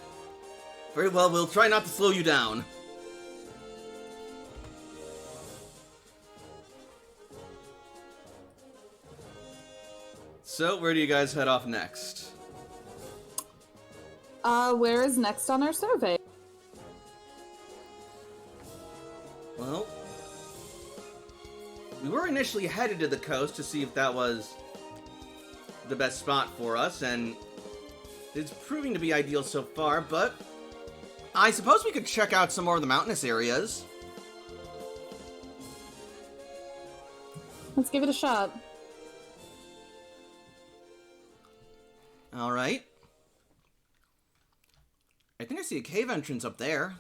Very well, we'll try not to slow you down. So, where do you guys head off next? Where is next on our survey? Well, we were initially headed to the coast to see if that was the best spot for us, and it's proving to be ideal so far, but I suppose we could check out some more of the mountainous areas. Let's give it a shot. Alright. I think I see a cave entrance up there.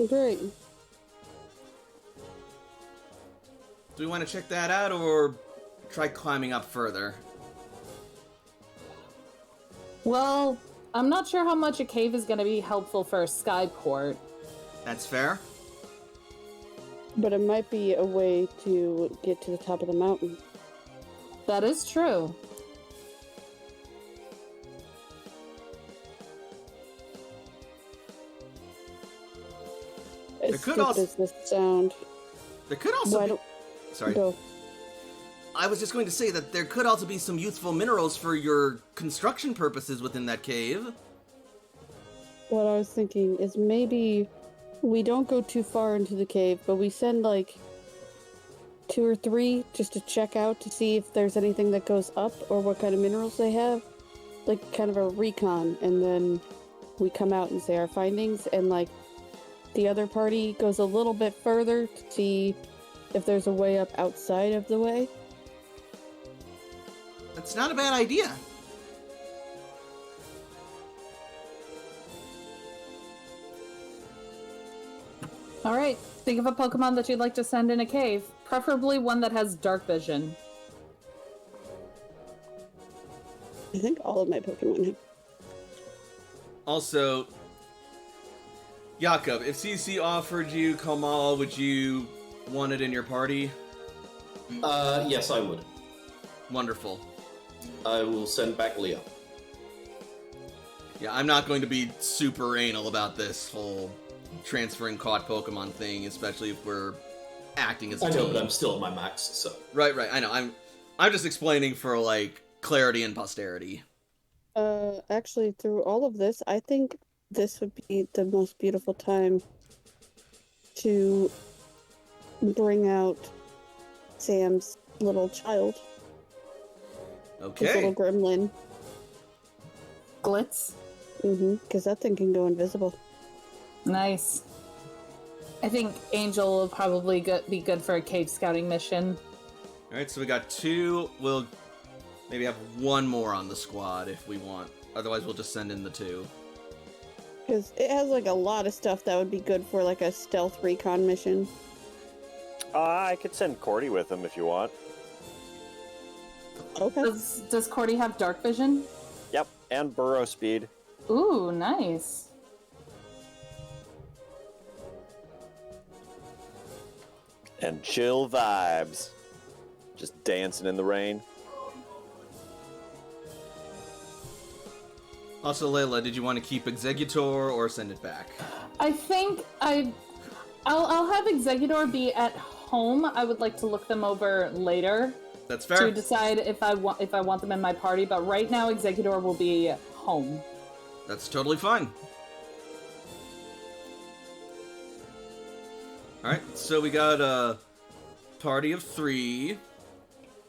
Great. Do we want to check that out, or try climbing up further? Well, I'm not sure how much a cave is going to be helpful for a skyport. That's fair. But it might be a way to get to the top of the mountain. That is true. There As could stupid also- as this sound. There could also Why be... don't Sorry. go? I was just going to say that there could also be some useful minerals for your construction purposes within that cave. What I was thinking is maybe we don't go too far into the cave, but we send like 2 or 3 just to check out to see if there's anything that goes up or what kind of minerals they have. Like kind of a recon, and then we come out and say our findings, and like the other party goes a little bit further to see if there's a way up outside of the way. That's not a bad idea. All right, think of a Pokemon that you'd like to send in a cave, preferably one that has dark vision. I think all of my Pokemon have. Also, Jakob, if CC offered you Kamal, would you want it in your party? Yes, I would. Wonderful. I will send back Leo. Yeah, I'm not going to be super anal about this whole transferring caught Pokemon thing, especially if we're acting as a team. I know, but I'm still at my max, so... Right, I know. I'm just explaining for, like, clarity and posterity. Actually, through all of this, I think this would be the most beautiful time to bring out Sam's little child. Okay. His little gremlin. Glitz? Because that thing can go invisible. Nice. I think Angel will probably be good for a cave scouting mission. Alright, so we got 2. We'll maybe have 1 more on the squad if we want. Otherwise, we'll just send in the 2. Because it has, like, a lot of stuff that would be good for, like, a stealth recon mission. I could send Cordy with him if you want. Okay. Does Cordy have dark vision? Yep, and burrow speed. Ooh, nice. And chill vibes. Just dancing in the rain. Also, Layla, did you want to keep Executor or send it back? I think I'll have Executor be at home. I would like to look them over later. That's fair. To decide if I want them in my party, but right now Executor will be home. That's totally fine. Alright, so we got a party of 3.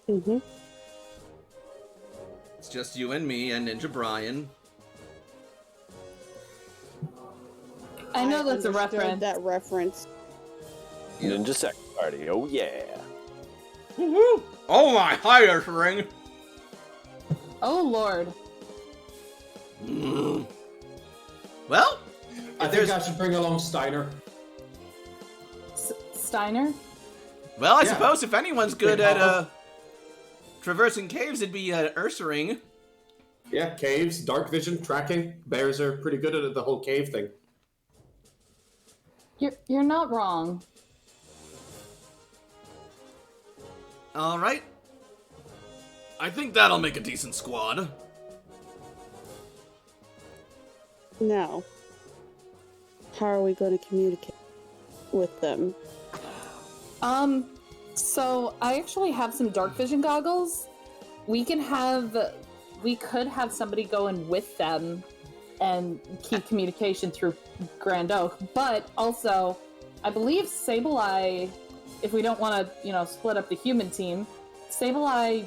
It's just you and me and Ninja Brian. I know that's a understood reference. that reference. Ninja Sect Party, oh yeah. Woohoo! Oh my highest ring! Oh lord. Well, I think I should bring along Steiner. Steiner? Well, I Yeah. suppose if anyone's good at traversing caves, it'd be Ursaring. Yeah, caves, dark vision, tracking. Bears are pretty good at the whole cave thing. You're not wrong. Alright. I think that'll make a decent squad. Now, how are we going to communicate with them? So I actually have some dark vision goggles. We could have somebody go in with them and keep communication through Grand Oak. But also, I believe Sableye, if we don't want to, split up the human team, Sableye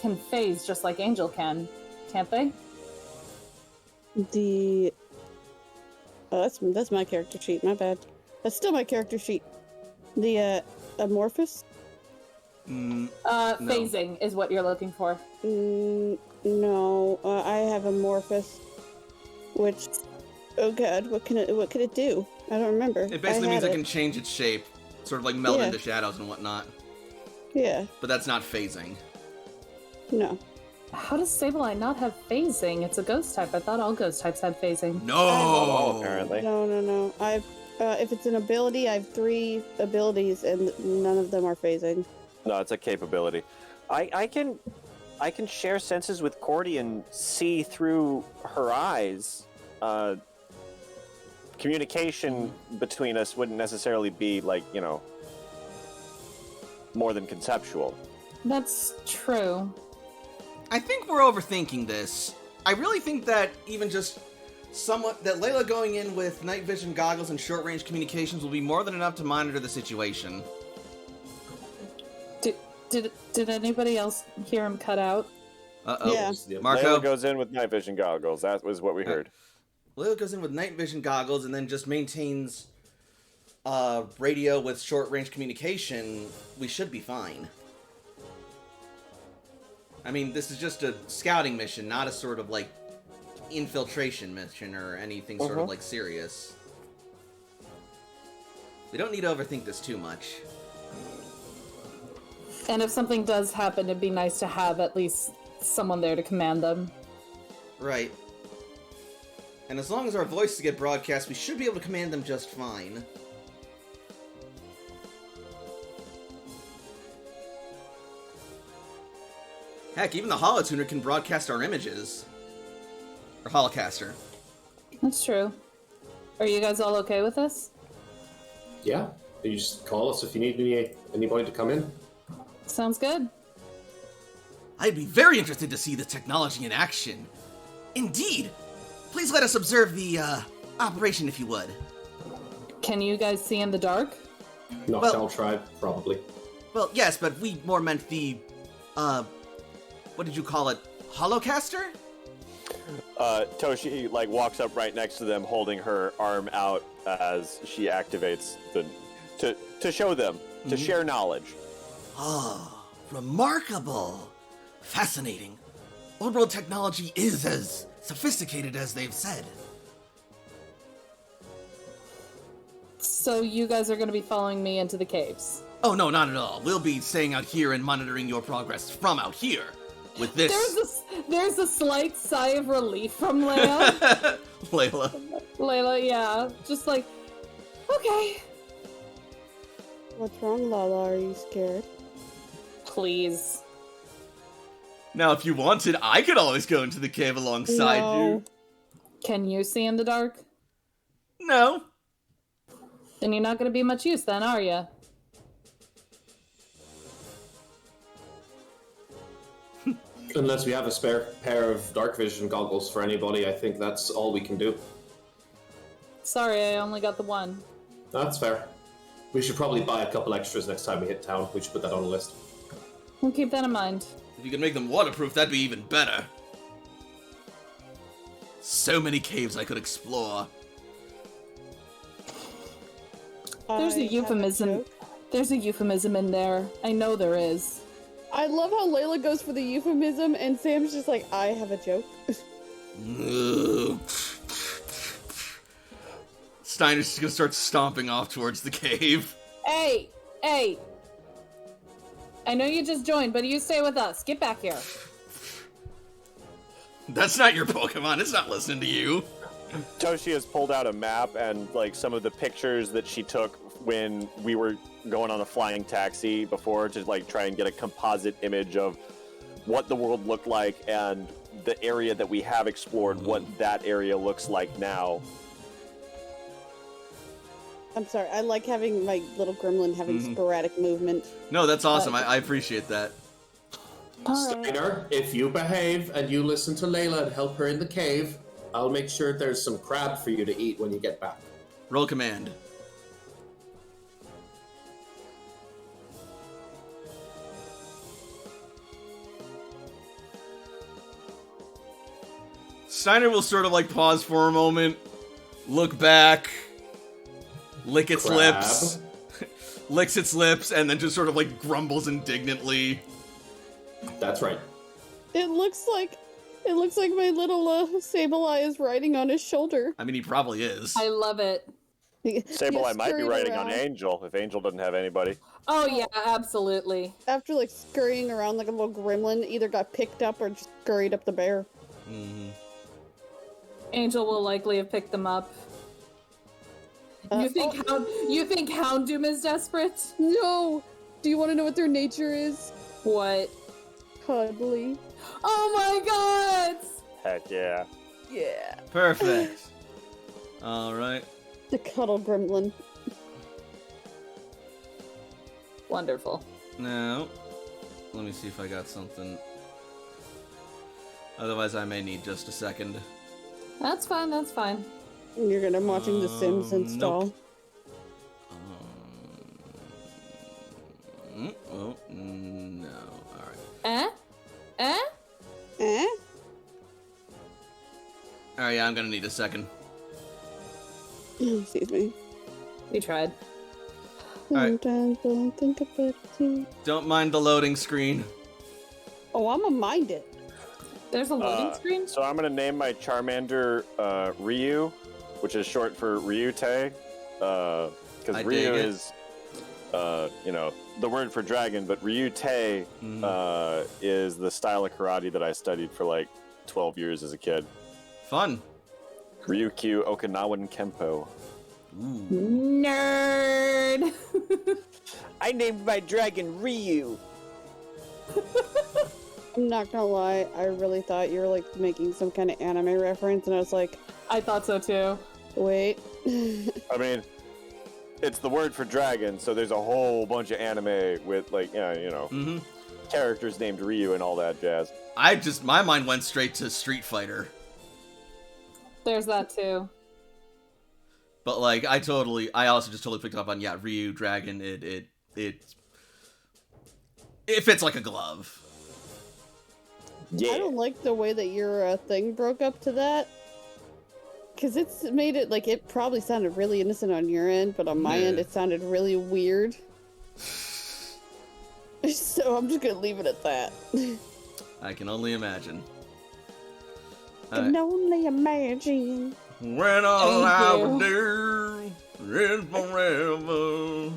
can phase just like Angel can, can't they? That's my character sheet. My bad. That's still my character sheet. The Amorphous? No. Phasing is what you're looking for. No. I have Amorphous, which, oh god, what can it do? I don't remember. It basically means it can change its shape, sort of like meld Yeah. into shadows and whatnot. Yeah. But that's not phasing. No. How does Sableye not have phasing? It's a ghost type. I thought all ghost types had phasing. No! Oh, apparently. No. If it's an ability, I have 3 abilities, and none of them are phasing. No, it's a capability. I can share senses with Cordy and see through her eyes. Communication between us wouldn't necessarily be like, more than conceptual. That's true. I think we're overthinking this. I really think that even just somewhat that Layla going in with night vision goggles and short range communications will be more than enough to monitor the situation. Did anybody else hear him cut out? Uh-oh. Yeah. Marco? Layla goes in with night vision goggles. That was what we heard. Layla goes in with night vision goggles and then just maintains radio with short range communication. We should be fine. I mean, this is just a scouting mission, not a sort of like infiltration mission or anything sort of like serious. We don't need to overthink this too much. And if something does happen, it'd be nice to have at least someone there to command them. Right. And as long as our voices get broadcast, we should be able to command them just fine. Heck, even the holotuner can broadcast our images. Or holocaster. That's true. Are you guys all okay with this? Yeah. You just call us if you need anybody to come in. Sounds good. I'd be very interested to see the technology in action. Indeed! Please let us observe the, operation if you would. Can you guys see in the dark? Noctowl tried, probably. Well, yes, but we more meant the, what did you call it? Holocaster? Toshi walks up right next to them, holding her arm out as she activates to show them, to share knowledge. Ah, remarkable. Fascinating. Old world technology is as sophisticated as they've said. So you guys are going to be following me into the caves? Oh, no, not at all. We'll be staying out here and monitoring your progress from out here. With this... There's a slight sigh of relief from Leia. Layla, yeah. Just like, okay. What's wrong, Lala? Are you scared? Please. Now, if you wanted, I could always go into the cave alongside you. Can you see in the dark? No. Then you're not going to be much use then, are you? Unless we have a spare pair of dark vision goggles for anybody, I think that's all we can do. Sorry, I only got the one. That's fair. We should probably buy a couple extras next time we hit town. We should put that on the list. We'll keep that in mind. If you could make them waterproof, that'd be even better. So many caves I could explore. There's a euphemism. There's a euphemism in there. I know there is. I love how Layla goes for the euphemism and Sam's just like, I have a joke. Steiner's just gonna start stomping off towards the cave. Hey! I know you just joined, but you stay with us. Get back here. That's not your Pokemon. It's not listening to you. Toshi has pulled out a map and some of the pictures that she took when we were going on a flying taxi before to try and get a composite image of what the world looked like and the area that we have explored, what that area looks like now. I'm sorry, I like having my little gremlin having sporadic movement. No, that's awesome. I appreciate that. Steiner, if you behave and you listen to Layla and help her in the cave, I'll make sure there's some crab for you to eat when you get back. Roll command. Steiner will sort of pause for a moment, look back, lick its lips, licks its lips, and then just sort of grumbles indignantly. That's right. It looks like my little Sableye is riding on his shoulder. I mean, he probably is. I love it. Sableye might be riding around. on Angel if Angel doesn't have anybody. Oh yeah, absolutely. After scurrying around like a little gremlin, either got picked up or just scurried up the bear. Mm-hmm. Angel will likely have picked them up. You think Houndoom is desperate? No! Do you want to know what their nature is? What? Cuddly. Oh my god! Heck yeah. Yeah. Perfect. Alright. The cuddle gremlin. Wonderful. Now, Let me see if I got something. Otherwise, I may need just a second. That's fine, that's fine. You're gonna watching The Sims install. Nope. Oh, no. Alright. Eh? Eh? Alright, yeah, I'm gonna need a second. Excuse me. We tried. Alright. Sometimes don't think about you. Don't mind the loading screen. Oh, I'ma mind it. There's a loading screen? So I'm gonna name my Charmander Ryu, which is short for Ryute, I because dig Ryu it. is, the word for dragon, but Ryute is the style of karate that I studied for like 12 years as a kid. Fun. Ryukyu Okinawan Kempo. Ooh. Nerd! I named my dragon Ryu. I'm not gonna lie, I really thought you were like making some kind of anime reference, and I was like, I thought so too. wait. I mean, it's the word for dragon, so there's a whole bunch of anime with like, Mm-hmm. characters named Ryu and all that jazz. My mind went straight to Street Fighter. There's that too. But like, I also just totally picked up on, yeah, Ryu, Dragon, it fits like a glove. Yeah. I don't like the way that your thing broke up to that. Because it's made it, like, it probably sounded really innocent on your end, but on my end it sounded really weird. So I'm just gonna leave it at that. I can only imagine. Can only imagine. When all Thank I you. would do is forever.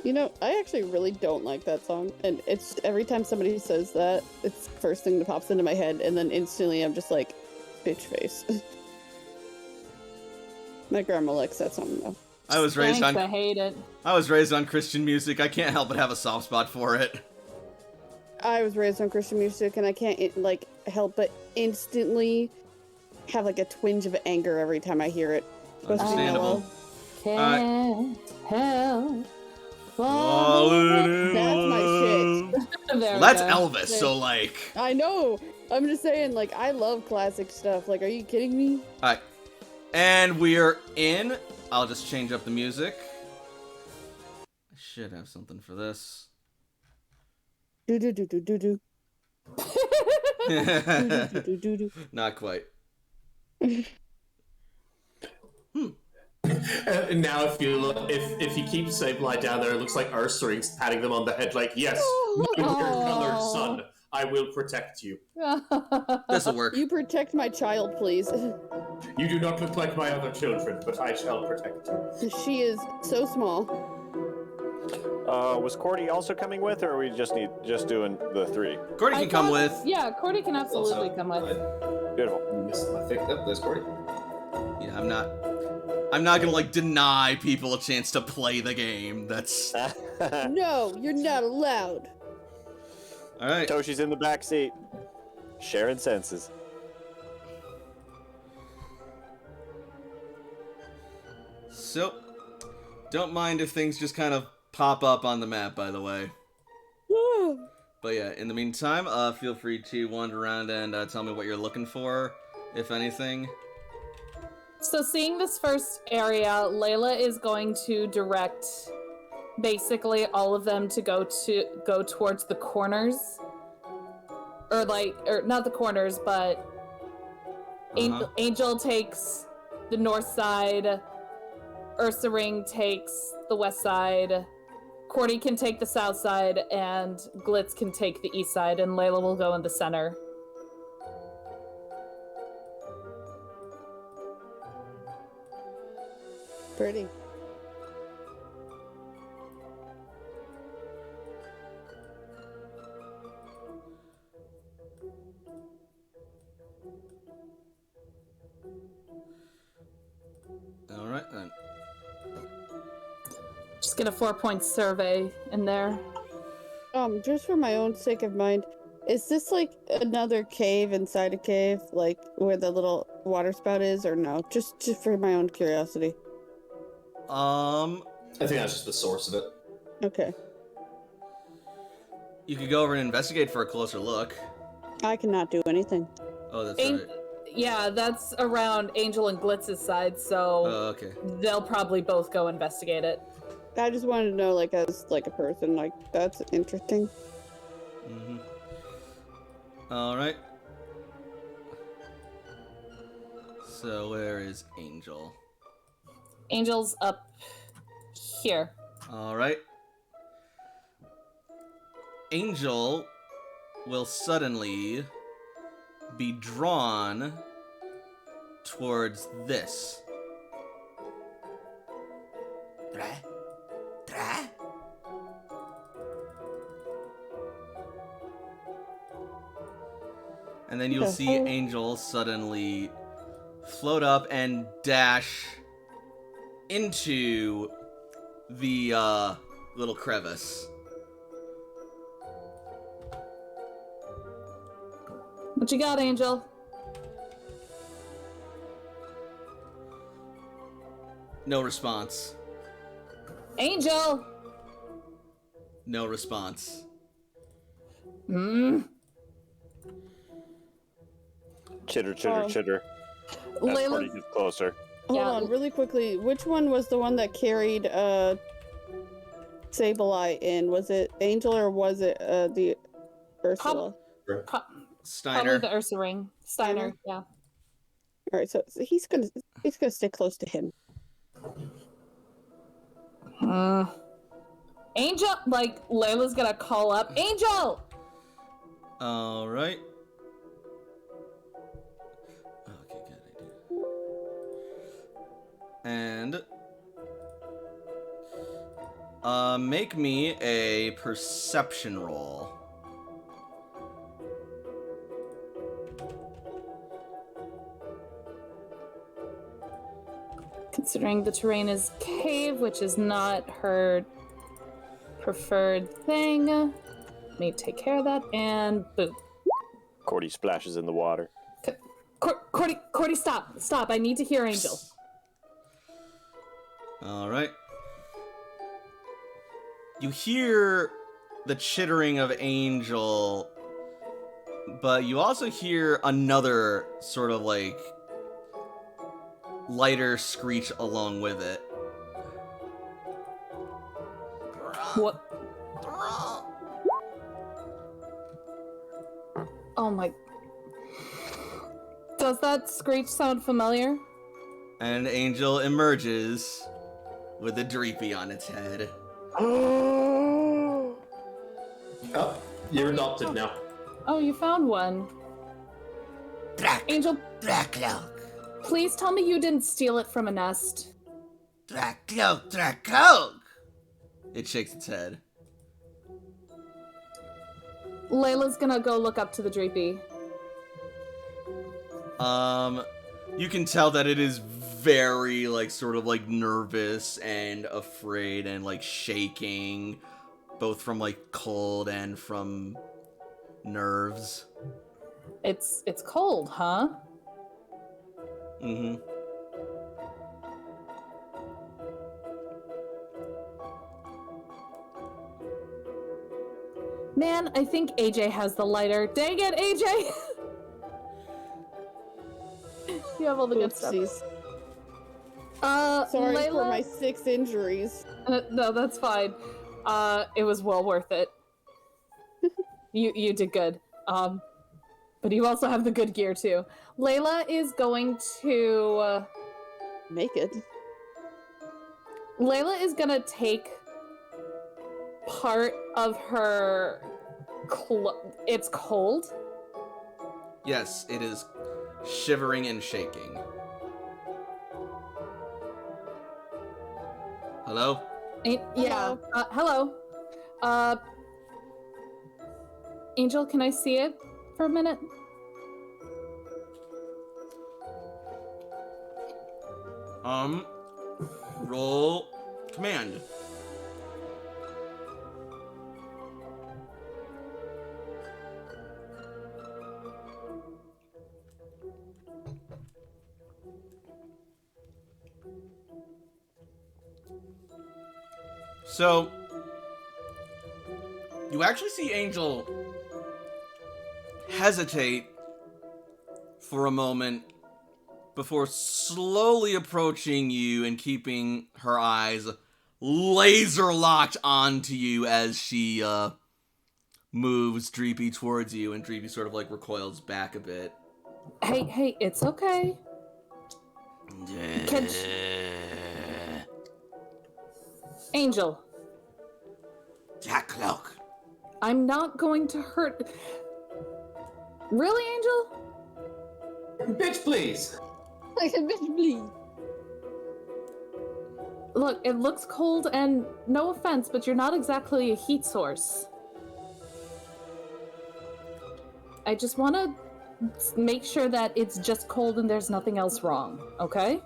You know, I actually really don't like that song, and it's every time somebody says that, it's the first thing that pops into my head, and then instantly I'm just like, bitch face. My grandma likes that song though. I was raised Thanks, I on hate it. Christian music. I can't help but have a soft spot for it. I was raised on Christian music, and I can't like help but instantly have like a twinge of anger every time I hear it. Understandable. Can't help Falling in That's my love. There Well, we that's go. Elvis, so like... I know. I'm just saying, like, I love classic stuff. Like, are you kidding me? Alright. And we're in. I'll just change up the music. I should have something for this. Do do do do do do do do do do. Not quite. And now if you keep Sableye down there, it looks like Ursaring's patting them on the head like, yes, my colored son, I will protect you. This'll work. You protect my child, please. You do not look like my other children, but I shall protect you. She is so small. Was Cordy also coming with, or are we just doing the three? Cordy can come with. Yeah, Cordy can absolutely come with. Beautiful. I missed my thing. Oh, there's Cordy. Yeah, I'm not gonna like deny people a chance to play the game. That's No, you're not allowed. all right. Toshi's in the back seat, sharing senses. So, don't mind if things just kind of pop up on the map, by the way. But yeah, in the meantime, feel free to wander around and tell me what you're looking for, if anything. So seeing this first area, Layla is going to direct basically all of them to go towards the corners. Or not the corners, but Angel takes the north side, Ursaring takes the west side, Cordy can take the south side, and Glitz can take the east side, and Layla will go in the center. Pretty. All right then. Just get a 4-point survey in there. Just for my own sake of mind, is this like another cave inside a cave, like where the little water spout is, or no? Just for my own curiosity. I think that's just the source of it. Okay. You could go over and investigate for a closer look. I cannot do anything. Oh, that's An- right. Yeah, that's around Angel and Glitz's side, so Oh, okay. they'll probably both go investigate it. I just wanted to know, like, as like a person, like that's interesting. Mm-hmm. All right. So where is Angel? Angel's up here. All right. Angel will suddenly be drawn towards this. And then you'll see Angel suddenly float up and dash into the little crevice. What you got, Angel? No response. Angel! No response. Chitter, chitter, chitter. As Layla, Cordy gets closer. Hold Yeah. on, really quickly. Which one was the one that carried Sableye in? Was it Angel or was it the Ursula? probably Steiner. the Ursa ring. Steiner, yeah. All right, so he's gonna stay close to him. Angel, like, Layla's gonna call up, Angel! All right. Okay, good idea. And make me a perception roll. Considering the terrain is cave, which is not her preferred thing. Let me take care of that, and boom. Cordy splashes in the water. Cordy, stop. Stop, I need to hear Angel. All right. You hear the chittering of Angel, but you also hear another sort of like lighter screech along with it. What? Oh my... Does that screech sound familiar? And Angel emerges with a dreepy on its head. Oh, you're adopted now. Oh, you found one. Angel, Dracloak, please tell me you didn't steal it from a nest. Dracloak. It shakes its head. Layla's gonna go look up to the Dreepy. You can tell that it is very, like, sort of, like, nervous and afraid and, like, shaking, both from, like, cold and from nerves. It's cold, huh? Mm-hmm. Man, I think AJ has the lighter. Dang it, AJ! You have all the good stuff. Oopsies. Layla? Sorry for my 6 injuries. No, that's fine. It was well worth it. You did good. But you also have the good gear too. Layla is going to Make it. Layla is gonna take part of her it's cold. Yes, it is shivering and shaking. Hello? Yeah. Hello. Angel, can I see it for a minute? Roll command. So, You actually see Angel hesitate for a moment before slowly approaching you and keeping her eyes laser locked onto you as she moves Dreepy towards you, and Dreepy sort of like recoils back a bit. Hey, it's okay. Angel, Jack Cloak. I'm not going to hurt. Really, Angel? Bitch, please. Like a bitch, please. Look, it looks cold, and no offense, but you're not exactly a heat source. I just want to make sure that it's just cold and there's nothing else wrong, okay?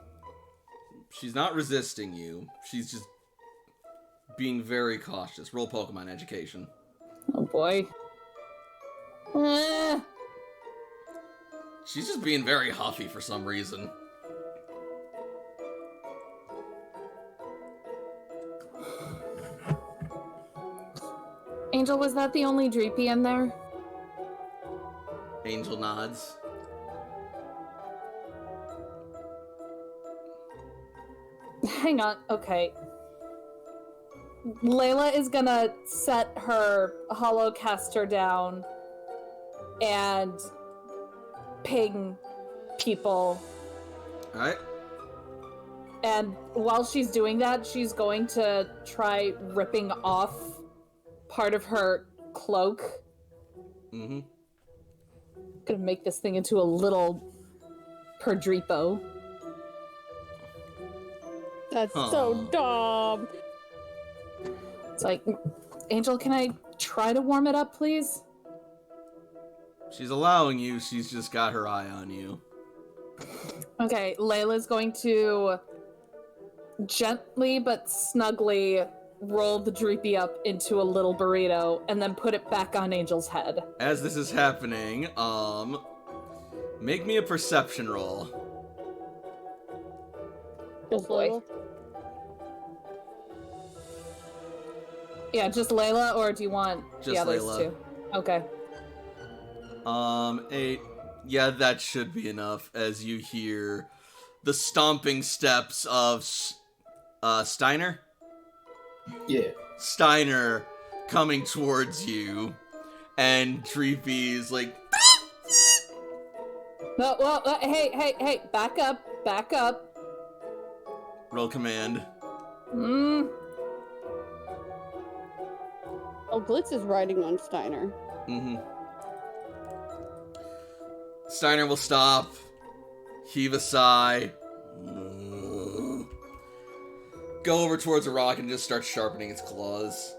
She's not resisting you. She's just being very cautious. Roll Pokemon education. Oh boy. She's just being very huffy for some reason. Angel, was that the only Dreepy in there? Angel nods. Hang on, okay. Layla is gonna set her holocaster down and ping people. Alright. And while she's doing that, she's going to try ripping off part of her cloak. Mm-hmm. Gonna make this thing into a little Perdreepo. That's so dumb. It's like, Angel, can I try to warm it up, please? She's allowing you, she's just got her eye on you. Okay, Layla's going to gently but snugly roll the Dreepy up into a little burrito and then put it back on Angel's head. As this is happening, make me a perception roll. Just boy. Layla? Yeah, just Layla, or do you want Just the others Layla. too? Okay. 8. Yeah, that should be enough as you hear the stomping steps of Steiner? Yeah. Steiner coming towards you, and Dreepy's like, No, well, hey, back up. roll command. Oh, Glitz is riding on Steiner. Mm-hmm. Steiner will stop, heave a sigh, go over towards a rock and just start sharpening its claws.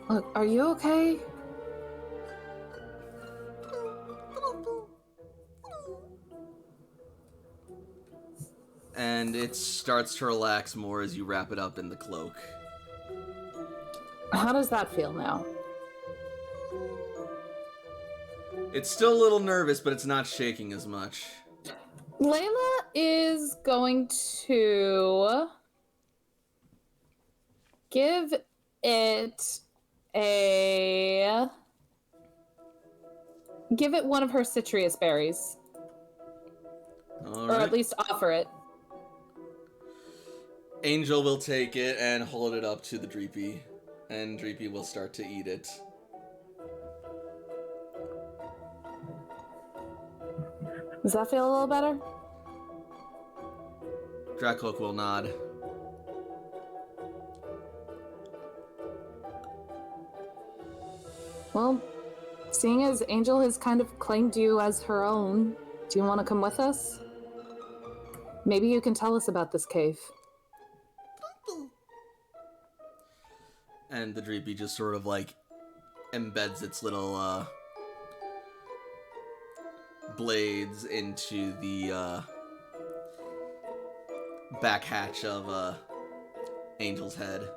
Look, are you okay? And it starts to relax more as you wrap it up in the cloak. How does that feel now? It's still a little nervous, but it's not shaking as much. Layla is going to give it one of her citrus berries. All Or right. at least offer it. Angel will take it and hold it up to the Dreepy, and Dreepy will start to eat it. Does that feel a little better? Dracloak will nod. Well, seeing as Angel has kind of claimed you as her own, do you want to come with us? Maybe you can tell us about this cave. And the Dreepy just sort of like embeds its little blades into the back hatch of Angel's head.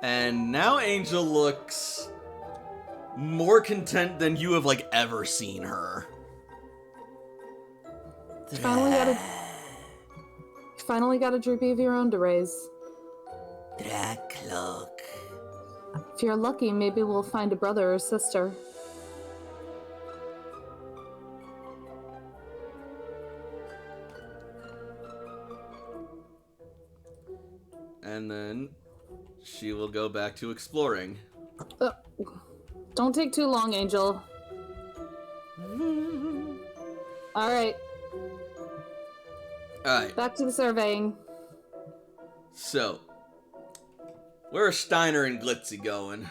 And now Angel looks more content than you have like ever seen her. Finally got a droopy of your own to raise. Dracloak. If you're lucky, maybe we'll find a brother or sister. And then she will go back to exploring. Don't take too long, Angel. Alright, Alright, back to the surveying. so where are Steiner and Glitzy going?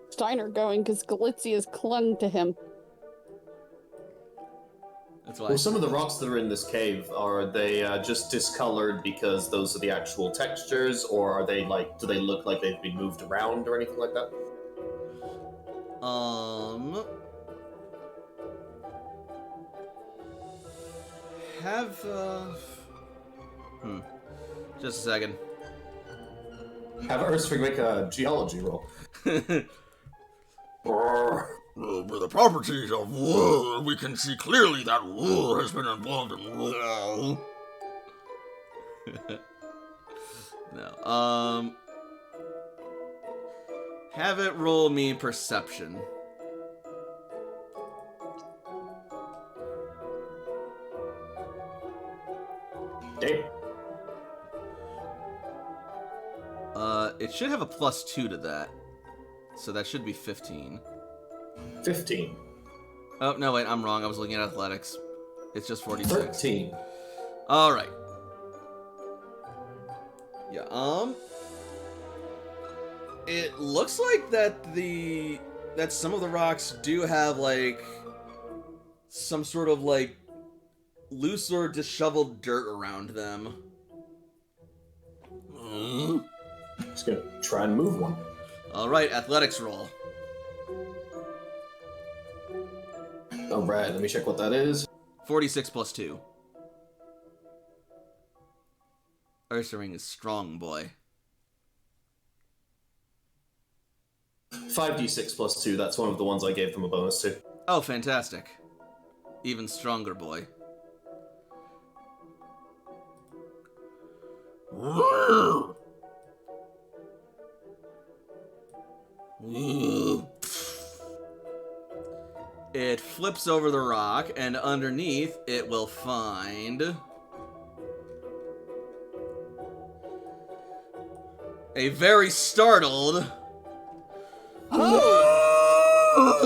Steiner going because Glitzy has clung to him. That's why. Well, some of the rocks that are in this cave, are they just discolored because those are the actual textures, or are they like, do they look like they've been moved around or anything like that? Just a second. Have Urswing make a geology roll. With the properties of wool, we can see clearly that wool has been involved in wool. No. Have it roll me perception. Damn. It should have a +2 to that. So that should be 15. 15. Oh, no, wait, I'm wrong. I was looking at athletics. It's just 46. 13. Alright. Yeah, it looks like that some of the rocks do have, like, some sort of, like, loose or disheveled dirt around them. Just gonna try and move one. Alright, athletics roll. Alright, let me check what that is. 46 +2. Ursaring is strong, boy. 5d6 plus 2, that's one of the ones I gave them a bonus to. Oh, fantastic. Even stronger, boy. It flips over the rock, and underneath it will find a very startled. Oh!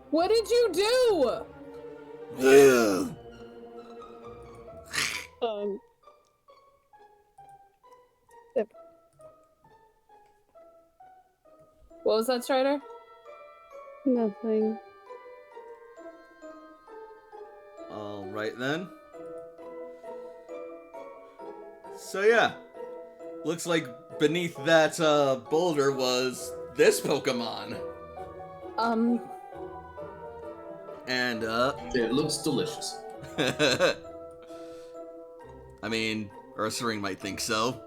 What did you do? What was that, Strider? Nothing. Alright then. So yeah. Looks like beneath that boulder was this Pokemon. And It looks delicious. I mean, Ursaring might think so.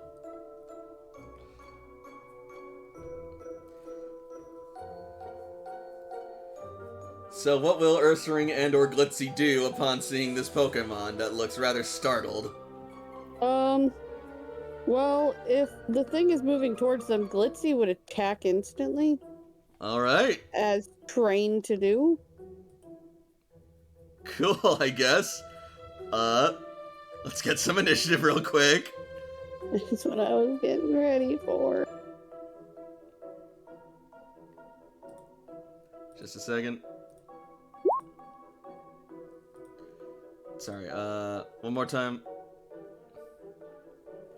So what will Ursaring and or Glitzy do upon seeing this Pokemon that looks rather startled? Well, if the thing is moving towards them, Glitzy would attack instantly, Alright. as trained to do. Cool, I guess. Let's get some initiative real quick. That's what I was getting ready for. Just a second. Sorry, one more time.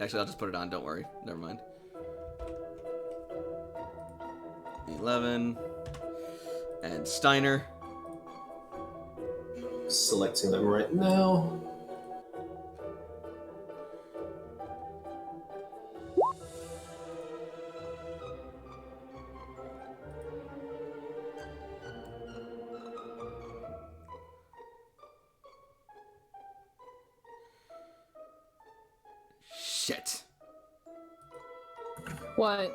Actually, I'll just put it on, don't worry. Never mind. 11. And Steiner. Selecting them right now. Shit. What?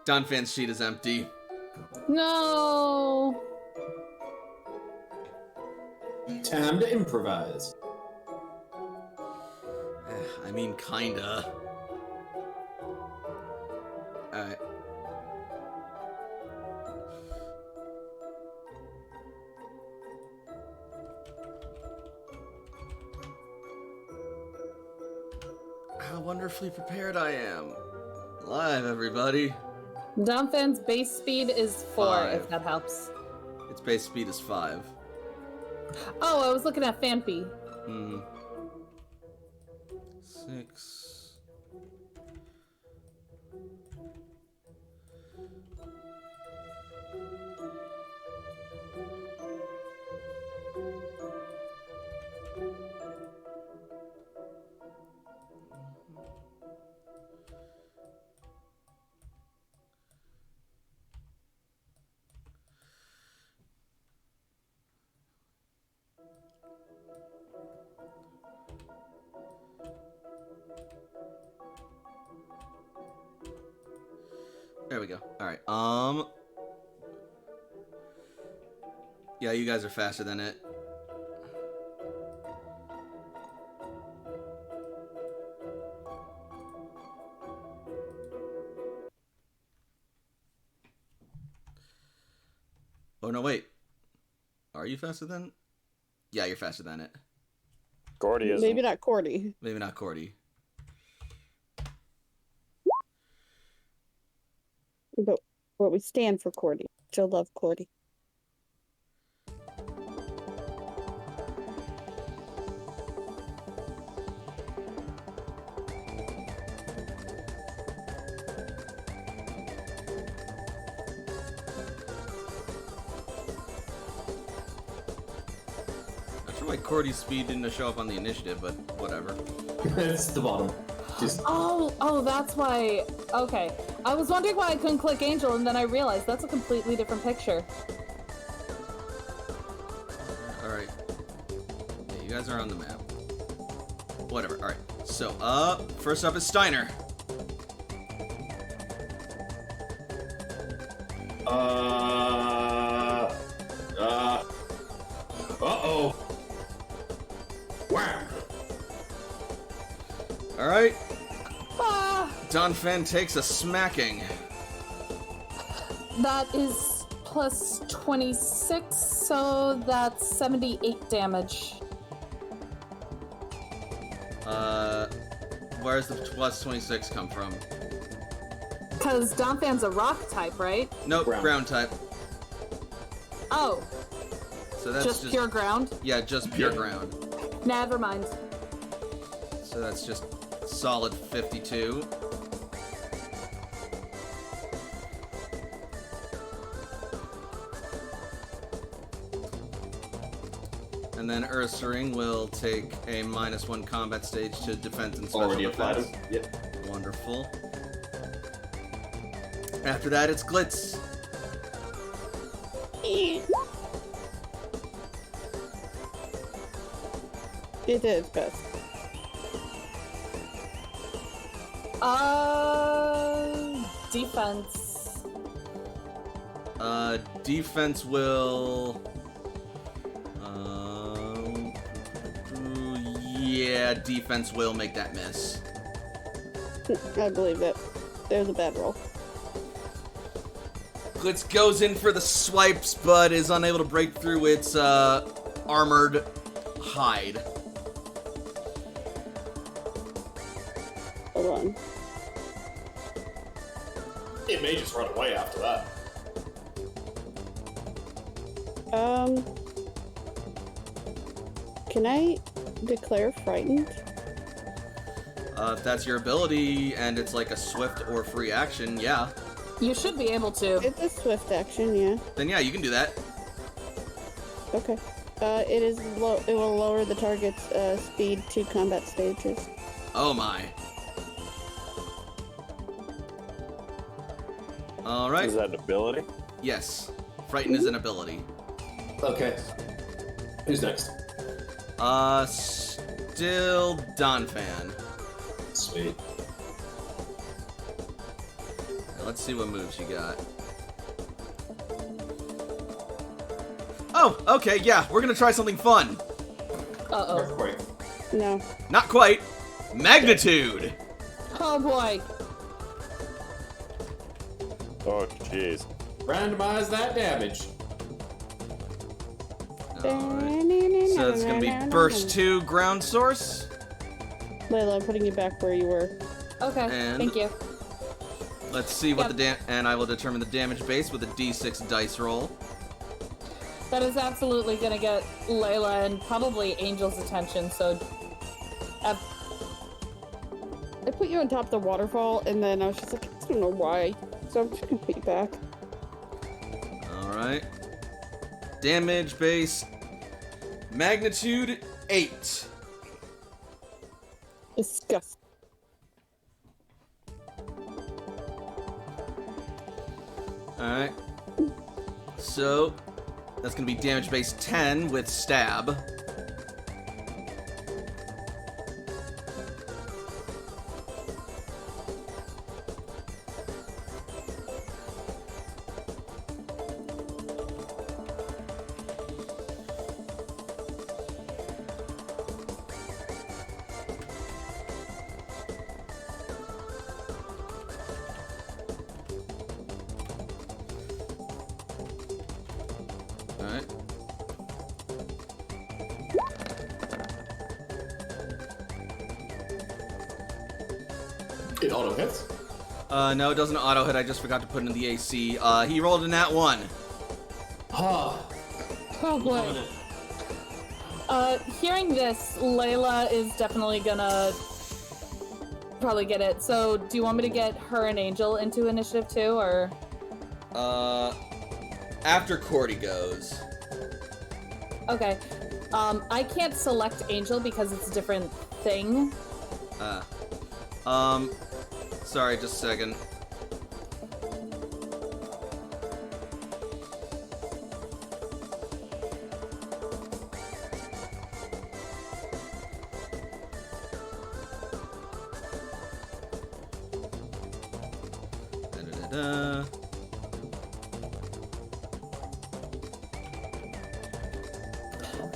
Donphan's sheet is empty. No. Time to improvise. I mean, kinda. Alright. How wonderfully prepared I am. Live, everybody. Donphan's base speed is 4, 5. if that helps. Its base speed is 5. Oh, I was looking at Fanpy. 6. There we go. Alright, yeah, you guys are faster than it. Oh, no, wait. Are you faster than... Yeah, you're faster than it. Gordy isn't. Maybe not Cordy. Maybe not Cordy. But we stand for Cordy. Still love Cordy. Not sure why Cordy's speed didn't show up on the initiative, but whatever. It's the bottom. Just Oh, that's why. Okay. I was wondering why I couldn't click Angel, and then I realized that's a completely different picture. Alright. Yeah, you guys are on the map. Whatever, alright. So, first up is Steiner. Uh-oh. Wow. Alright. Ah! Donphan takes a smacking. That is plus 26, so that's 78 damage. Where's the plus 26 come from? Because Donphan's a rock type, right? Nope, Ground. ground type. Oh, So that's just pure ground? Yeah, just pure Yeah. ground. Never mind. So that's just solid 52. And then Ursaring will take a -1 combat stage to defense and special Already applied defense. him. Yep. Wonderful. After that, it's Glitz. It did its best. Defense. Defense will... yeah, defense will make that miss. I believe that. There's a bad roll. Glitz goes in for the swipes, but is unable to break through its armored hide. Hold on. It may just run away after that. Can I declare frightened? If that's your ability and it's like a swift or free action, yeah. You should be able to. It's a swift action, yeah. Then yeah, you can do that. Okay. It is low. It will lower the target's speed 2 combat stages. Oh my. Alright. Is that an ability? Yes. Frighten is an ability. Okay. Who's next? Still Donphan. Sweet. Let's see what moves you got. Oh, okay, yeah, we're gonna try something fun. Uh-oh. Earthquake. No. Not quite. Magnitude. Oh boy. Oh, jeez. Randomize that damage. Alright. So it's gonna be burst 2 ground source. Layla, I'm putting you back where you were. Okay, And- thank you. Let's see what Yep. and I will determine the damage base with a d6 dice roll. That is absolutely gonna get Layla and probably Angel's attention, so... I put you on top of the waterfall, and then I was just like, I don't know why. So I'm just gonna put you back. Alright. Damage base. Magnitude 8. Disgust. Alright. So, that's gonna be damage base 10 with stab. Alright. It auto hits. No, it doesn't auto hit. I just forgot to put in the AC. He rolled a nat 1. Ah. Oh boy. Hearing this, Layla is definitely gonna probably get it. So, do you want me to get her and Angel into initiative too, or? After Cordy goes. Okay. I can't select Angel because it's a different thing. Sorry, just a second. Da-da-da-da.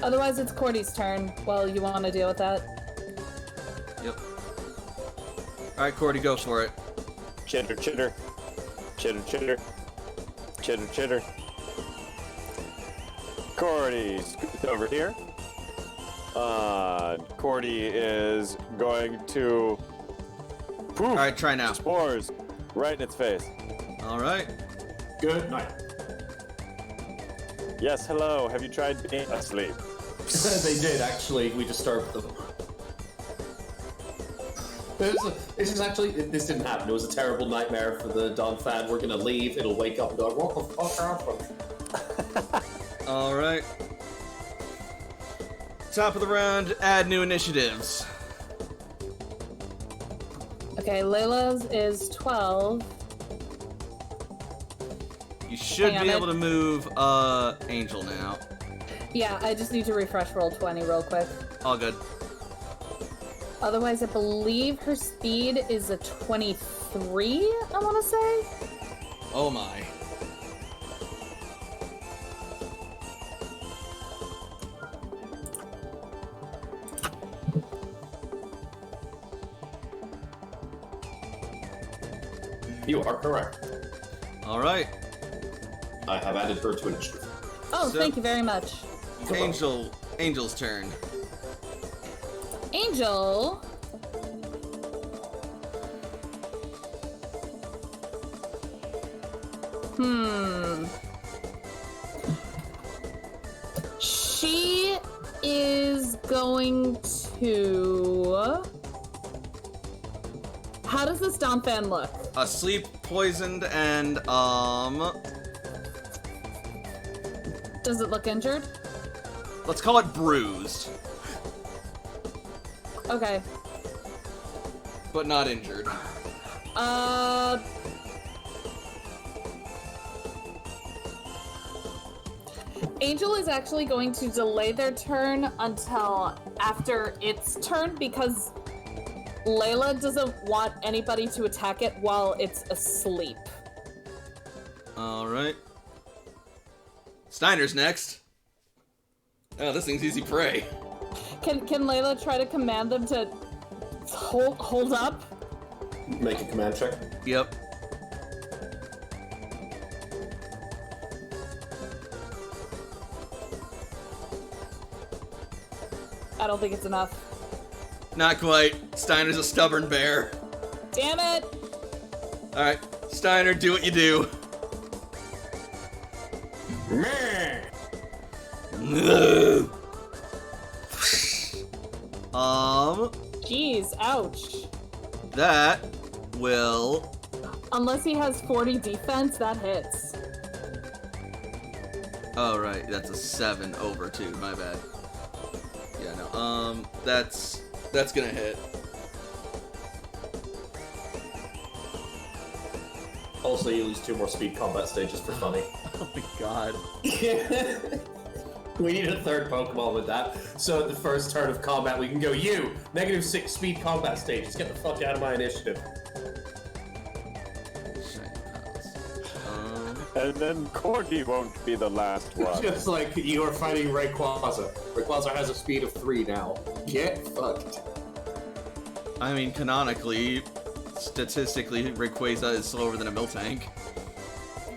Otherwise, it's Cordy's turn. Well, you want to deal with that? Yep. Alright, Cordy, go for it. Chitter, chitter. Chitter, chitter. Chitter, chitter. Cordy, scoot over here. Cordy is going to poof Alright, try now. spores right in its face. Alright. Good night. Yes, hello. Have you tried being asleep? They did, actually. We disturbed them. This didn't happen. It was a terrible nightmare for the Don fan. We're gonna leave. It'll wake up and go, what the fuck happened? Alright. Top of the round, add new initiatives. Okay, Layla's is 12. You should Hang on, be I- able to move, Angel now. Yeah, I just need to refresh roll 20 real quick. All good. Otherwise, I believe her speed is a 23, I want to say? Oh my. You are correct. Alright. I have added her to initiative. Oh, So- thank you very much. Angel's turn. Angel. She is going to... How does this Dom fan look? Asleep, poisoned, and, Does it look injured? let's call it bruised, Okay. but not injured. Angel is actually going to delay their turn until after its turn because Layla doesn't want anybody to attack it while it's asleep. Alright. Steiner's next. Oh, this thing's easy prey. Can Layla try to command them to hold up? Make a command check. Yep. I don't think it's enough. Not quite. Steiner's a stubborn bear. Damn it! Alright, Steiner, do what you do. Jeez, ouch. That will... Unless he has 40 defense, that hits. Oh, right, that's a 7 over 2, my bad. Yeah, no, that's gonna hit. Also, you lose 2 more speed combat stages for funny. Oh my god. We need a third Pokemon with that. So at the first turn of combat, we can go, you, -6 speed combat stages. Get the fuck out of my initiative. And then Corgi won't be the last one. Just like you are fighting Rayquaza. Rayquaza has a speed of 3 now. Get fucked. I mean, canonically, statistically, Rayquaza is slower than a Miltank.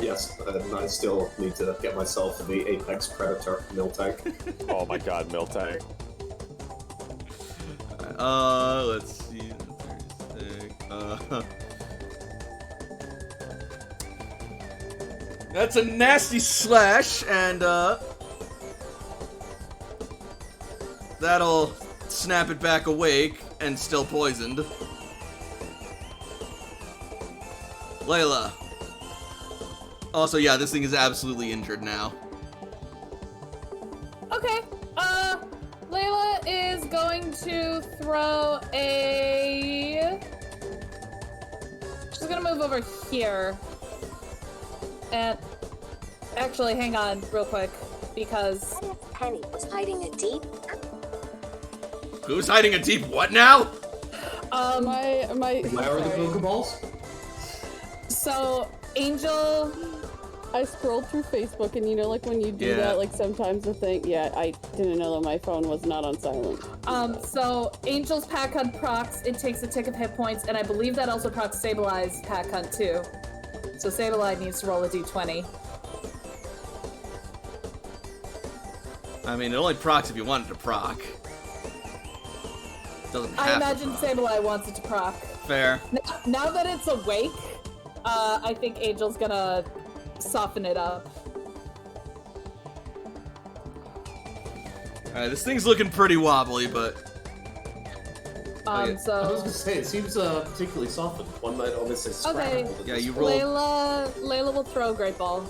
Yes, and I still need to get myself the Apex Predator Miltank. Oh my god, Miltank. Let's see. 36. That's a nasty slash, and that'll snap it back awake and still poisoned. Layla. Also, yeah, this thing is absolutely injured now. Okay, Layla is going to throw a... She's gonna move over here. And... Actually, hang on real quick, because... What if Penny was hiding a deep? Who's hiding a deep what now? Where are the Pokeballs? So, Angel... I scrolled through Facebook, and you know, like when you do that, like sometimes the thing. Yeah, I didn't know that my phone was not on silent. So Angel's Pack Hunt procs, it takes a tick of hit points, and I believe that also procs Stabilize Pack Hunt too. So Sableye needs to roll a d20. I mean, it only procs if you want it to proc. It doesn't have I imagine to proc. Sableye wants it to proc. Fair. Now that it's awake, I think Angel's gonna soften it up. Alright, this thing's looking pretty wobbly, but... I was So gonna say, it seems particularly softened. One might almost say Okay. scrambled. at Yeah, this you point. roll... Layla will throw a Great Ball.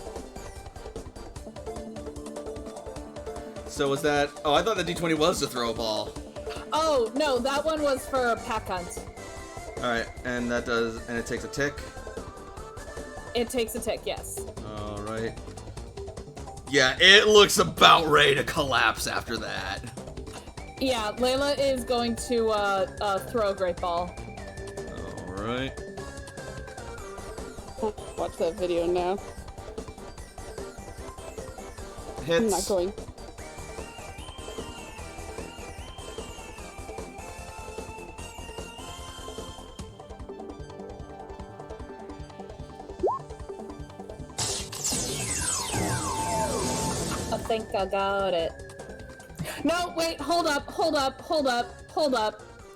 So was that... Oh, I thought the D20 was to throw a ball. Oh no, that one was for a Pack Hunt. Alright, and that does... And it takes a tick. It takes a tick, yes. Alright. Yeah, it looks about ready to collapse after that. Yeah, Layla is going to throw a Great Ball. Alright. Watch that video now. Hits. I'm not going. I think I got it. No, wait, hold up.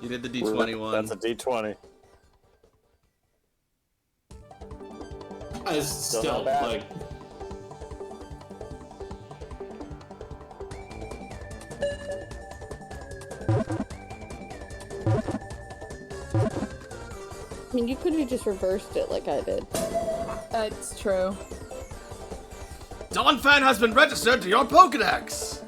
You did the D20 one. That's a D20. It's Still still, not bad. like... I mean, you could have just reversed it like I did. It's true. Donphan has been registered to your Pokedex!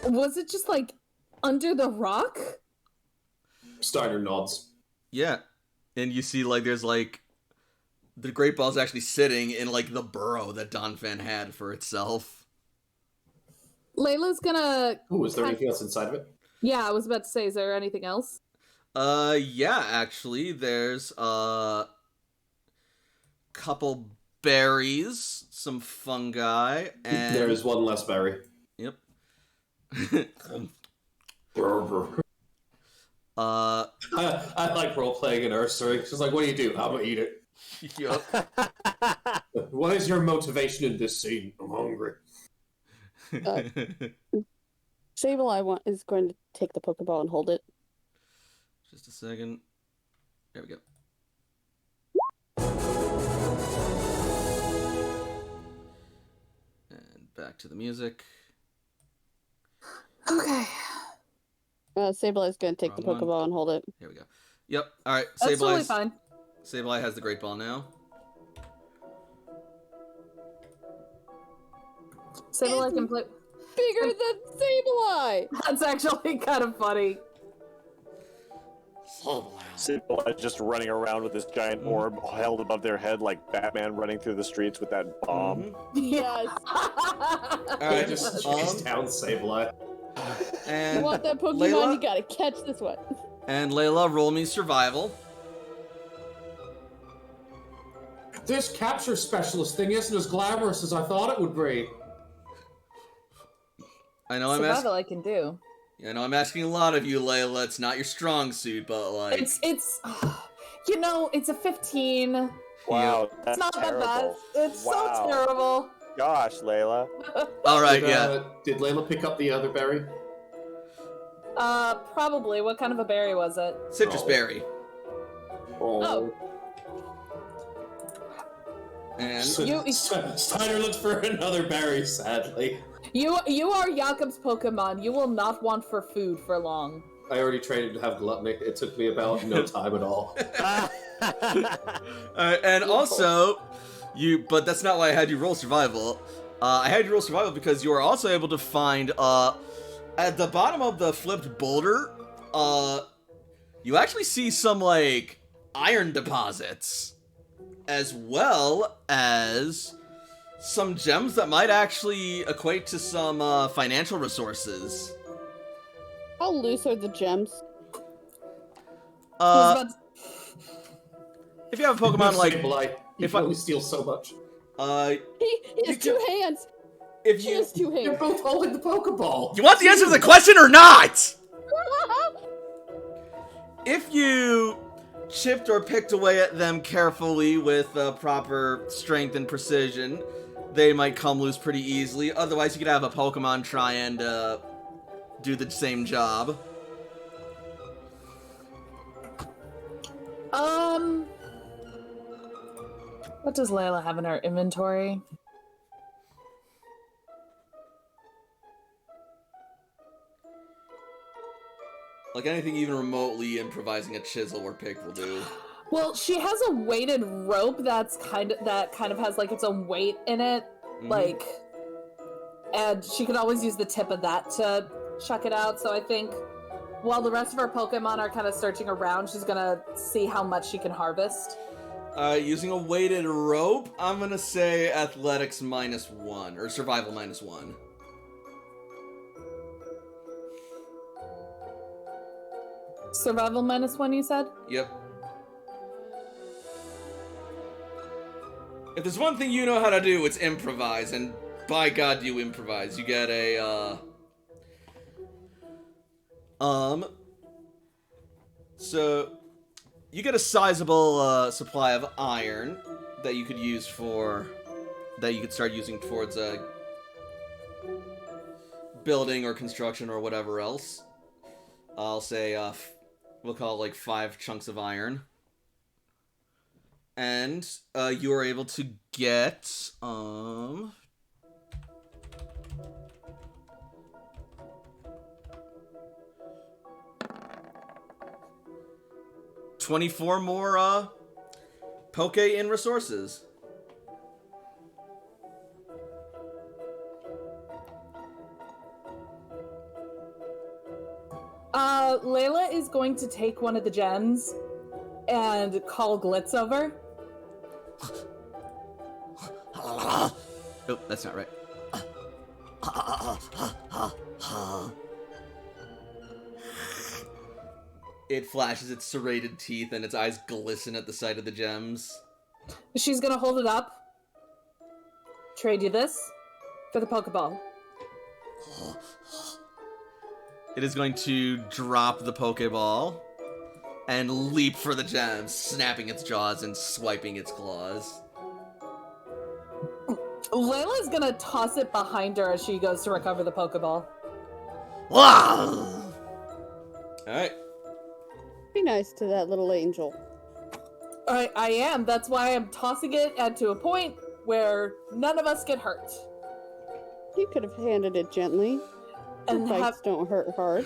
Was it just like under the rock? Steiner nods. Yeah. And you see, like, there's, like... The Great Ball's actually sitting in, like, the burrow that Donphan had for itself. Layla's gonna... Ooh, is there anything else inside of it? Yeah, I was about to say, is there anything else? Yeah, actually, there's a couple berries, some fungi, and There is one less berry. Yep. I like role-playing in Ursaring. She's like, what do? I'm gonna eat it. Yep. What is your motivation in this scene? I'm hungry. Sableye is going to take the Pokeball and hold it. Just a second. There we go. And back to the music. Okay. Sableye is going to take the Wrong one. Pokeball and hold it. Here we go. Yep. All right. That's totally fine. Sableye has the Great Ball now. Sableye can play. Bigger than Sableye! That's actually kind of funny. Simple, just running around with this giant orb held above their head like Batman running through the streets with that bomb. Yes. All right. Just chase down Sableye. And You want that Pokemon, Layla? you gotta catch this one. And Layla, roll me survival. This capture specialist thing isn't as glamorous as I thought it would be. I know Survival I can do. I'm asking a lot of you, Layla. It's not your strong suit, but like It's it's a 15. Wow, It's that's not terrible. that bad. It's Wow. so terrible. Gosh, Layla. all right, Did, yeah. Did Layla pick up the other berry? Probably. What kind of a berry was it? Citrus Oh. berry. Oh. And Steiner looks for another berry, sadly. You are Jakob's Pokemon. You will not want for food for long. I already trained to have gluttony. It took me about no time at all. and also, but that's not why I had you roll survival. I had you roll survival because you are also able to find, at the bottom of the flipped boulder, you actually see some, like, iron deposits, as well as some gems that might actually equate to some, financial resources. How loose are the gems? If you have a Pokemon like, Sableye, you if can I- only steal so much. He has two hands! if He you, has two You're hands! both holding the Pokeball. you want the answer to the question or not? If you chipped or picked away at them carefully with proper strength and precision, they might come loose pretty easily. Otherwise, you could have a Pokemon try and do the same job. What does Layla have in her inventory? Like anything even remotely improvising a chisel or pick will do. Well, she has a weighted rope that kind of has like its own weight in it, like, and she could always use the tip of that to chuck it out. So I think while the rest of her Pokemon are kind of searching around, she's gonna see how much she can harvest. Using a weighted rope, I'm gonna say athletics -1 or survival -1. Survival -1, you said? Yep. If there's one thing you know how to do, it's improvise, and by God, you improvise. You get a, so, you get a sizable, supply of iron that you could use that you could start using towards, building or construction or whatever else. I'll say, we'll call it like 5 chunks of iron. And you are able to get 24 more Poke in resources. Layla is going to take one of the gems and call Glitz over. Oh, that's not right. It flashes its serrated teeth and its eyes glisten at the sight of the gems. She's gonna hold it up trade you this for the Pokeball. It is going to drop the Pokeball and leap for the gem, snapping its jaws and swiping its claws. Layla's gonna toss it behind her as she goes to recover the Pokeball. Wow! Alright. Be nice to that little angel. I am. That's why I'm tossing it to a point where none of us get hurt. You could have handed it gently. And Bites don't hurt hard.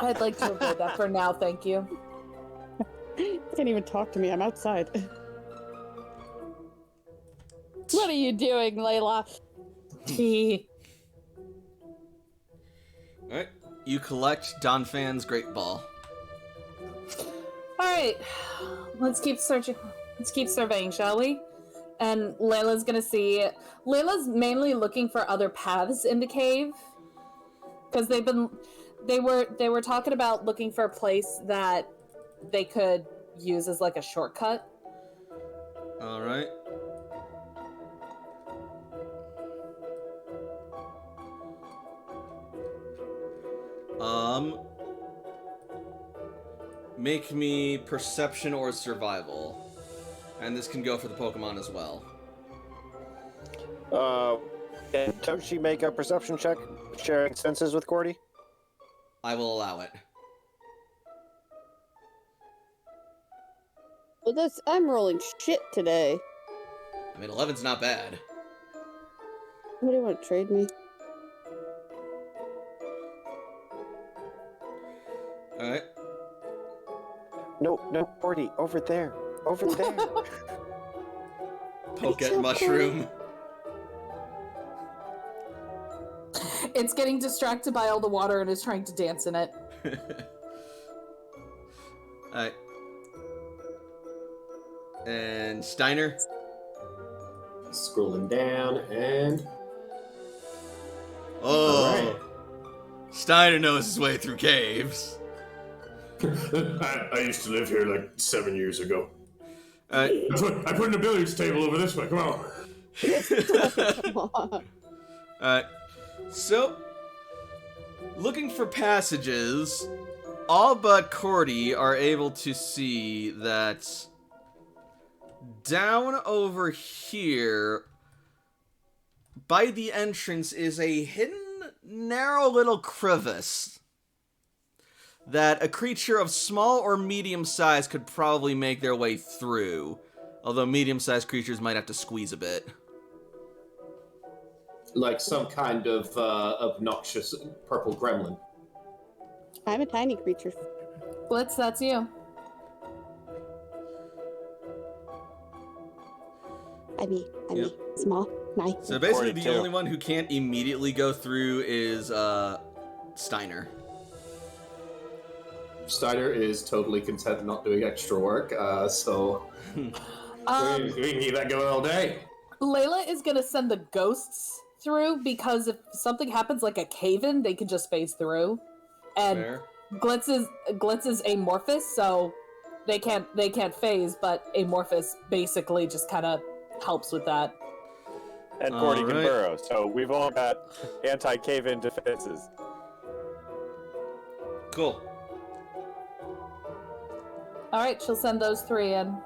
I'd like to avoid that for now, thank you. You can't even talk to me. I'm outside. What are you doing, Layla? Alright. You collect Donphan's Great Ball. Alright. Let's keep searching. Let's keep surveying, shall we? And Layla's gonna see... Layla's mainly looking for other paths in the cave. Because they were talking about looking for a place that they could use as like a shortcut. Alright. Make me perception or survival. And this can go for the Pokemon as well. Can Toshi make a perception check, sharing senses with Cordy? I will allow it. Well, I'm rolling shit today. I mean, 11's not bad. What do you want to trade me? Alright. No, Cordy, over there. Over there. Pocket mushroom. It's getting distracted by all the water and is trying to dance in it. Alright. And Steiner? Scrolling down and... Oh! Alright. Steiner knows his way through caves. I used to live here like 7 years ago. Alright. I put in a billiards table over this way. Come on. Come on. Alright. So, looking for passages, all but Cordy are able to see that down over here, by the entrance, is a hidden, narrow little crevice that a creature of small or medium size could probably make their way through, although medium-sized creatures might have to squeeze a bit. Like some kind of obnoxious purple gremlin. I'm a tiny creature. Blitz, that's you. I mean, Yep. small, nice. So basically, the 42. only one who can't immediately go through is Steiner. Steiner is totally content not doing extra work, so we can keep that going all day. Layla is gonna send the ghosts through because if something happens like a cave-in, they can just phase through. And Fair. Glitz is amorphous, so they can't phase, but amorphous basically just kind of helps with that. And Cordy can Alright. burrow, so we've all got anti-cave-in defenses. Cool. All right, she'll send those three in,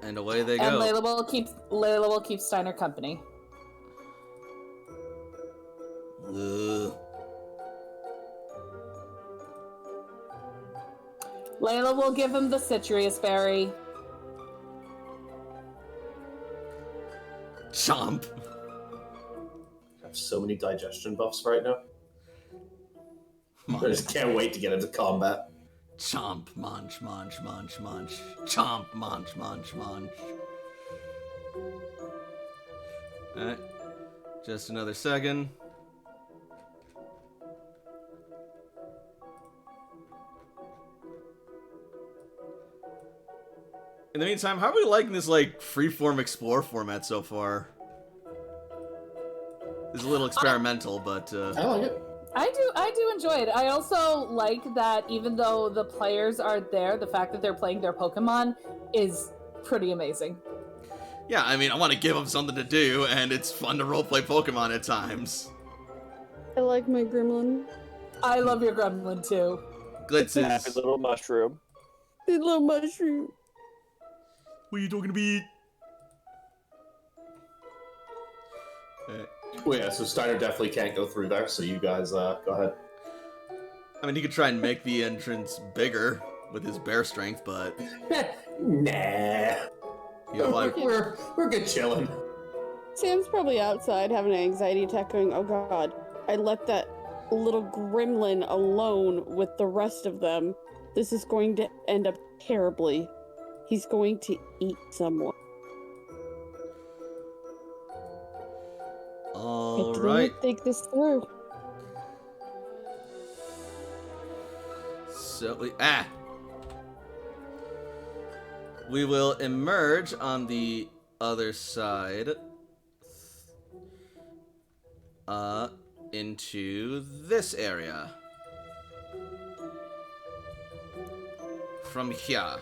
And away they and go. Layla will keep Steiner company. Ugh. Layla will give him the Citrus Berry. Chomp. I have so many digestion buffs right now. I Munch. just can't wait to get into combat. Chomp. Munch, munch, munch, munch. Chomp, munch, munch, munch. Alright. Just another second. In the meantime, how are we liking this, like, freeform explore format so far? It's a little experimental, but, I like it. I do enjoy it. I also like that even though the players are there, the fact that they're playing their Pokemon is pretty amazing. Yeah, I mean, I want to give them something to do, and it's fun to roleplay Pokemon at times. I like my gremlin. I love your gremlin too. Glitz Happy is... little mushroom. The little mushroom. What are you talking about? Well, yeah, so Steiner definitely can't go through there, so you guys go ahead. I mean, he could try and make the entrance bigger with his bear strength, but... Nah. You know, like, We're good chilling. Sam's probably outside having an anxiety attack going, oh god, I let that little gremlin alone with the rest of them. This is going to end up terribly. He's going to eat someone. all I right. didn't think this through. So we will emerge on the other side into this area from here.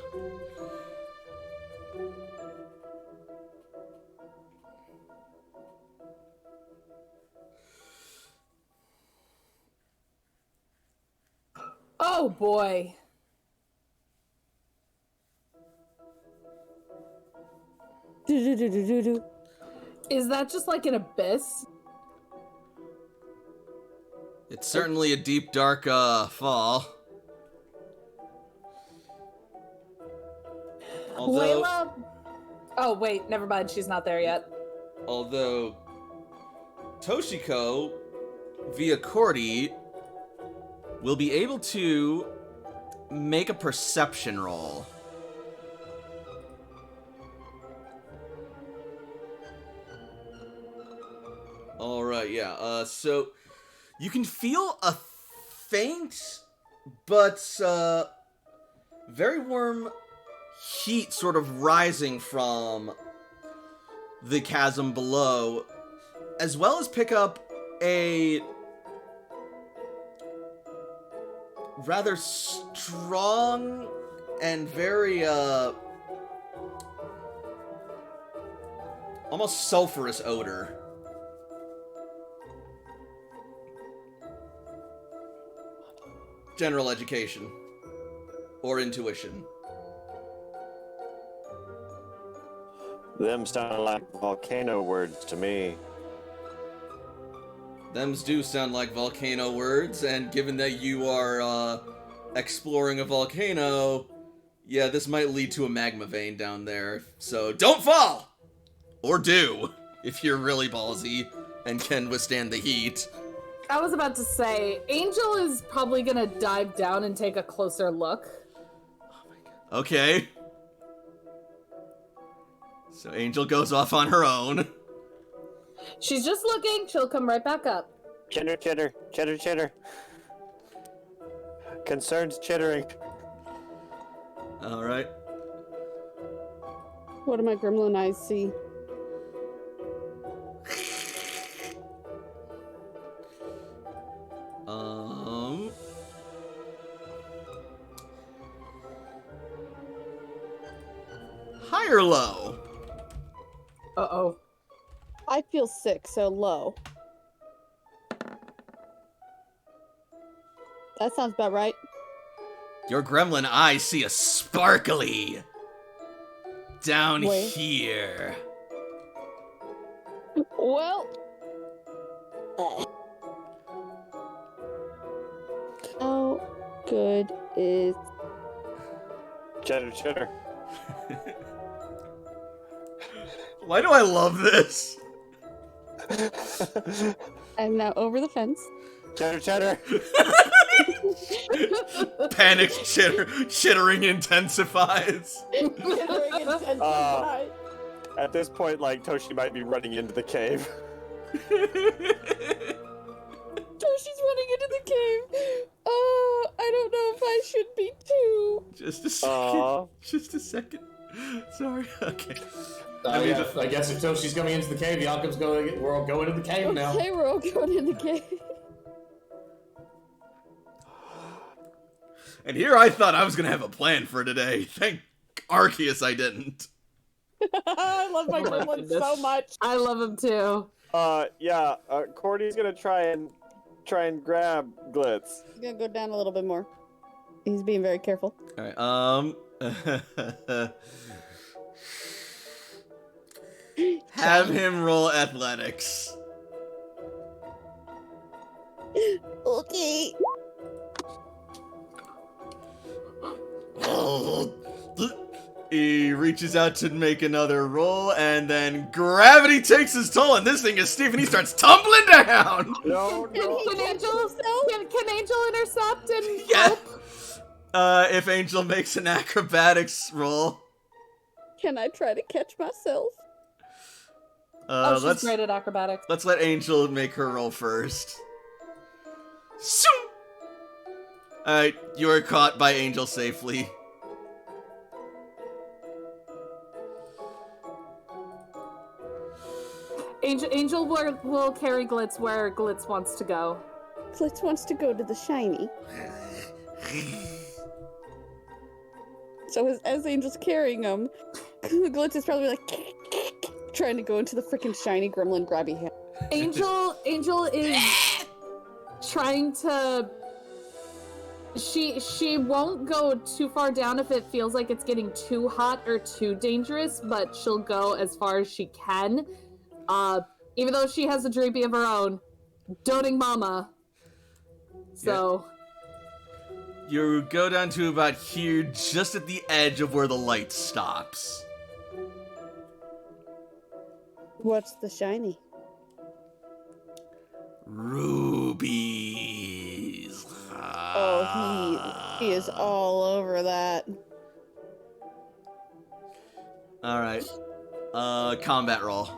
Oh boy. Do-do-do-do-do-do. Is that just like an abyss? It's certainly a deep, dark fall. Although, Layla? Oh wait, never mind. She's not there yet. although Toshiko, via Cordy, will be able to make a perception roll. Alright, yeah, so you can feel a faint but very warm heat sort of rising from the chasm below, as well as pick up a rather strong and very almost sulfurous odor. General education or intuition. Them sound like volcano words to me. Thems do sound like volcano words, and given that you are exploring a volcano, yeah, this might lead to a magma vein down there. So don't fall! Or do, if you're really ballsy and can withstand the heat. I was about to say, Angel is probably gonna dive down and take a closer look. Okay. So Angel goes off on her own. She's just looking. She'll come right back up. Chitter, chitter, chitter, chitter. Concerns chittering. Alright. What do my gremlin eyes see? High or low? Uh-oh. I feel sick, so low. That sounds about right. Your gremlin eyes see a sparkly down Where? here. Well. How good is... Chitter, chitter. Why do I love this? I'm now over the fence. Chitter, chitter. Panic chittering intensifies. At this point, like, Toshi might be running into the cave. Toshi's running into the cave. I don't know if I should be too. Just a second. Just a second. Sorry. Okay. I guess if Toshi's coming into the cave, Yakum's going. We're all going into the cave now. Okay, we're all going in the cave. And here I thought I was gonna have a plan for today. Thank Arceus I didn't. I love my Oh my gremlin goodness. so much. I love him too. Cordy's gonna try and grab Glitz. He's gonna go down a little bit more. He's being very careful. All right. Have him roll athletics. Okay. He reaches out to make another roll, and then gravity takes his toll, and this thing is stiff, and he starts tumbling down. No, Can Angel intercept and Yeah. help? If Angel makes an acrobatics roll, Can I try to catch myself? She's let's great at acrobatics. let's let Angel make her roll first. Shoo! Alright, you are caught by Angel safely. Angel will carry Glitz where Glitz wants to go. Glitz wants to go to the shiny. So as Angel's carrying him, Glitz is probably like trying to go into the freaking shiny gremlin grabby hand. Angel is trying to. She won't go too far down if it feels like it's getting too hot or too dangerous, but she'll go as far as she can. Even though she has a dreamy of her own, doting mama. So. You go down to about here, just at the edge of where the light stops. What's the shiny? Rubies. Oh, he is all over that. Alright. Combat roll.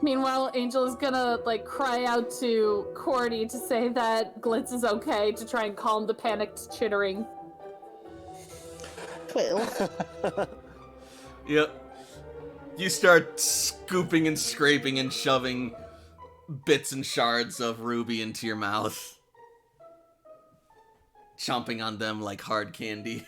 Meanwhile, Angel is gonna cry out to Cordy to say that Glitz is okay to try and calm the panicked chittering. 12. Yep. You start scooping and scraping and shoving bits and shards of ruby into your mouth. Chomping on them like hard candy.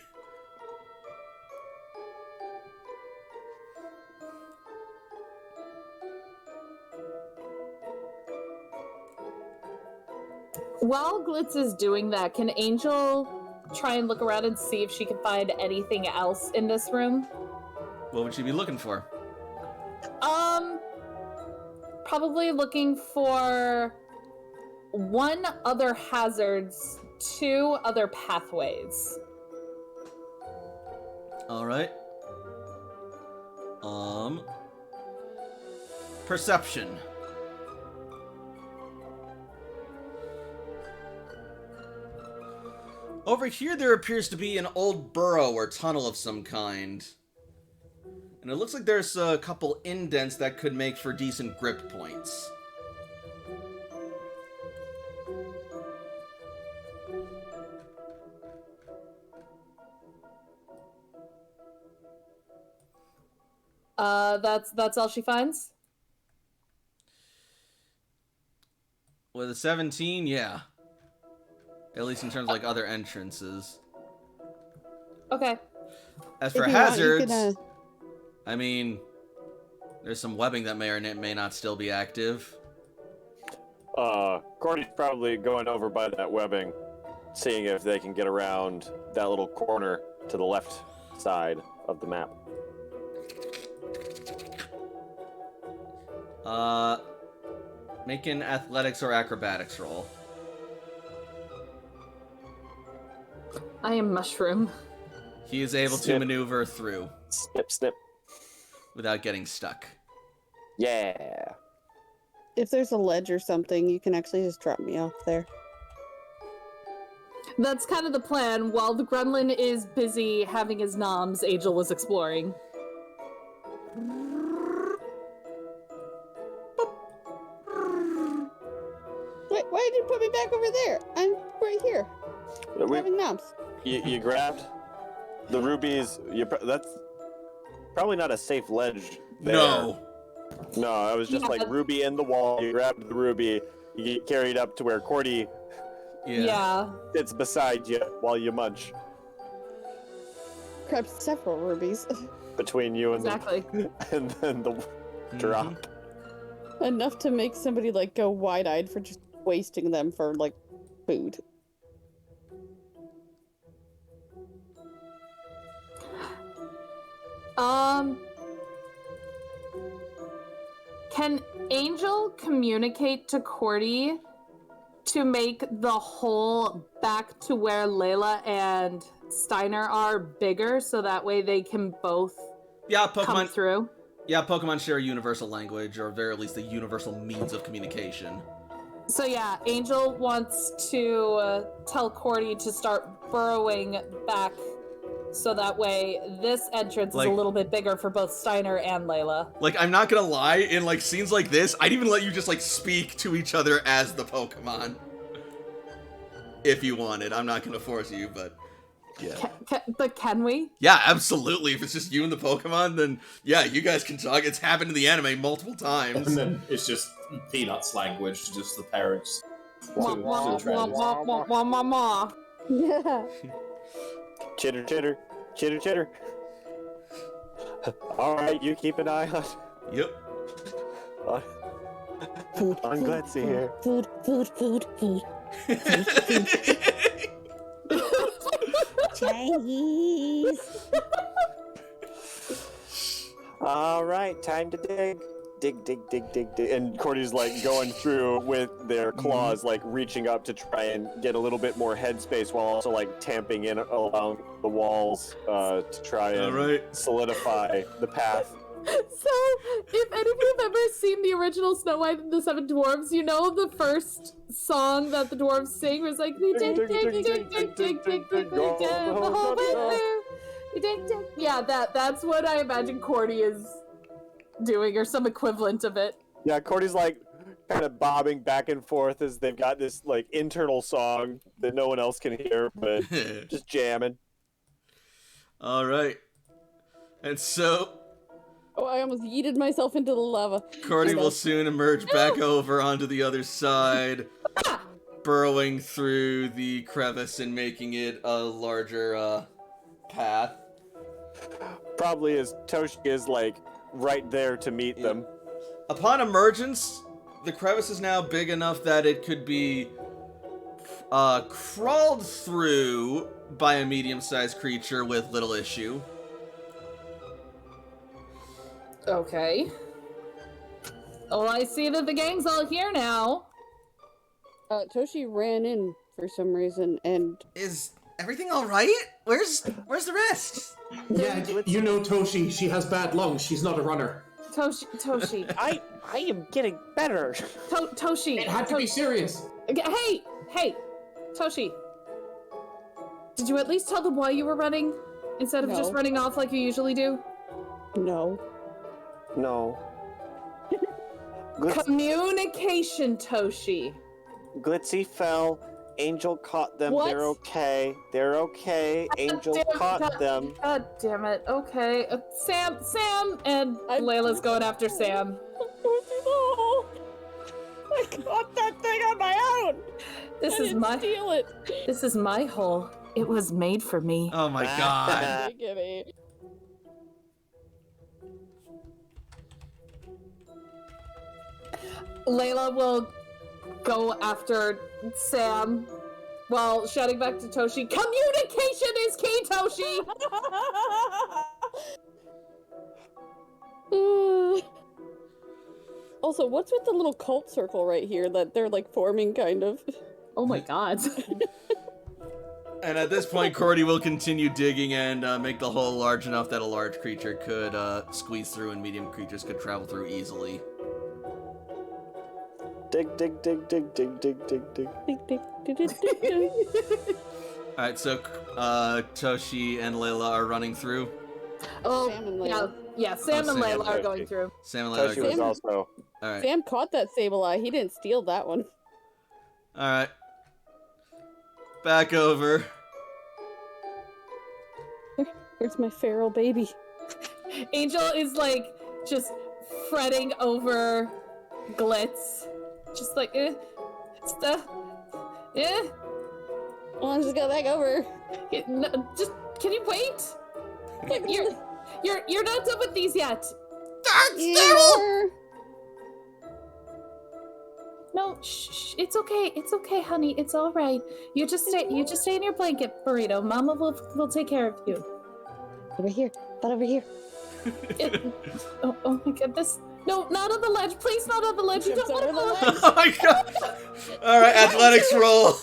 While Glitz is doing that, can Angel try and look around and see if she can find anything else in this room? What would you be looking for? Probably looking for one other hazards, two other pathways. Alright. Perception. Over here there appears to be an old burrow or tunnel of some kind. And it looks like there's a couple indents that could make for decent grip points. That's all she finds? With a 17, yeah. At least in terms of other entrances. Okay. As for If you want, you hazards, could, I mean, there's some webbing that may or may not still be active. Cordy's probably going over by that webbing, seeing if they can get around that little corner to the left side of the map. Make an athletics or acrobatics roll. I am Mushroom. He is able to Snip. maneuver through Snip, snip. without getting stuck. Yeah. if there's a ledge or something, you can actually just drop me off there. That's kind of the plan. While the gremlin is busy having his noms, Angel was exploring. Wait, why did you put me back over there? I'm right here, having knobs. You grabbed the rubies. That's probably not a safe ledge there. No, I was just Yeah. like ruby in the wall. You grabbed the ruby. You get carried up to where Cordy Yeah. sits beside you while you munch. Grab several rubies. between you and Exactly. and then the drop. Enough to make somebody like go wide-eyed for just wasting them for like food. Can Angel communicate to Cordy to make the hole back to where Layla and Steiner are bigger so that way they can both Yeah, come Pokemon. through? Yeah, Pokemon share a universal language, or very at least a universal means of communication. So yeah, Angel wants to tell Cordy to start burrowing back so that way this entrance is Like- a little bit bigger for both Steiner and Layla. Like, I'm not gonna lie, in like scenes like this, I'd even let you just like speak to each other as the Pokemon. If you wanted. I'm not gonna force you, but yeah. But can we? Yeah, absolutely. If it's just you and the Pokemon, then yeah, you guys can talk. It's happened in the anime multiple times. And then it's just Peanuts language to just the parents. Wah, to wah, the trans. wah, wah, wah, wah, wah. Yeah. Chitter, chitter, chitter, chitter. All right, you keep an eye on Yep. on Glitzy here. Food. Chinese. All right, time to dig. Dig. And Cordy's like going through with their claws, like reaching up to try and get a little bit more headspace while also like tamping in along the walls to try and Alright. solidify the path. So, if any of you have ever seen the original Snow White and the Seven Dwarfs, you know the first song that the dwarves sing was like, "We dig, dig, dig, dig, dig, dig, dig, dig, the whole way through. We dig, dig." Yeah, that's what I imagine Cordy is doing, or some equivalent of it. Yeah, Cordy's like kind of bobbing back and forth as they've got this like internal song that no one else can hear, but just jamming. Alright. And so, Oh, I almost yeeted myself into the lava. Cordy will soon emerge back over onto the other side, burrowing through the crevice and making it a larger path. Probably as Toshi is like right there to meet them. Upon emergence, the crevice is now big enough that it could be crawled through by a medium-sized creature with little issue. Okay. Well, I see that the gang's all here now. Toshi ran in for some reason, and Is everything all right? Where's the rest? Yeah, you know Toshi, she has bad lungs, she's not a runner. Toshi. I am getting better. Toshi. It had to be serious. Hey, Toshi. Did you at least tell them why you were running? Instead of just No. running off like you usually do? no. No. Communication, Toshi. Glitzy fell. Angel caught them. What? They're okay. They're okay. Angel caught them. God damn it. Okay. Sam, and Layla's going after Sam. I caught that thing on my own. This is my Steal it. This is my hole. It was made for me. Oh my god. Giggity. Layla will go after Sam while shouting back to Toshi, "Communication is key, Toshi!" Also, what's with the little cult circle right here that they're like forming, kind of? Oh my god. And at this point, Cordy will continue digging and make the hole large enough that a large creature could squeeze through and medium creatures could travel through easily. Dig. Alright, so Toshi and Layla are running through. Oh, Sam and Layla. yeah, Sam and Sam Layla are and going Toshi. through. Sam and Layla are Toshi going was through. also. Alright. Sam caught that Sableye. He didn't steal that one. Alright. Back over. Where's my feral baby? Angel is like just fretting over Glitz. Just like, it's the, Well, I'm just go back over. no, just, can you wait? You're not done with these yet. Yeah. No, shh, it's okay. It's okay, honey. It's all right. You just stay in your blanket, Burrito. Mama will take care of you. Over here. But over here. Oh my goodness. No, not on the ledge. Please, not on the ledge. You don't want to Over the go. ledge. Oh my god! Alright, athletics roll!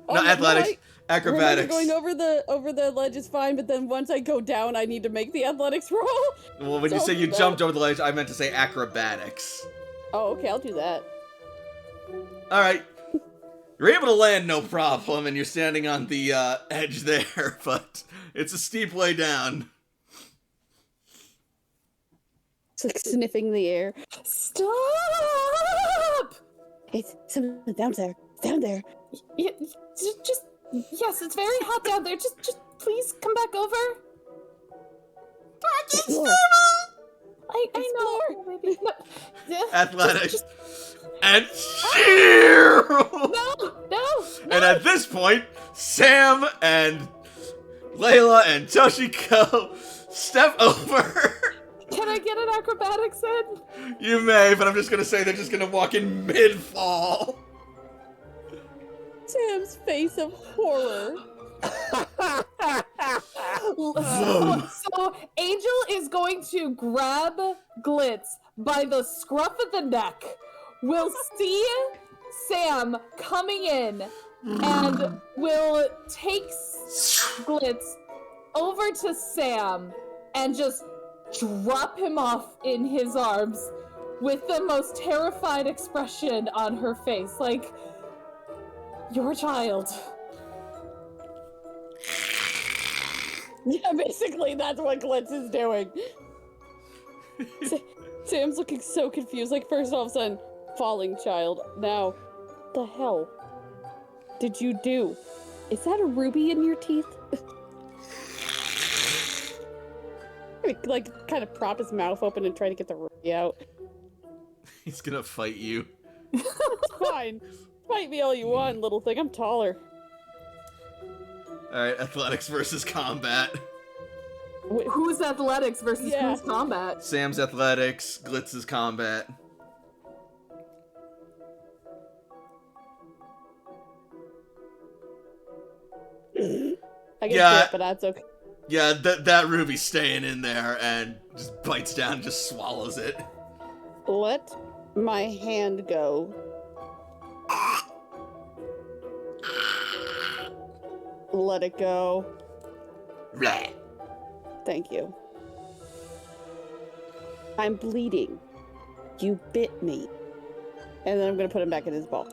Oh, Not no, athletics, Remember acrobatics. going over the ledge is fine, but then once I go down, I need to make the athletics roll. Well, when you So say you that- jumped over the ledge, I meant to say acrobatics. Oh, okay, I'll do that. Alright. You're able to land no problem, and you're standing on the edge there, but it's a steep way down. It's like sniffing the air. Stop! It's something down there. Down there. Just yes, it's very hot down there. Just please come back over. Explore. I know. Maybe. No. Yeah, Athletics. And zero! No. And at this point, Sam and Layla and Toshiko step over. Can I get an acrobatics in? You may, but I'm just gonna say they're just gonna walk in mid-fall. Sam's face of horror. So Angel is going to grab Glitz by the scruff of the neck. We'll see Sam coming in and will take Glitz over to Sam and just drop him off in his arms with the most terrified expression on her face. Like, your child. Yeah, basically, that's what Glitz is doing. Sam's looking so confused. Like, first all of a sudden, falling child. Now, the hell did you do? Is that a ruby in your teeth? Like, kind of prop his mouth open and try to get the ruby out. He's gonna fight you. It's fine. Fight me all you want, little thing. I'm taller. Alright, athletics versus combat. Who's athletics versus Yeah. who's combat? Sam's athletics, Glitz's combat. I get Yeah. it, but that's okay. Yeah, that Ruby's staying in there and just bites down and just swallows it. Let my hand go. Let it go. Bleh. Thank you. I'm bleeding. You bit me. And then I'm gonna put him back in his ball.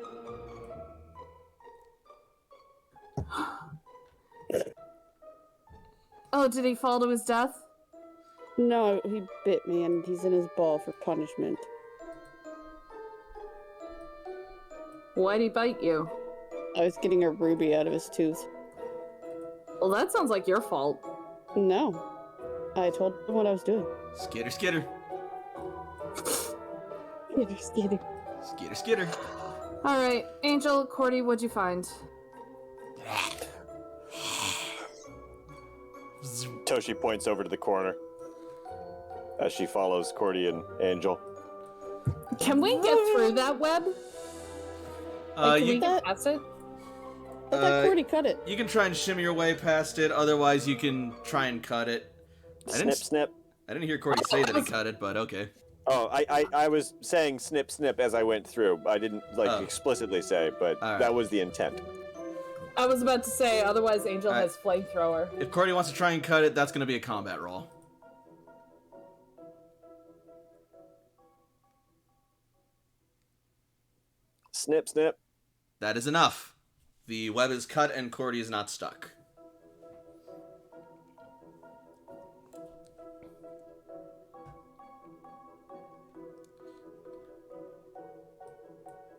Oh, did he fall to his death? No, he bit me and he's in his ball for punishment. Why'd he bite you? I was getting a ruby out of his tooth. Well, that sounds like your fault. No. I told him what I was doing. Skitter, skitter. Skitter, skitter. Skitter, skitter. Alright, Angel, Cordy, what'd you find? Toshi points over to the corner as she follows Cordy and Angel. Can we get through that web? Like, can we You get past it? I thought Cordy cut it. can try and shimmy your way past it, otherwise you can try and cut it. Snip, snip. I didn't hear Cordy say that he cut it, but okay. Oh, I was saying snip, snip as I went through. I didn't Oh. explicitly say, but All right. that was the intent. I was about to say, otherwise Angel Alright. has flamethrower. If Cordy wants to try and cut it, that's going to be a combat roll. Snip, snip. That is enough. The web is cut and Cordy is not stuck.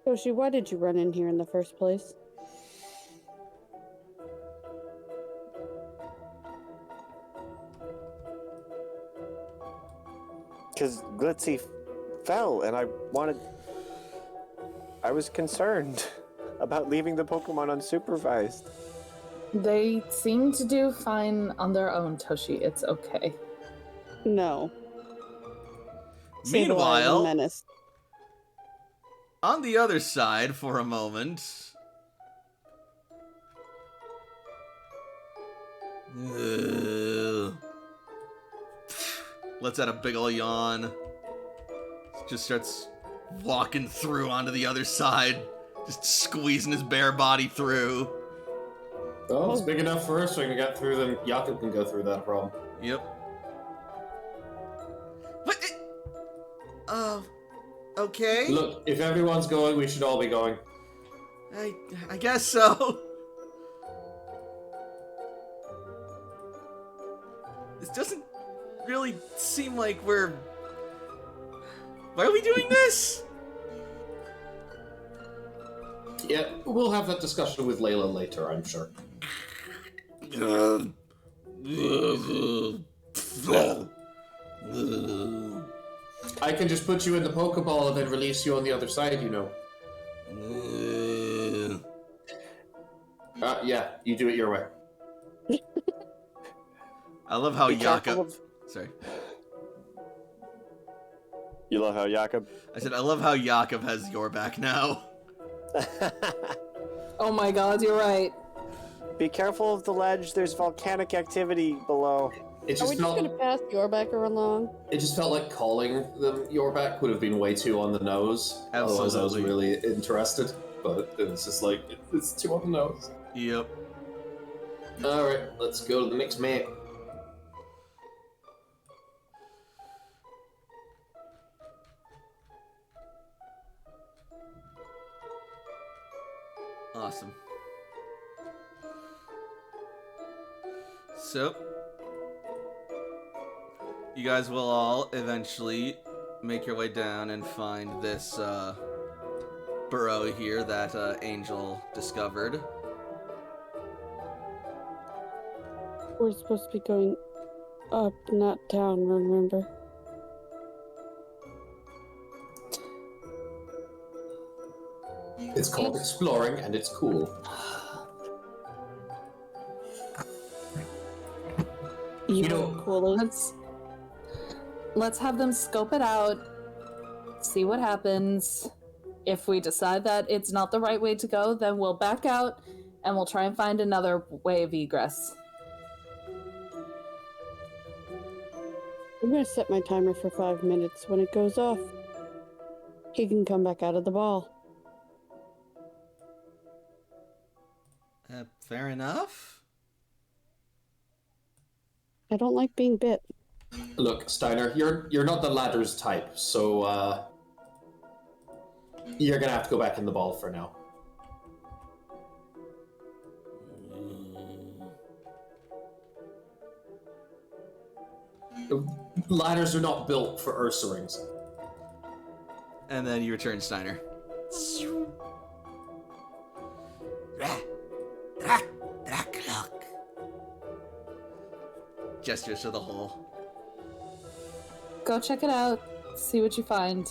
Toshi, why did you run in here in the first place? Because Glitzy fell, and I was concerned about leaving the Pokemon unsupervised. They seem to do fine on their own, Toshi. It's okay. No. Say the wise and Meanwhile, menace. on the other side, for a moment. Lets out a big ol' yawn. Just starts walking through onto the other side. Just squeezing his bare body through. Oh, it's big enough for us so we can get through them. Jakob can go through that problem. Yep. What? Okay. Look, if everyone's going, we should all be going. I guess so. This doesn't really seem like we're... Why are we doing this? Yeah, we'll have that discussion with Layla later, I'm sure. I can just put you in the Pokeball and then release you on the other side, you know. Yeah, you do it your way. I love how Be careful Jakob... of- Sorry. You love how Jakob? I said, I love how Jakob has your back now. Oh my god, you're right. Be careful of the ledge. There's volcanic activity below. It Are just we just felt, gonna pass your back along? it just felt like calling them your back would have been way too on the nose. Otherwise, I was Absolutely. really interested. But it was just like, it's too on the nose. Yep. Alright, let's go to the next map. Awesome. So, you guys will all eventually make your way down and find this burrow here that Angel discovered. We're supposed to be going up, not down, remember? It's called exploring, and it's cool. You know, know, cool is. Let's have them scope it out, see what happens. If we decide that it's not the right way to go, then we'll back out and we'll try and find another way of egress. I'm gonna set my timer for 5 minutes. When it goes off, he can come back out of the ball. Fair enough. I don't like being bit. Look, Steiner, you're not the ladders type, so you're gonna have to go back in the ball for now. Ladders are not built for Ursa rings. And then you return Steiner. Gestures to the hole. Go check it out, see what you find.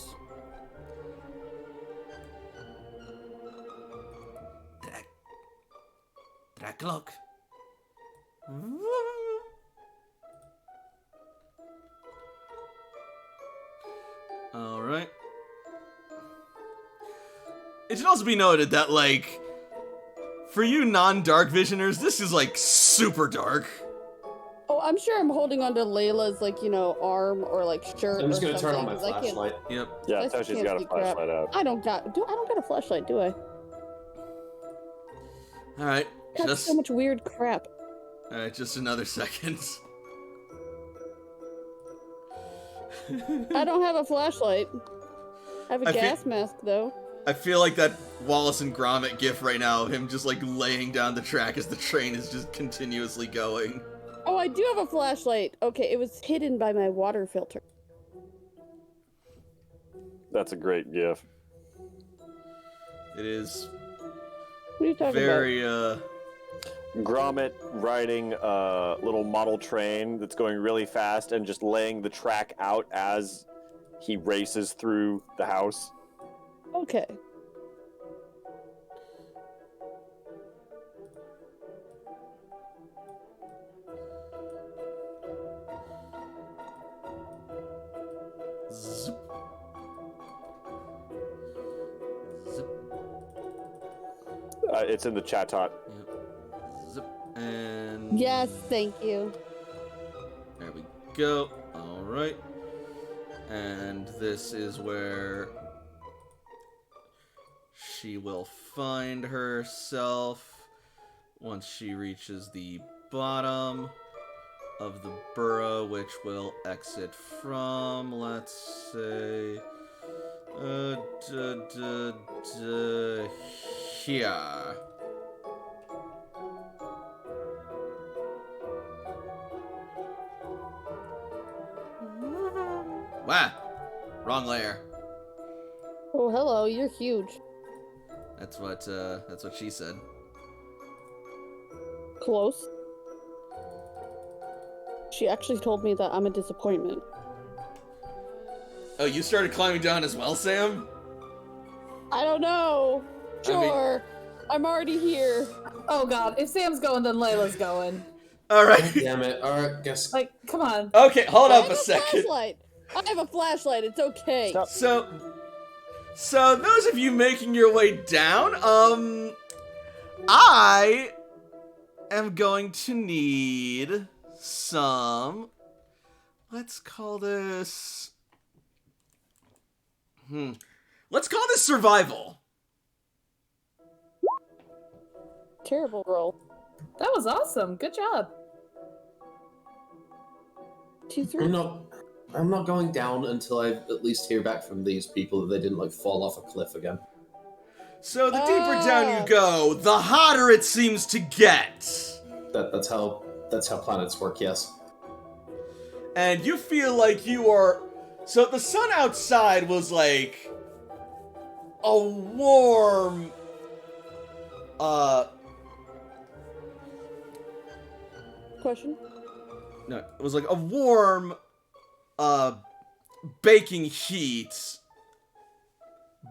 Draklok. Alright. It should also be noted that, like, for you non-dark visioners, this is, like, super dark. Oh, I'm sure I'm holding onto Layla's, like, you know, arm or, like, shirt. I'm just or gonna turn on my something, 'cause I can't- flashlight. Yep. Yeah, I just Toshi's can't got a see crap. flashlight out. I don't got a flashlight, do I? Alright. Got Just, so much weird crap. alright, just another second. I don't have a flashlight. I have a I feel- gas mask, though. I feel like that Wallace and Gromit gif right now, him just, like, laying down the track as the train is just continuously going. Oh, I do have a flashlight. Okay, it was hidden by my water filter. That's a great gif. It is What are you talking very, Gromit riding a little model train that's going really fast and just laying the track out as he races through the house. about? Okay. It's in the chat tot. Yep. Zip. And... Yes, thank you. There we go. Alright. And this is where she will find herself once she reaches the bottom of the burrow, which will exit from, let's say, here. Wow, wrong layer. Oh, hello, you're huge. That's what she said. Close. She actually told me that I'm a disappointment. Oh, you started climbing down as well, Sam? I don't know. Sure. I'm already here. Oh god, if Sam's going, then Layla's going. Alright. Damn it. Alright, guess. Like, come on. Okay, hold I up have a second. Flashlight. I have a flashlight. It's okay. Stop. So those of you making your way down, I am going to need some, let's call this, let's call this survival. Terrible roll. That was awesome. Good job. 2, 3. I'm not going down until I at least hear back from these people that they didn't like fall off a cliff again. So the deeper down you go, the hotter it seems to get. That's how planets work, yes. And you feel like you are... So the sun outside was like a warm... Question? No, it was like a warm... baking heat,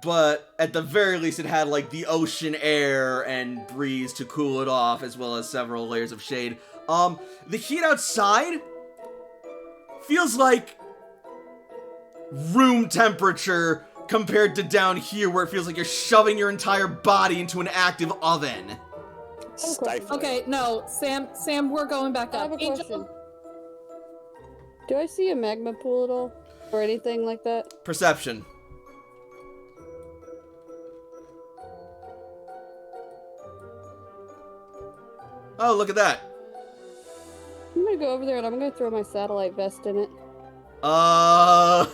but at the very least it had like the ocean air and breeze to cool it off, as well as several layers of shade. The heat outside feels like room temperature compared to down here, where it feels like you're shoving your entire body into an active oven. Stifling. Okay, no, Sam, we're going back I up. have a question. Do I see a magma pool at all? Or anything like that? Perception. Oh, look at that. I'm gonna go over there and I'm gonna throw my satellite vest in it. I'm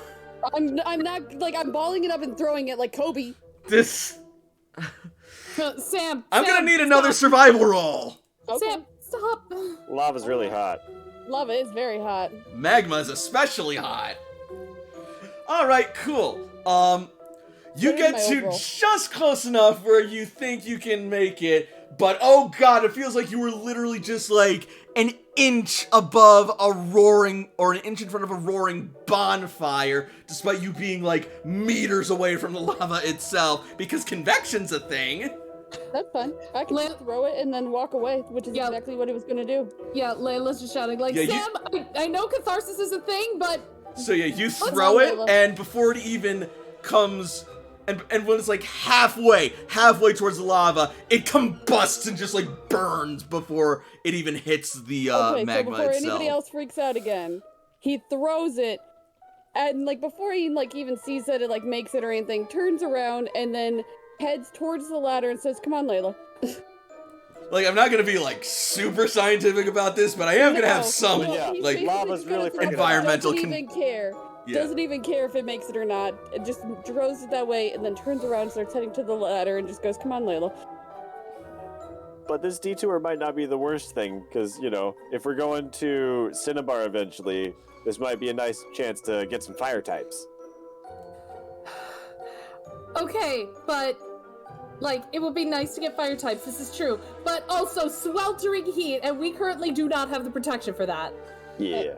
not, like, I'm balling it up and throwing it like Kobe. this... Sam, I'm Sam, gonna need another stop. survival roll. Okay. Sam, stop. Lava's really hot. Love it, it's very hot. Magma is especially hot. Alright, cool. You What is get my to overall? just close enough where you think you can make it, but oh god, it feels like you were literally just like an inch above a roaring, or an inch in front of a roaring bonfire, despite you being like meters away from the lava itself, because convection's a thing. That's fine. I can just throw it and then walk away, which is Yeah. exactly what he was gonna do. Yeah, Layla's just shouting, like, Yeah, Sam, I know catharsis is a thing, but... So yeah, you What's throw wrong, it, Layla? and before it even comes, and when it's like halfway towards the lava, it combusts and just like burns before it even hits the Okay, so magma before itself. anybody else freaks out again, he throws it, and like before he like even sees that it like makes it or anything, turns around and then heads towards the ladder and says, "Come on, Layla." Like, I'm not gonna be like super scientific about this, but I am gonna have some Well, yeah, he's like basically lava's just gonna really throw freaking it, environmental Doesn't even care. Yeah. Doesn't even care if it makes it or not. It just throws it that way and then turns around, starts heading to the ladder, and just goes, "Come on, Layla." But this detour might not be the worst thing, because, you know, if we're going to Cinnabar eventually, this might be a nice chance to get some fire types. Okay, but... Like, it would be nice to get fire types, this is true. But also, sweltering heat, and we currently do not have the protection for that. Yeah.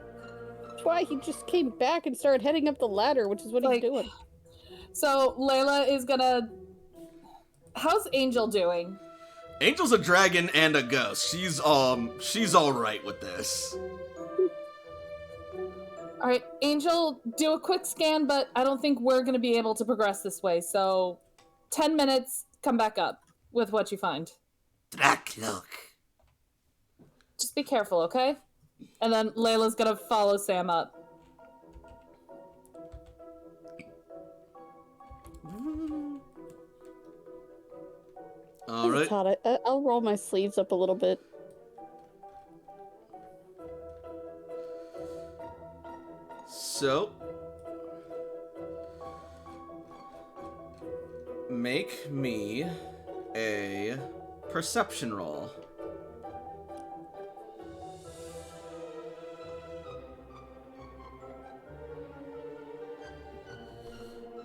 That's why he just came back and started heading up the ladder, which is what Like- he's doing. So, Layla is gonna... How's Angel doing? Angel's a dragon and a ghost. She's alright with this. Alright, Angel, do a quick scan, but I don't think we're gonna be able to progress this way, so... 10 minutes, come back up. with what you find. Dracloak. Just be careful, okay? And then Layla's gonna follow Sam up. All right. It's hot. I'll roll my sleeves up a little bit. So, make me a perception roll.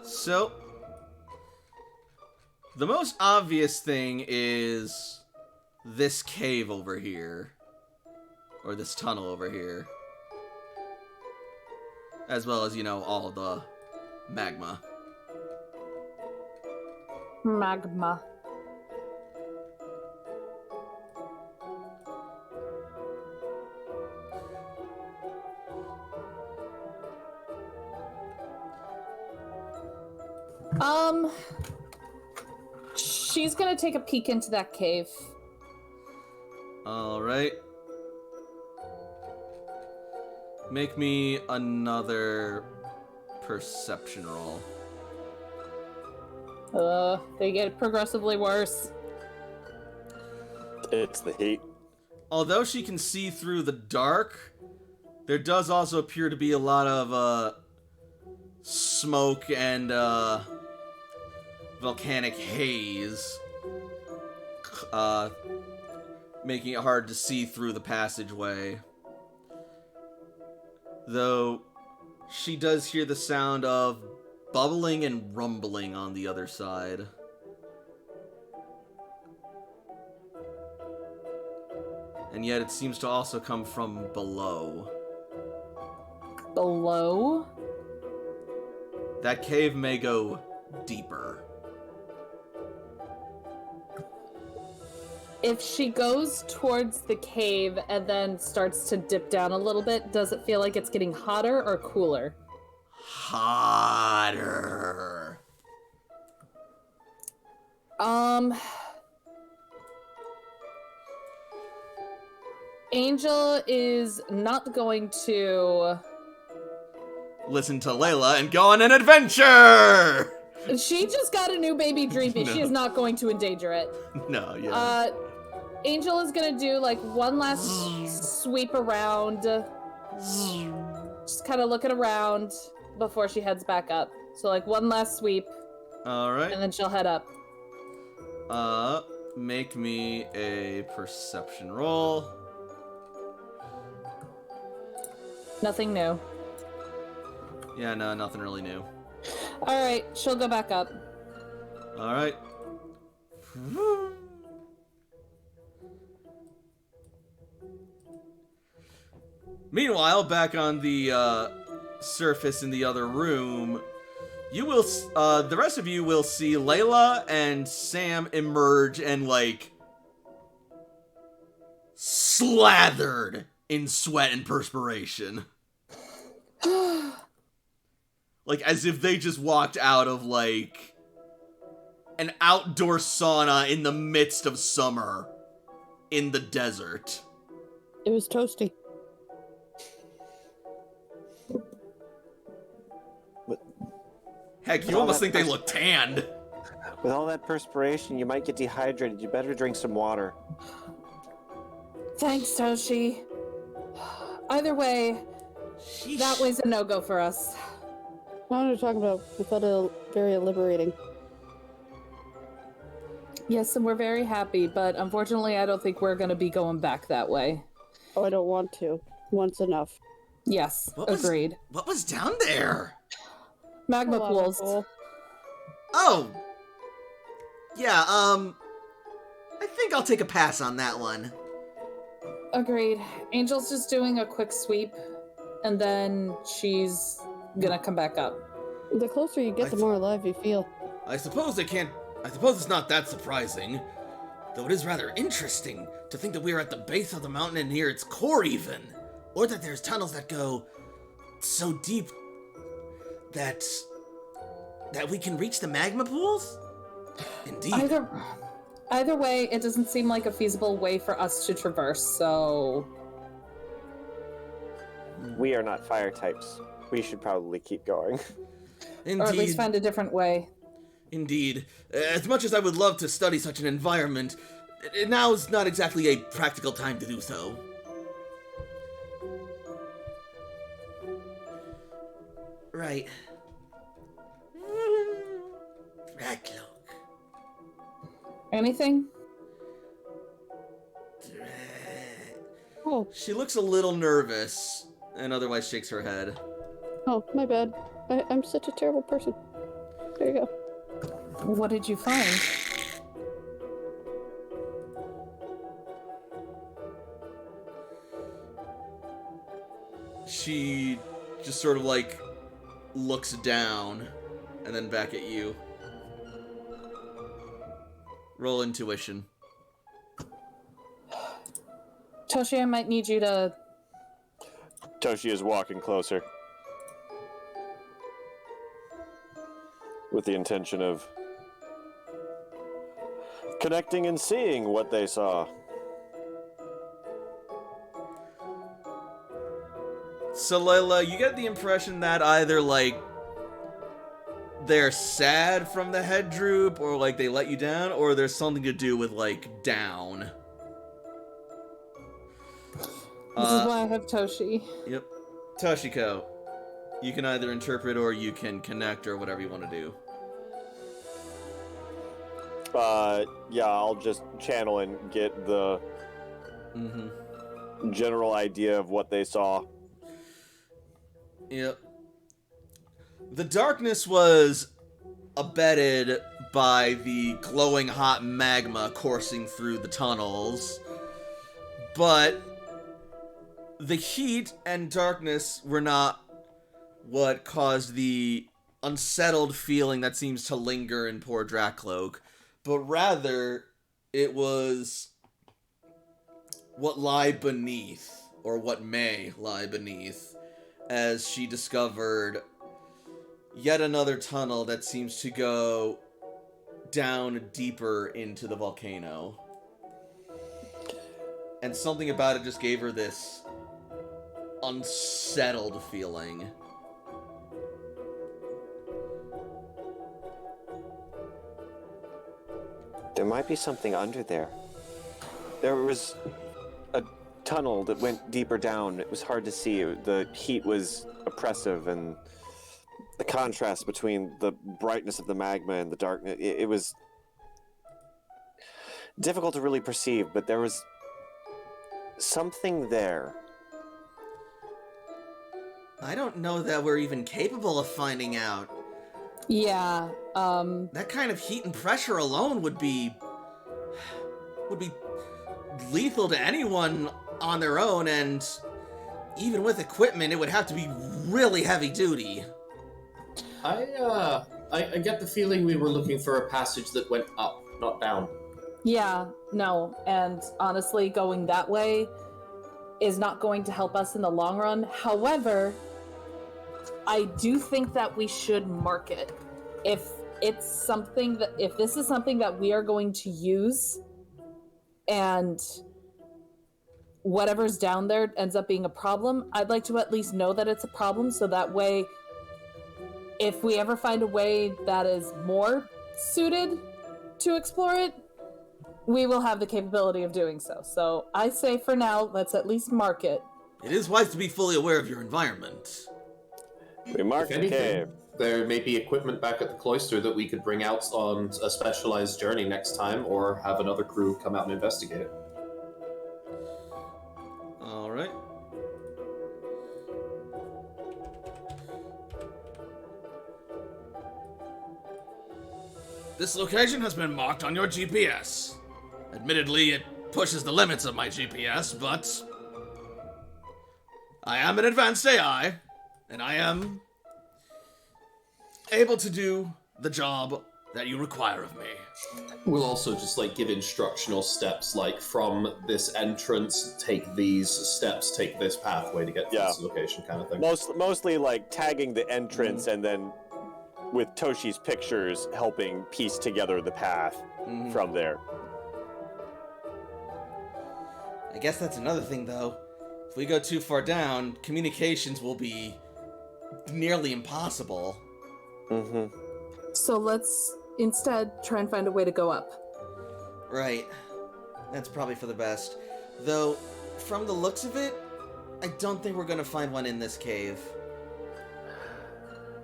So, the most obvious thing is this cave over here. Or this tunnel over here. As well as, you know, all the magma. Magma. She's gonna take a peek into that cave. Alright. Make me another perception roll. They get progressively worse. It's the heat. Although she can see through the dark, there does also appear to be a lot of smoke and volcanic haze, making it hard to see through the passageway. Though she does hear the sound of bubbling and rumbling on the other side. And yet it seems to also come from below. Below? That cave may go deeper. If she goes towards the cave and then starts to dip down a little bit, does it feel like it's getting hotter or cooler? Hotter. Angel is not going to... Listen to Layla and go on an adventure! She just got a new baby Dreamy. No. She is not going to endanger it. No, yeah. Angel is gonna do like one last sweep around. Just kind of looking around before she heads back up. So like one last sweep, Alright. and then she'll head up. Make me a perception roll. Nothing new. Yeah, no, nothing really new. Alright, she'll go back up. Alright. Meanwhile, back on the surface in the other room, you will, the rest of you will see Layla and Sam emerge and, like, slathered in sweat and perspiration. Like, as if they just walked out of, like, an outdoor sauna in the midst of summer in the desert. It was toasty. Heck, you almost think they look tanned. With all that perspiration, you might get dehydrated. You better drink some water. Thanks, Toshi. Either way, that way's a no-go for us. I wanted to talk about. I thought it very liberating. Yes, and we're very happy, but unfortunately I don't think we're going to be going back that way. Oh, I don't want to. Once enough. Yes, agreed. What was down there? Magma Lava pools. pool. Oh. Yeah, I think I'll take a pass on that one. Agreed. Angel's just doing a quick sweep, and then she's gonna come back up. The closer you get, the more alive you feel. I suppose it's not that surprising. Though it is rather interesting to think that we are at the base of the mountain and near its core even. Or that there's tunnels that go so deep that we can reach the magma pools? Indeed. Either way, it doesn't seem like a feasible way for us to traverse, so... We are not fire types. We should probably keep going. Indeed. Or at least find a different way. Indeed. As much as I would love to study such an environment, now's not exactly a practical time to do so. Right. Ratlock. Anything? Oh, She looks a little nervous, and otherwise shakes her head. oh, my bad. I'm such a terrible person. There you go. What did you find? She just sort of like looks down and then back at you. Roll intuition. Toshi, I might need you to... Toshi is walking closer. With the intention of connecting and seeing what they saw. So, Layla, you get the impression that either, like, they're sad from the head droop, or, like, they let you down, or there's something to do with, like, down. This is why I have Toshi. Yep. Toshiko, you can either interpret or you can connect or whatever you want to do. Yeah, I'll just channel and get the general idea of what they saw. Yep. The darkness was abetted by the glowing hot magma coursing through the tunnels, but the heat and darkness were not what caused the unsettled feeling that seems to linger in poor Dracloak, but rather it was what lie beneath, or what may lie beneath, as she discovered yet another tunnel that seems to go down deeper into the volcano. And something about it just gave her this unsettled feeling. There might be something under there. There was a tunnel that went deeper down. It was hard to see. The heat was oppressive, and the contrast between the brightness of the magma and the darkness, it was difficult to really perceive, but there was something there. I don't know that we're even capable of finding out. Yeah, That kind of heat and pressure alone would be lethal to anyone on their own, and even with equipment, it would have to be really heavy duty. I get the feeling we were looking for a passage that went up, not down. yeah, no, and honestly, going that way is not going to help us in the long run. However, I do think that we should mark it. If this is something that we are going to use, and whatever's down there ends up being a problem, I'd like to at least know that it's a problem, so that way, if we ever find a way that is more suited to explore it, we will have the capability of doing so. So I say for now, let's at least mark it. It is wise to be fully aware of your environment. We marked If the anything, cave. there may be equipment back at the cloister that we could bring out on a specialized journey next time, or have another crew come out and investigate it. Alright. This location has been marked on your GPS. Admittedly, it pushes the limits of my GPS, but I am an advanced AI, and I am able to do the job that you require of me. We'll also just give instructional steps, from this entrance, take these steps, take this pathway to get to this location, kind of thing. Mostly tagging the entrance and then with Toshi's pictures helping piece together the path from there. I guess that's another thing, though. If we go too far down, communications will be nearly impossible. Mm-hmm. So let's instead try and find a way to go up. Right. That's probably for the best. Though, from the looks of it, I don't think we're gonna find one in this cave.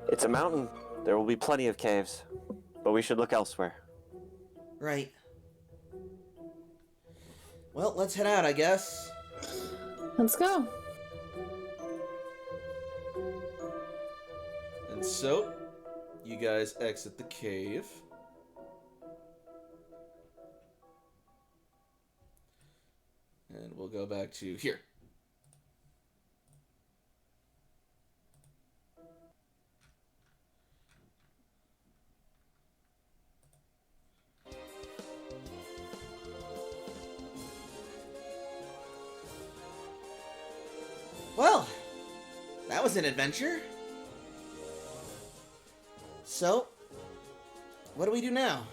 It's a mountain. There will be plenty of caves, but we should look elsewhere. Right. Well, let's head out, I guess. Let's go. And so, you guys exit the cave. And we'll go back to here. Well, that was an adventure. So, what do we do now?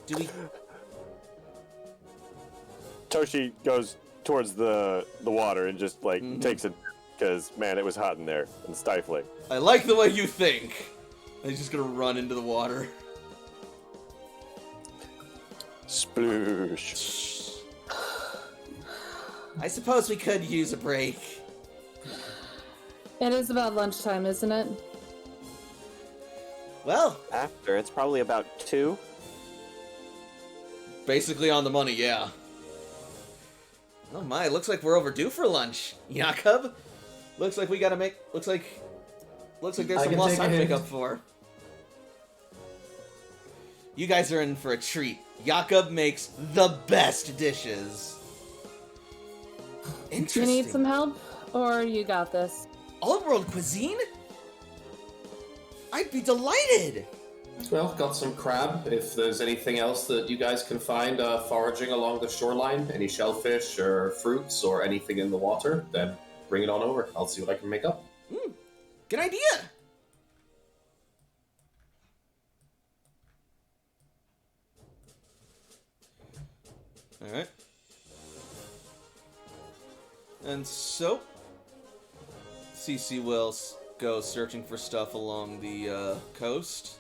Do we... Toshi goes towards the water and just, like, takes it, because, man, it was hot in there and stifling. I like the way you think. He's just gonna run into the water. Sploosh. I suppose we could use a break. It is about lunchtime, isn't it? Well, After, it's probably about 2. basically on the money, yeah. Oh my, looks like we're overdue for lunch, Jakob. Looks like we gotta make. Looks like there's I some can lost take a time to make hint. up for. You guys are in for a treat. Jakob makes the best dishes. You Interesting. need some help, or you got this? Old world cuisine? I'd be delighted. Well, got some crab. If there's anything else that you guys can find foraging along the shoreline, any shellfish or fruits or anything in the water, then bring it on over. I'll see what I can make up. Good idea. All right. And so, Cece will go searching for stuff along the coast.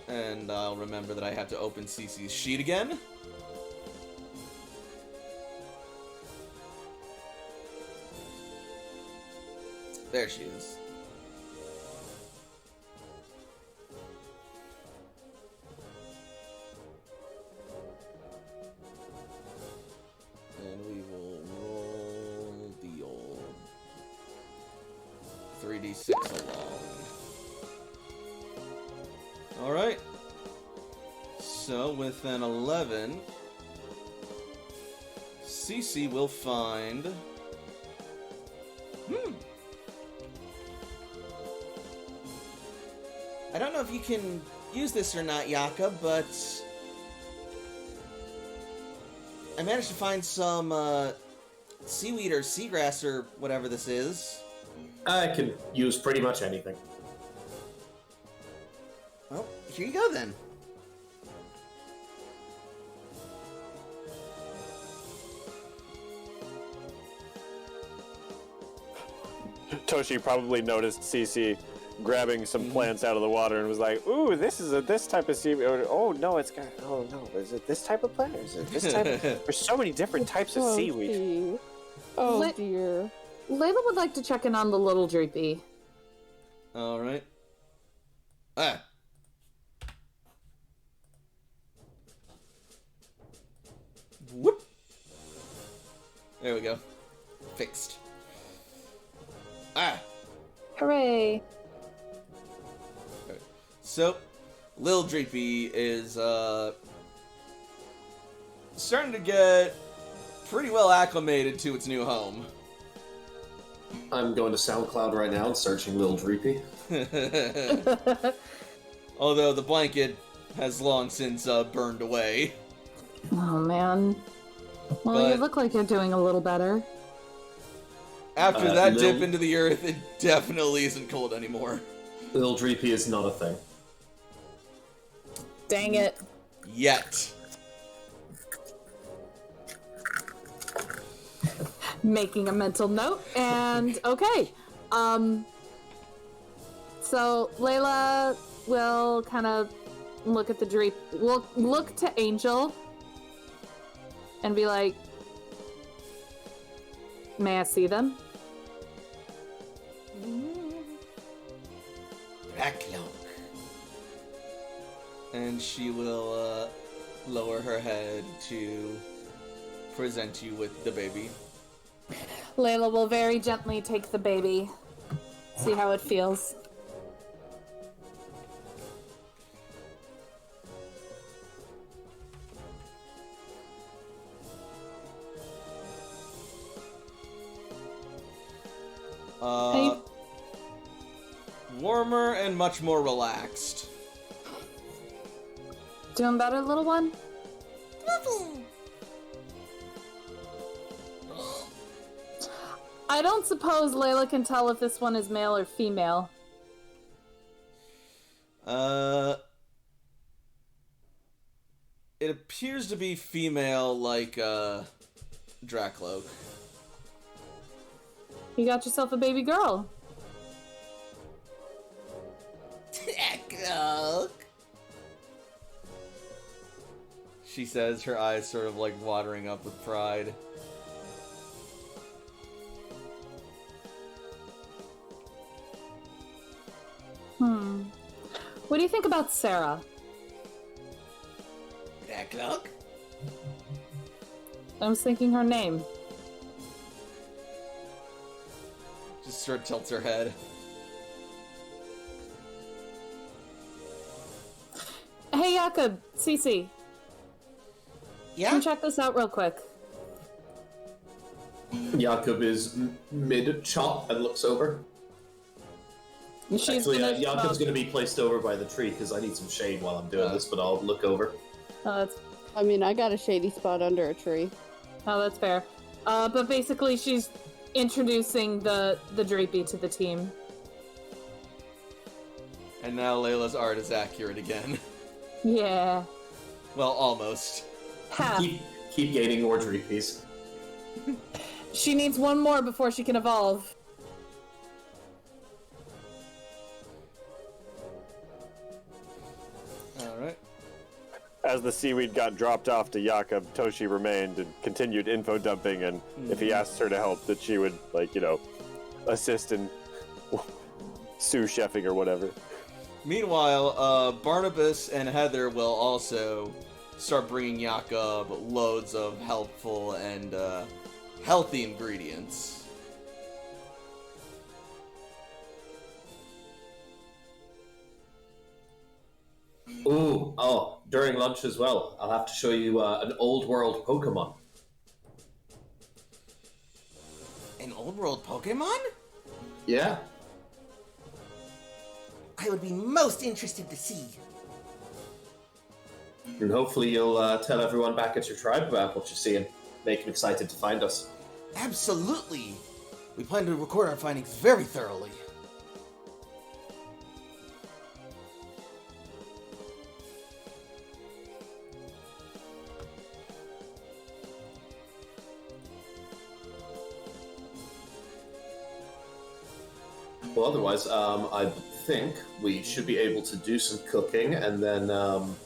And I'll remember that I have to open Cece's sheet again. There she is. And we will roll the old 3d6 along. Alright. So with an 11, Cece will find... I don't know if you can use this or not, Jakob, but I managed to find some seaweed or seagrass or whatever this is. I can use pretty much anything. Well, here you go then. Toshi probably noticed Cece grabbing some plants out of the water and was like, "Ooh, this is this type of seaweed." Oh no, it's got. Oh no, is it this type of plant? Or is it this type? There's so many different types of seaweed. Gee. Oh Let- dear. Layla would like to check in on the little Droopy. Alright. Ah. Whoop. There we go. Fixed. Ah. Hooray! So, Lil Dreepy is starting to get pretty well acclimated to its new home. I'm going to SoundCloud right now and searching Little Dreepy. Although the blanket has long since burned away. Oh man. Well, you But- look like you're doing a little better. After that Lil- dip into the earth, it definitely isn't cold anymore. Little Dreepy is not a thing. Dang it. Yet. Making a mental note, and okay. So Layla will kind of look at the Dreep. Will look to Angel and be like, "May I see them?" Black cloak. And she will lower her head to present you with the baby. Layla will very gently take the baby, see how it feels. Hey. Warmer and much more relaxed. Doing better, little one? I don't suppose Layla can tell if this one is male or female. It appears to be female, like, Dracloak. You got yourself a baby girl. Dracloak. She says, her eyes sort of like watering up with pride. What do you think about Sarah? Dracloak? I was thinking her name. Just sort of tilts her head. Hey, Jakob, Cece, Yeah? come check this out real quick. Jakob is mid-chop and looks over. She's Actually, gonna Jakob's going to be placed over by the tree because I need some shade while I'm doing this, but I'll look over. I mean, I got a shady spot under a tree. That's fair. But basically, she's introducing the Dreepy to the team. And now Layla's art is accurate again. Yeah. Well, almost. Ha. Keep gaining more Dreepies. She needs one more before she can evolve. Alright. As the seaweed got dropped off to Jakob, Toshi remained and continued info dumping, and if he asked her to help, that she would, like, assist in sous chefing or whatever. Meanwhile, Barnabas and Heather will also start bringing Jakob loads of helpful and healthy ingredients. During lunch as well, I'll have to show you an old world Pokemon. An old world Pokemon? Yeah. I would be most interested to see. And hopefully you'll tell everyone back at your tribe about what you see and make them excited to find us. Absolutely. We plan to record our findings very thoroughly. Well, otherwise, I think we should be able to do some cooking, and then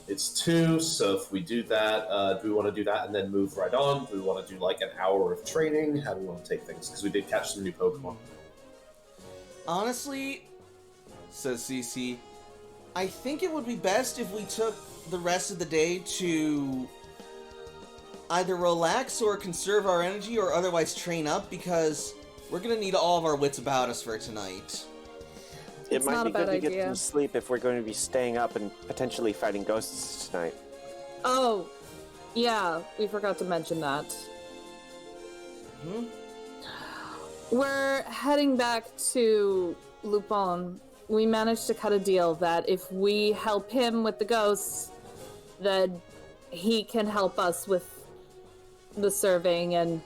it's 2, so if we do that, do we want to do that and then move right on? Do we want to do like an hour of training? How do we want to take things? Because we did catch some new Pokemon. Honestly, says Cece, I think it would be best if we took the rest of the day to either relax or conserve our energy or otherwise train up, because we're gonna need all of our wits about us for tonight. It It's might not be a bad good to get idea. some sleep if we're going to be staying up and potentially fighting ghosts tonight. Oh, yeah, we forgot to mention that. Hmm? We're heading back to Lupin. We managed to cut a deal that if we help him with the ghosts, then he can help us with the serving and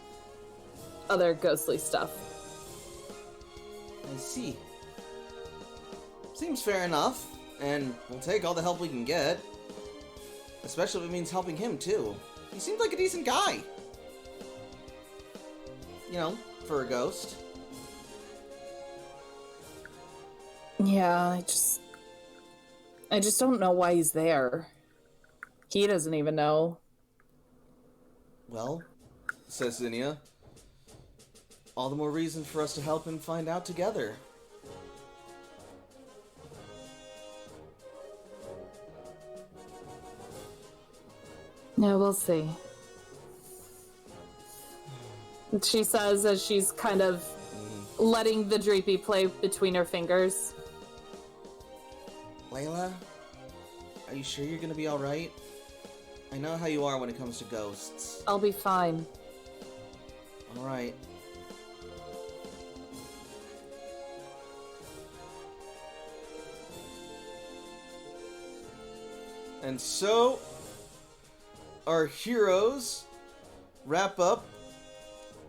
other ghostly stuff. I see. Seems fair enough, and we'll take all the help we can get. Especially if it means helping him, too. He seems like a decent guy. You know, for a ghost. Yeah, I just don't know why he's there. He doesn't even know. Well, says Zinnia, all the more reason for us to help him find out together. Yeah, we'll see. She says as she's kind of letting the Dreepy play between her fingers. Layla, are you sure you're gonna be alright? I know how you are when it comes to ghosts. I'll be fine. Alright. And so, our heroes wrap up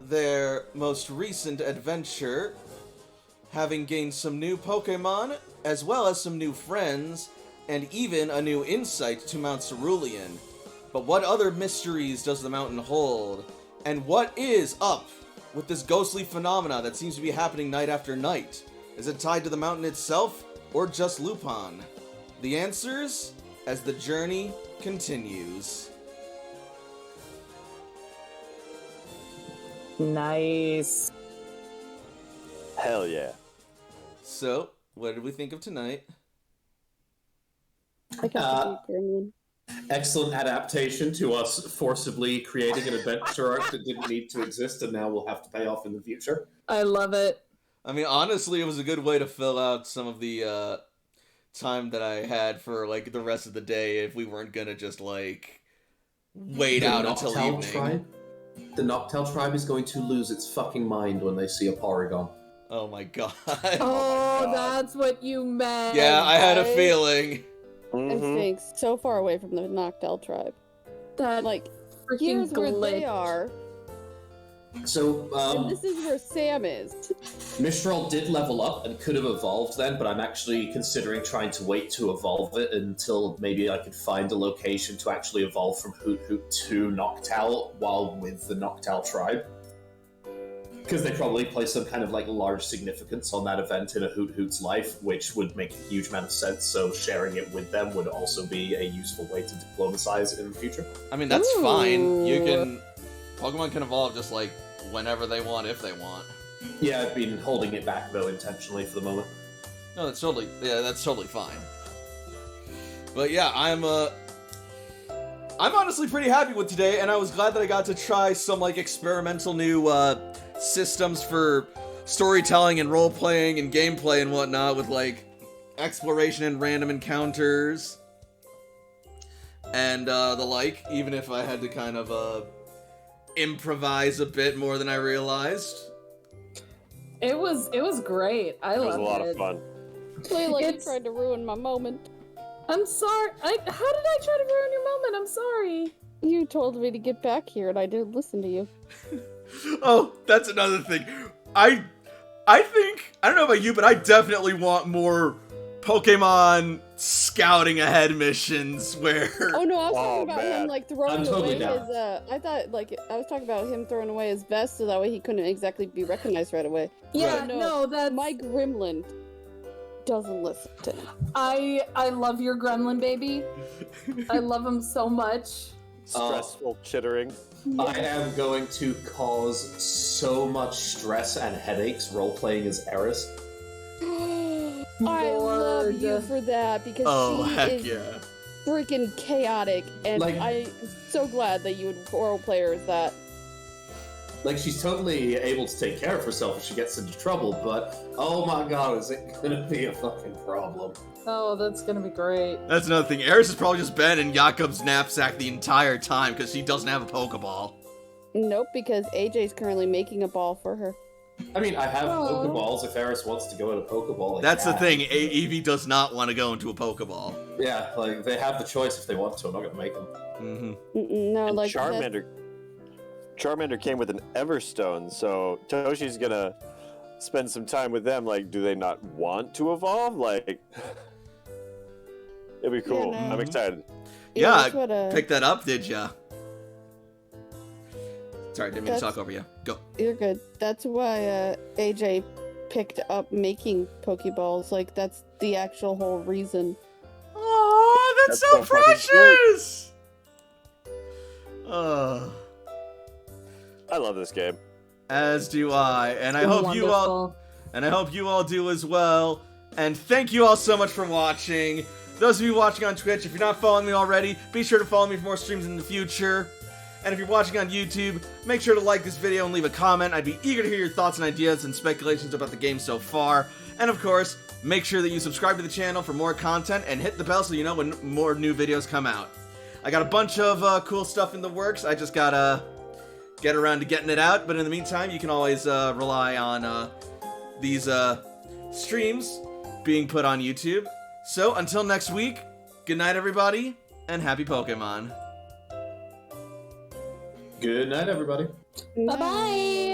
their most recent adventure, having gained some new Pokemon, as well as some new friends, and even a new insight to Mount Cerulean. But what other mysteries does the mountain hold? And what is up with this ghostly phenomena that seems to be happening night after night? Is it tied to the mountain itself, or just Lupin? The answers as the journey continues. Nice. Hell yeah. So, what did we think of tonight? I got the Gremlin. Excellent adaptation to us forcibly creating an adventure arc that didn't need to exist and now will have to pay off in the future. I love it. I mean, honestly, it was a good way to fill out some of the time that I had for, like, the rest of the day if we weren't gonna just, like, wait out until evening. The Noctowl tribe is going to lose its fucking mind when they see a Porygon. Oh my god. Oh, that's what you meant. Yeah, I had a feeling. I'm staying so far away from the Noctowl tribe. That Like, freaking here's where they glitch. are, So, and this is where Sam is. Mistral did level up and could have evolved then, but I'm actually considering trying to wait to evolve it until maybe I could find a location to actually evolve from Hoot Hoot to Noctowl while with the Noctowl tribe. Because they probably place some kind of like large significance on that event in a Hoot Hoot's life, which would make a huge amount of sense, so sharing it with them would also be a useful way to diplomatize in the future. I mean, that's fine. You can... Pokemon can evolve just, like, whenever they want, if they want. Yeah, I've been holding it back, though, intentionally for the moment. No, that's totally... Yeah, that's totally fine. But yeah, I'm honestly pretty happy with today, and I was glad that I got to try some, like, experimental new, systems for storytelling and role-playing and gameplay and whatnot with, like, exploration and random encounters and, the like, even if I had to kind of, improvise a bit more than I realized. It was great. I loved it. It was a lot of fun. Play like It's- you tried to ruin my moment. I'm sorry. How did I try to ruin your moment? I'm sorry. You told me to get back here, and I didn't listen to you. Oh, that's another thing. I think, I don't know about you, but I definitely want more Pokemon scouting ahead missions where... Oh no, I was Oh, talking about man. him like throwing I'm totally away down. his. I thought like I was talking about him throwing away his vest so that way he couldn't exactly be recognized right away. Yeah, Right. no, that's... My Gremlin doesn't listen to him. I love your gremlin, baby. I love him so much. Stressful chittering. I am going to cause so much stress and headaches role-playing as Eris. I love Lord. you for that because Oh, she heck is yeah. freaking chaotic, and Like- I'm so glad that you would role play her as that. Like, she's totally able to take care of herself if she gets into trouble, but oh my god, is it gonna be a fucking problem? Oh, that's gonna be great. That's another thing. Eris has probably just been in Jakob's knapsack the entire time because she doesn't have a Pokeball. Nope, because AJ's currently making a ball for her. I mean, I have Oh. Pokeballs. If Eris wants to go in a Pokeball, like That's the that. thing. Eevee does not want to go into a Pokeball. Yeah, like, they have the choice if they want to. I'm not gonna make them. Mm-hmm. No, And like Charmander Charmander came with an Everstone, so Toshi's gonna spend some time with them. Like, do they not want to evolve? Like, it'd be cool. Yeah, no. I'm excited. Yeah, that's what, pick that up, did ya? Sorry, didn't mean to talk over you. Go. You're good. That's why AJ picked up making Pokeballs. Like, that's the actual whole reason. Oh, that's so so fucking cute. precious! I love this game. As do I, and I hope you all, do as well. And thank you all so much for watching. Those of you watching on Twitch, if you're not following me already, be sure to follow me for more streams in the future. And if you're watching on YouTube, make sure to like this video and leave a comment. I'd be eager to hear your thoughts and ideas and speculations about the game so far. And of course, make sure that you subscribe to the channel for more content and hit the bell so you know when more new videos come out. I got a bunch of cool stuff in the works. I just gotta get around to getting it out. But in the meantime, you can always rely on these streams being put on YouTube. So until next week, good night everybody, and happy Pokemon. Good night, everybody. Bye bye.